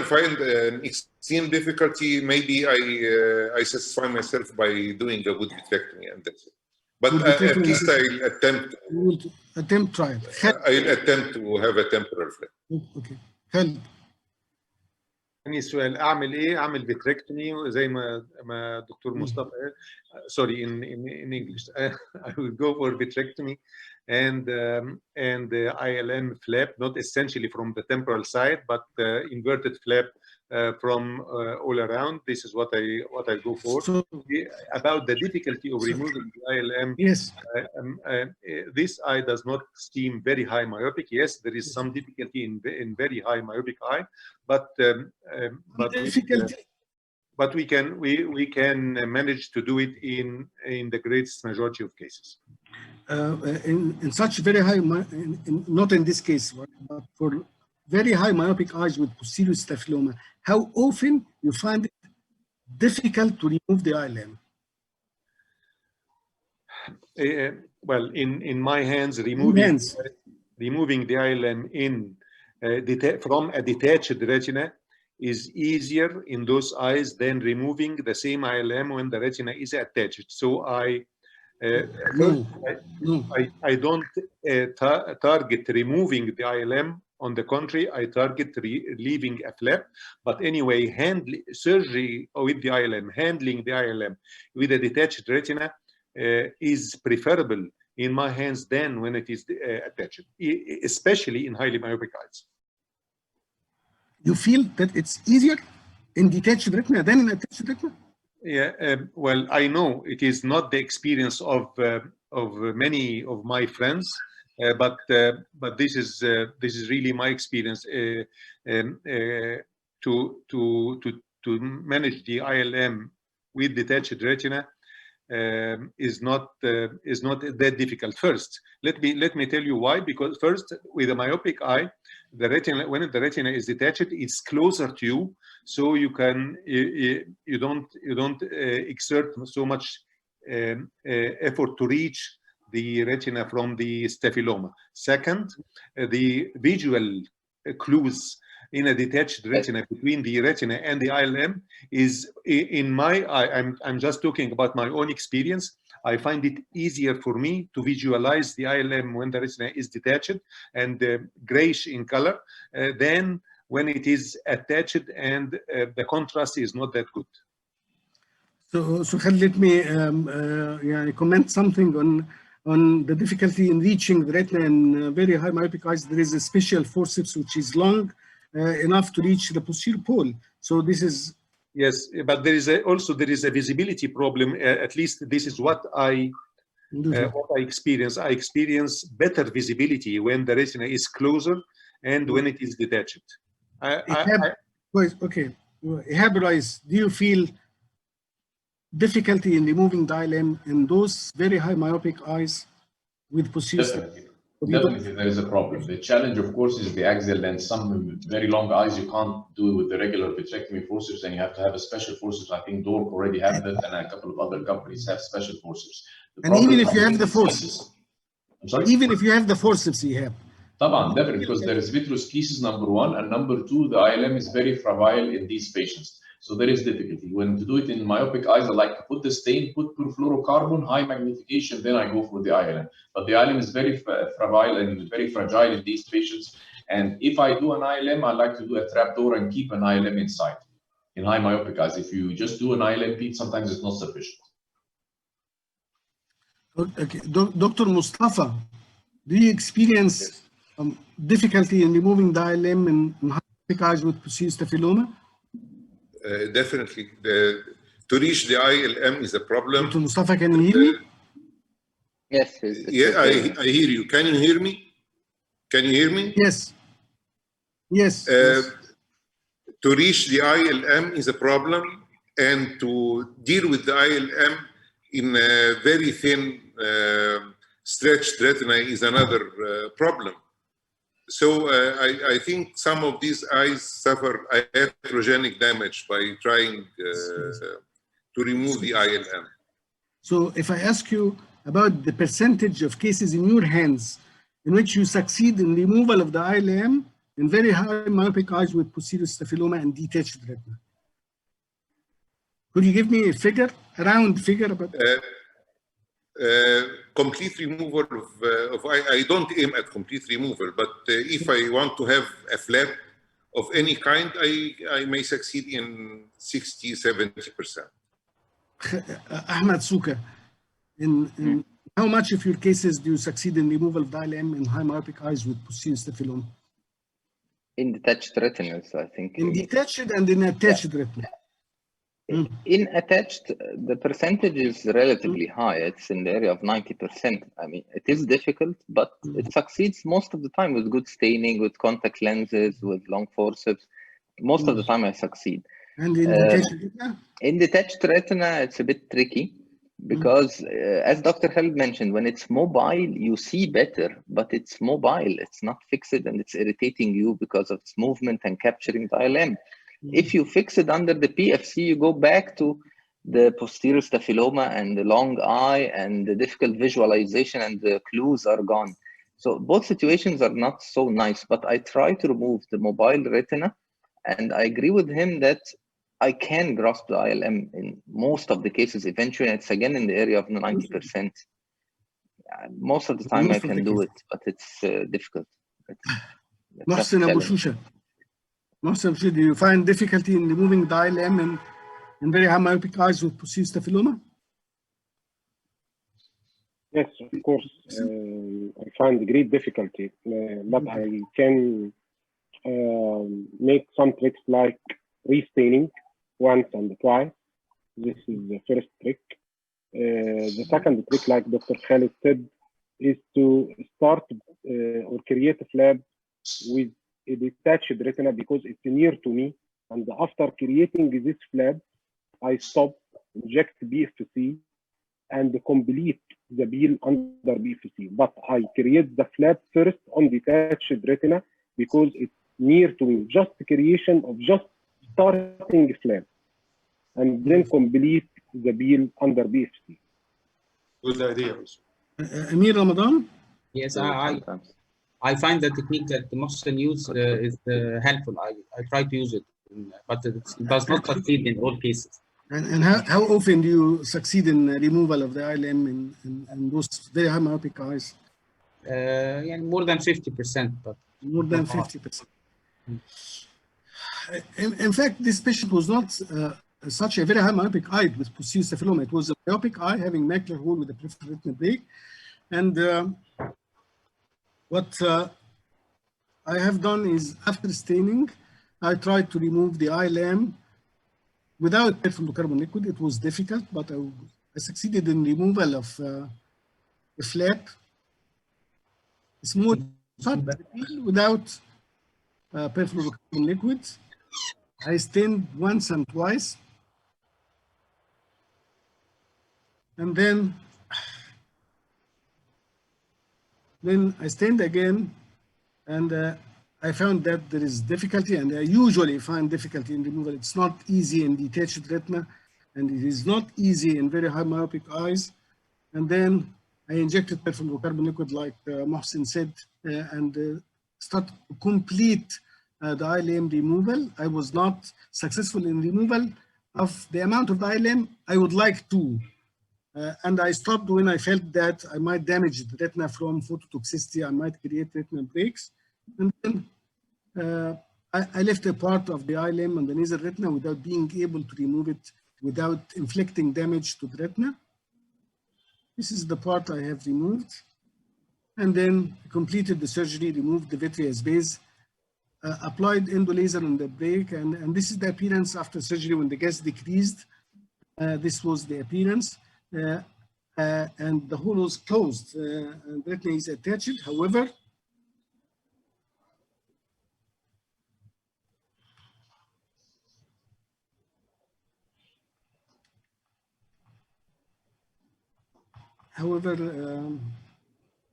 find an extreme difficulty, maybe I satisfy myself by doing a good vitrectomy, and that's it. But at least I'll attempt. Try it. I'll attempt to have a temporal flap. Okay. خالد. يعني السؤال اعمل ايه؟ اعمل فيتريكتومي زي ما الدكتور مصطفى قال. Sorry, in English. I will go for vitrectomy and the ILM flap, not essentially from the temporal side, but inverted flap from all around. This is what I go for. So, about the difficulty of removing the ILM, yes, this eye does not seem very high myopic. Yes, there is some difficulty in very high myopic eye, but we can manage to do it in the greatest majority of cases. In such very high, not in this case, but for very high myopic eyes with posterior staphyloma, how often you find it difficult to remove the ILM? Well, in my hands, removing the ILM from a detached retina is easier in those eyes than removing the same ILM when the retina is attached. So I don't target removing the ILM On the contrary, I target relieving a flap. But anyway, surgery with the ILM, handling the ILM with a detached retina is preferable in my hands than when it is attached, especially in highly myopic eyes. You feel that it's easier in detached retina than in attached retina? Yeah, well, I know it is not the experience of many of my friends, but this is really my experience. To manage the ILM with detached retina is not that difficult. First, let me tell you why. Because first, with a myopic eye, the retina, when the retina is detached, it's closer to you, so you can you don't exert so much effort to reach the retina from the staphyloma. Second, the visual clues in a detached retina between the retina and the ILM is, in my eye, I'm just talking about my own experience, I find it easier for me to visualize the ILM when the retina is detached and grayish in color than when it is attached and the contrast is not that good. So let me comment something on the difficulty in reaching the retina in very high myopic eyes. There is a special forceps which is long enough to reach the posterior pole. So this is... Yes, but there is also a visibility problem. At least this is what I experience. I experience better visibility when the retina is closer and when it is detached. Okay, Ihab Rais, do you feel difficulty in removing the ILM in those very high myopic eyes with posterior? Definitely, there is a problem. The challenge, of course, is the axial lens. Some very long eyes you can't do with the regular vitrectomy forceps, and you have to have a special forceps. I think DORC already have that, and a couple of other companies have special forceps. And even if you have the forceps, I'm sorry? Even if you have the forceps you have. Definitely, because there is vitreoschisis, number one, and number two, the ILM is very fragile in these patients. So there is difficulty. When to do it in myopic eyes, I like to put the stain, put perfluorocarbon, high magnification, then I go for the ILM. But the ILM is very fragile and very fragile in these patients. And if I do an ILM, I like to do a trapdoor and keep an ILM inside in high myopic eyes. If you just do an ILM peak, sometimes it's not sufficient. Okay, Dr. Mustafa, do you experience difficulty in removing the ILM in high myopic eyes with posterior staphyloma? Definitely. To reach the ILM is a problem. Dr. Mustafa, can you hear me? Yes. Yeah, I hear you. Can you hear me? Can you hear me? Yes. Yes. To reach the ILM is a problem, and to deal with the ILM in a very thin stretched retina is another problem. So I think some of these eyes suffer iatrogenic damage by trying to remove the ILM. So if I ask you about the percentage of cases in your hands in which you succeed in removal of the ILM in very high myopic eyes with posterior staphyloma and detached retina, could you give me a figure, a round figure about? Complete removal of I don't aim at complete removal, but if I want to have a flap of any kind, I may succeed in 60–70%. Ahmad Suka, in how much of your cases do you succeed in removal of the ILM in high myopic eyes with posterior staphyloma? In detached retinas, I think. In detached and in attached retina. In attached, the percentage is relatively high. It's in the area of 90%. I mean, it is difficult, but it succeeds most of the time with good staining, with contact lenses, with long forceps. Most of the time I succeed. And in detached retina? In detached retina, it's a bit tricky because, as Dr. Khalid mentioned, when it's mobile, you see better, but it's mobile. It's not fixed, and it's irritating you because of its movement and capturing the ILM. If you fix it under the PFC, you go back to the posterior staphyloma and the long eye and the difficult visualization, and the clues are gone. So both situations are not so nice, but I try to remove the mobile retina, and I agree with him that I can grasp the ILM in most of the cases. Eventually, it's again in the area of 90%. Most of the time I can do it, but it's difficult. Mohsen Abu challenge. Shusha. Mohsen Abu Shusha, do you find difficulty in removing the ILM in very high myopic eyes with posterior staphyloma? Yes, of course. I find great difficulty, but I can make some tricks like restaining once and twice. This is the first trick. The second trick, like Dr. Khalid said, is to start or create a flap with a detached retina because it's near to me. And after creating this flap, I stop, inject BFC, and complete the peel under BFC. But I create the flap first on detached retina because it's near to me. Just creation of just starting flap, and then complete the peel under BFC. Good idea also. Amir Ramadan? Yes, Sometimes. I find the technique that Mohsen used is helpful. I try to use it, but it does not succeed in all cases. And how often do you succeed in removal of the ILM in those very high myopic eyes? Yeah, more than 50%, but More than 50%. In fact, this patient was not such a very high myopic eye with posterior staphyloma. It was a myopic eye having macular hole with a peripheral retinal break. And what I have done is, after staining, I tried to remove the ILM without perfluorocarbon liquid. It was difficult, but I succeeded in removal of the flap. Smooth without perfluorocarbon liquid. I stained once and twice. And then I stained again, and I found that there is difficulty, and I usually find difficulty in removal. It's not easy in detached retina, and it is not easy in very high myopic eyes. And then I injected perfluorocarbon liquid, like Mohsen said, and start to complete the ILM removal. I was not successful in removal of the amount of the ILM I would like to. And I stopped when I felt that I might damage the retina from phototoxicity. I might create retinal breaks. And then I left a part of the ILM on the nasal retina without being able to remove it, without inflicting damage to the retina. This is the part I have removed. And then completed the surgery, removed the vitreous base, applied endolaser on the break. And this is the appearance after surgery when the gas decreased. This was the appearance. And the hole was closed, and the retina is attached. However,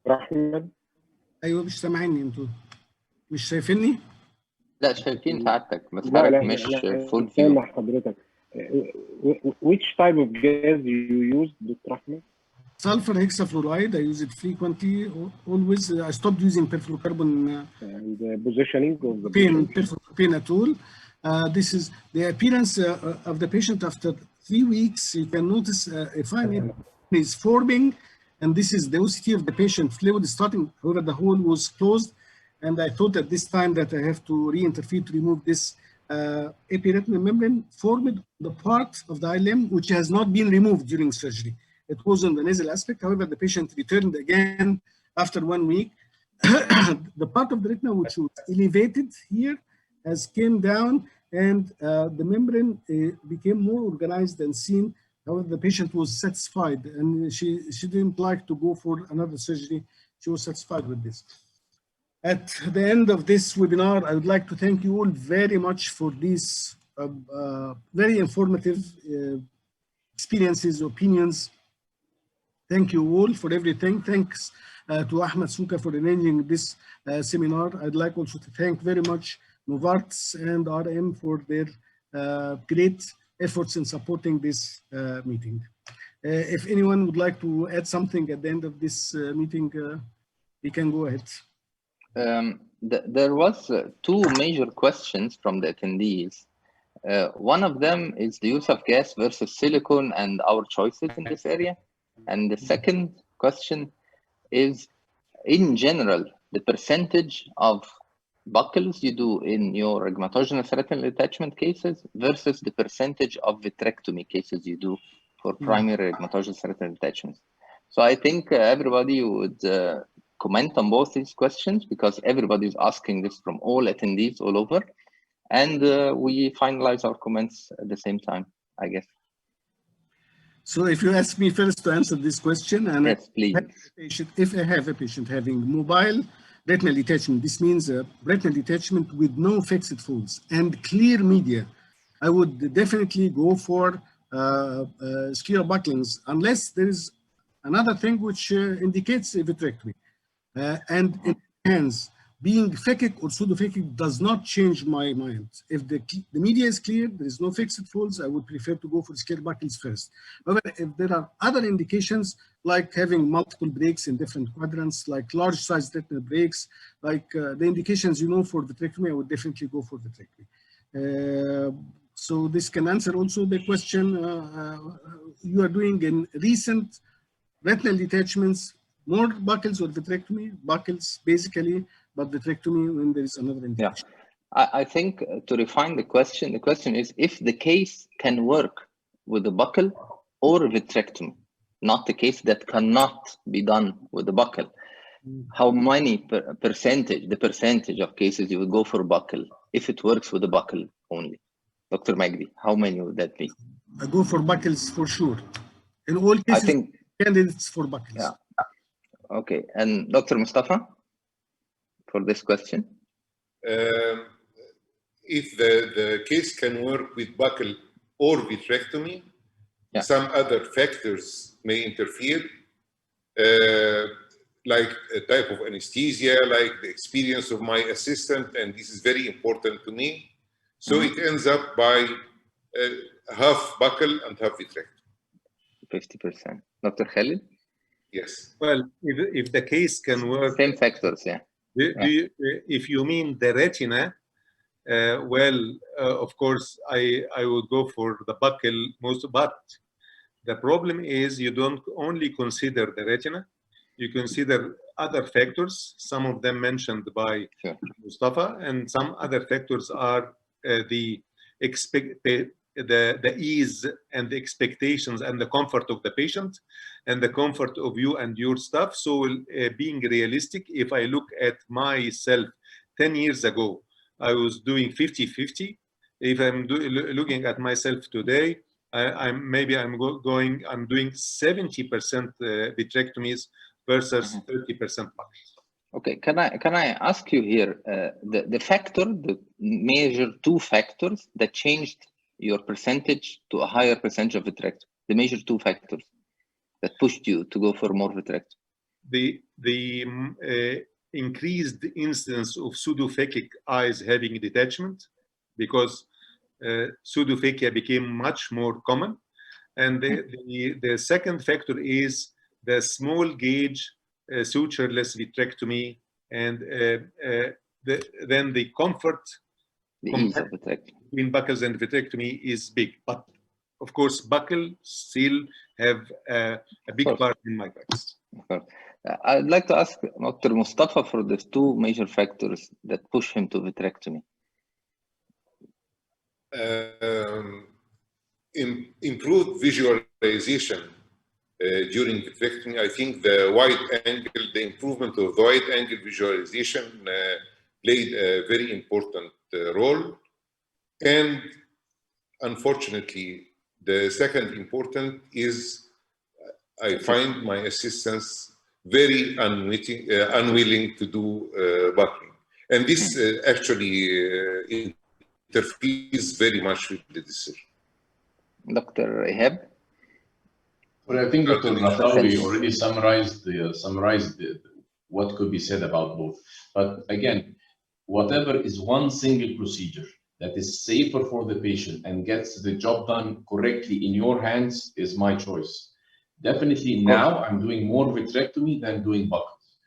أحمد ايوه مش سامعيني انتوا؟ مش شايفيني؟ لا شايفين سعادتك بس لا حضرتك لا مش فول سامع فيو. حضرتك. Which type of gas you use, Dr. Ahmed? Sulfur hexafluoride, I use it frequently, always. I stopped using perfluorocarbon And the positioning of the patient. perfluorocarbon at all. This is the appearance of the patient after 3 weeks. You can notice a fine is forming, and this is the OCT of the patient. Fluid is starting, however, the hole was closed, and I thought at this time that I have to re-interfere to remove this epiretinal membrane formed the part of the ILM which has not been removed during surgery. It was on the nasal aspect. However, the patient returned again after 1 week. The part of the retina which was elevated here has came down, and the membrane became more organized and seen. However, the patient was satisfied, and she didn't like to go for another surgery. She was satisfied with this. At the end of this webinar, I would like to thank you all very much for these very informative experiences, opinions. Thank you all for everything. Thanks to Ahmed Souka for arranging this seminar. I'd like also to thank very much Novartis and RM for their great efforts in supporting this meeting. If anyone would like to add something at the end of this meeting, you can go ahead. There was 2 major questions from the attendees. One of them is the use of gas versus silicone and our choices in this area. And the second question is, in general, the percentage of buckles you do in your rheumatogenic retinal detachment cases versus the percentage of vitrectomy cases you do for primary rheumatogenic retinal detachments. So I think everybody would comment on both these questions because everybody is asking this from all attendees all over, and we finalize our comments at the same time, I guess. So if you ask me first to answer this question, and yes, please. If I have a patient having mobile retinal detachment, this means a retinal detachment with no fixed folds and clear media, I would definitely go for scleral bucklings unless there is another thing which indicates a vitrectomy. And in hands, being phakic or pseudophakic does not change my mind. If the media is clear, there is no fixed folds, I would prefer to go for scale buckles first. However, if there are other indications like having multiple breaks in different quadrants, like large sized retinal breaks, like the indications for vitrectomy, I would definitely go for vitrectomy. So this can answer also the question you are doing in recent retinal detachments, more buckles or vitrectomy? Buckles basically, but vitrectomy when there is another indication. Yeah, I think to refine the question is if the case can work with a buckle or vitrectomy, not the case that cannot be done with the buckle. How many percentage of cases you would go for buckle if it works with the buckle only? Dr. Magdi, how many would that be? I go for buckles for sure. In all cases, I think candidates for buckles. Yeah. Okay, and Dr. Mustafa, for this question? If the case can work with buckle or vitrectomy, some other factors may interfere, like a type of anesthesia, like the experience of my assistant, and this is very important to me. So it ends up by half buckle and half vitrectomy. 50%. Dr. Khalid? Yes. Well, if the case can work... Same factors, yeah. If you mean the retina, of course, I would go for the buckle most, but the problem is you don't only consider the retina, you consider other factors, some of them mentioned by Mustafa, and some other factors are the ease and the expectations and the comfort of the patient and the comfort of you and your staff. So being realistic, if I look at myself 10 years ago, I was doing 50-50. If I'm looking at myself today, I'm doing 70% vitrectomies versus 30% buckles. Okay, can I ask you here the major two factors that changed your percentage to a higher percentage of vitrectomy? The major two factors that pushed you to go for more vitrectomy? The increased incidence of pseudophakic eyes having detachment, because pseudophakia became much more common. And the second factor is the small gauge sutureless vitrectomy, and then the comfort ease of vitrectomy between buckles and vitrectomy is big. But of course, buckle still have a big part in my practice. I'd like to ask Dr. Mustafa for the two major factors that push him to vitrectomy. Improved visualization during vitrectomy. I think the improvement of the wide angle visualization played a very important role. And unfortunately, the second important is I find my assistants very unwilling to do buckling. And this actually interferes very much with the decision. Dr. Ihab? Well, I think Dr. Rafawi already summarized what could be said about both. But again, whatever is one single procedure that is safer for the patient and gets the job done correctly in your hands is my choice. Definitely now I'm doing more vitrectomy than doing buckles.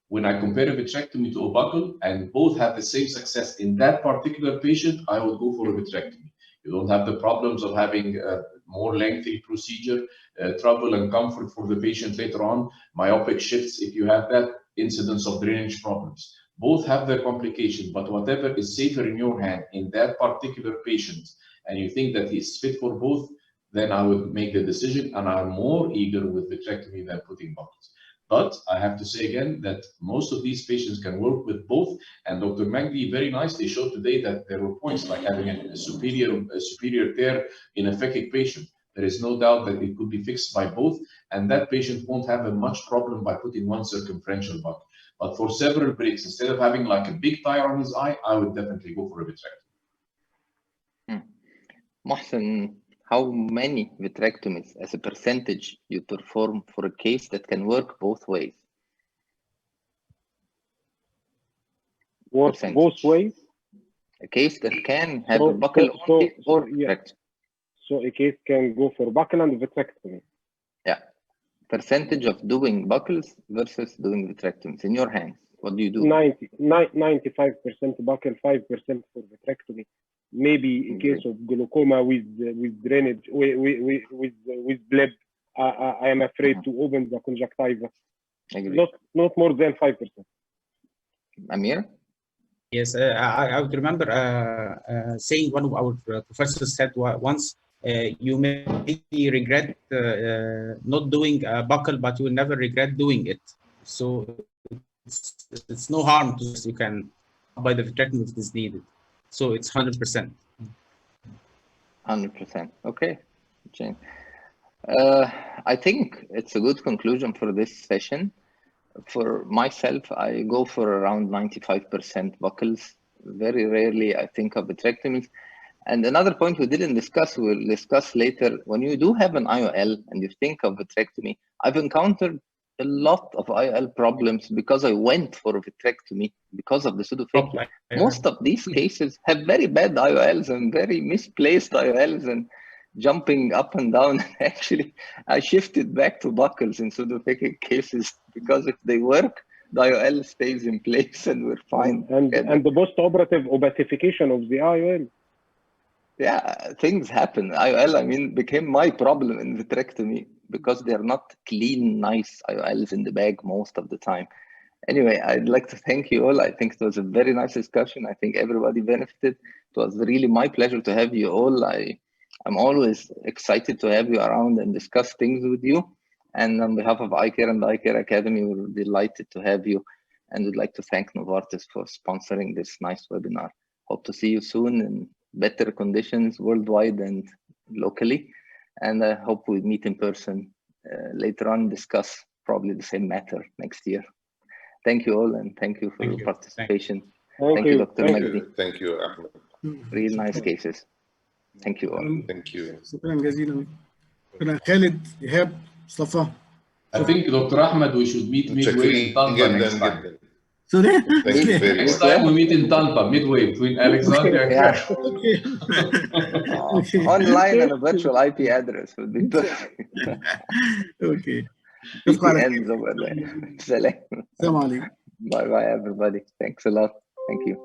When I compare a vitrectomy to a buckle and both have the same success in that particular patient, I would go for a vitrectomy. You don't have the problems of having a more lengthy procedure, trouble and comfort for the patient later on, myopic shifts if you have that, incidence of drainage problems. Both have their complications, but whatever is safer in your hand in that particular patient, and you think that he's fit for both, then I would make the decision, and I'm more eager with vitrectomy than putting buckles. But I have to say again that most of these patients can work with both, and Dr. Magdi very nicely showed today that there were points like having a superior tear in a phakic patient. There is no doubt that it could be fixed by both, and that patient won't have a much problem by putting one circumferential buckle. But for several breaks, instead of having like a big tire on his eye, I would definitely go for a vitrectomy. Mohsen, how many vitrectomies as a percentage you perform for a case that can work both ways? Work both ways? A case that can have a buckle or vitrectomy. So a case can go for buckle and vitrectomy. Yeah. Percentage of doing buckles versus doing vitrectomies in your hands. What do you do? 95% buckle, 5% for vitrectomy. Maybe a case of glaucoma with drainage, with bleb. I am afraid to open the conjunctiva. Not more than 5%. Amir? Yes, I would remember saying one of our professors said once, you may regret not doing a buckle, but you will never regret doing it. So it's no harm to you can buy the vitrectomy if it is needed. So it's 100%. 100%. Okay. I think it's a good conclusion for this session. For myself, I go for around 95% buckles. Very rarely I think of vitrectomies. And another point we didn't discuss, we'll discuss later. When you do have an IOL and you think of vitrectomy, I've encountered a lot of IOL problems because I went for a vitrectomy because of the pseudophakia. Most of these cases have very bad IOLs and very misplaced IOLs and jumping up and down. Actually, I shifted back to buckles in pseudophakic cases because if they work, the IOL stays in place and we're fine. And the post-operative opacification of the IOL. Yeah, things happen. IOL, I mean, became my problem in vitrectomy because they're not clean, nice IOLs in the bag most of the time. Anyway, I'd like to thank you all. I think it was a very nice discussion. I think everybody benefited. It was really my pleasure to have you all. I'm always excited to have you around and discuss things with you. And on behalf of iCare and the iCare Academy, we're delighted to have you. And we'd like to thank Novartis for sponsoring this nice webinar. Hope to see you soon in better conditions worldwide and locally. And I hope we meet in person later on, discuss probably the same matter next year. Thank you all, and thank you for your participation. Thank you, Dr. Magdi. Thank you, Ahmed. Real nice cases. Thank you all. Thank you. شكرا جزيلا. شكرا خالد، إيهاب، مصطفى. I think Dr. Ahmed, we should meet midway in Tampa next time. Sorry? Thank you very Next much. time we meet in Tampa, midway between Alexandria and Yeah. Okay. Online and a virtual IP address would be perfect. Okay. VPNs over there. السلام عليكم. Bye bye, everybody. Thanks a lot. Thank you.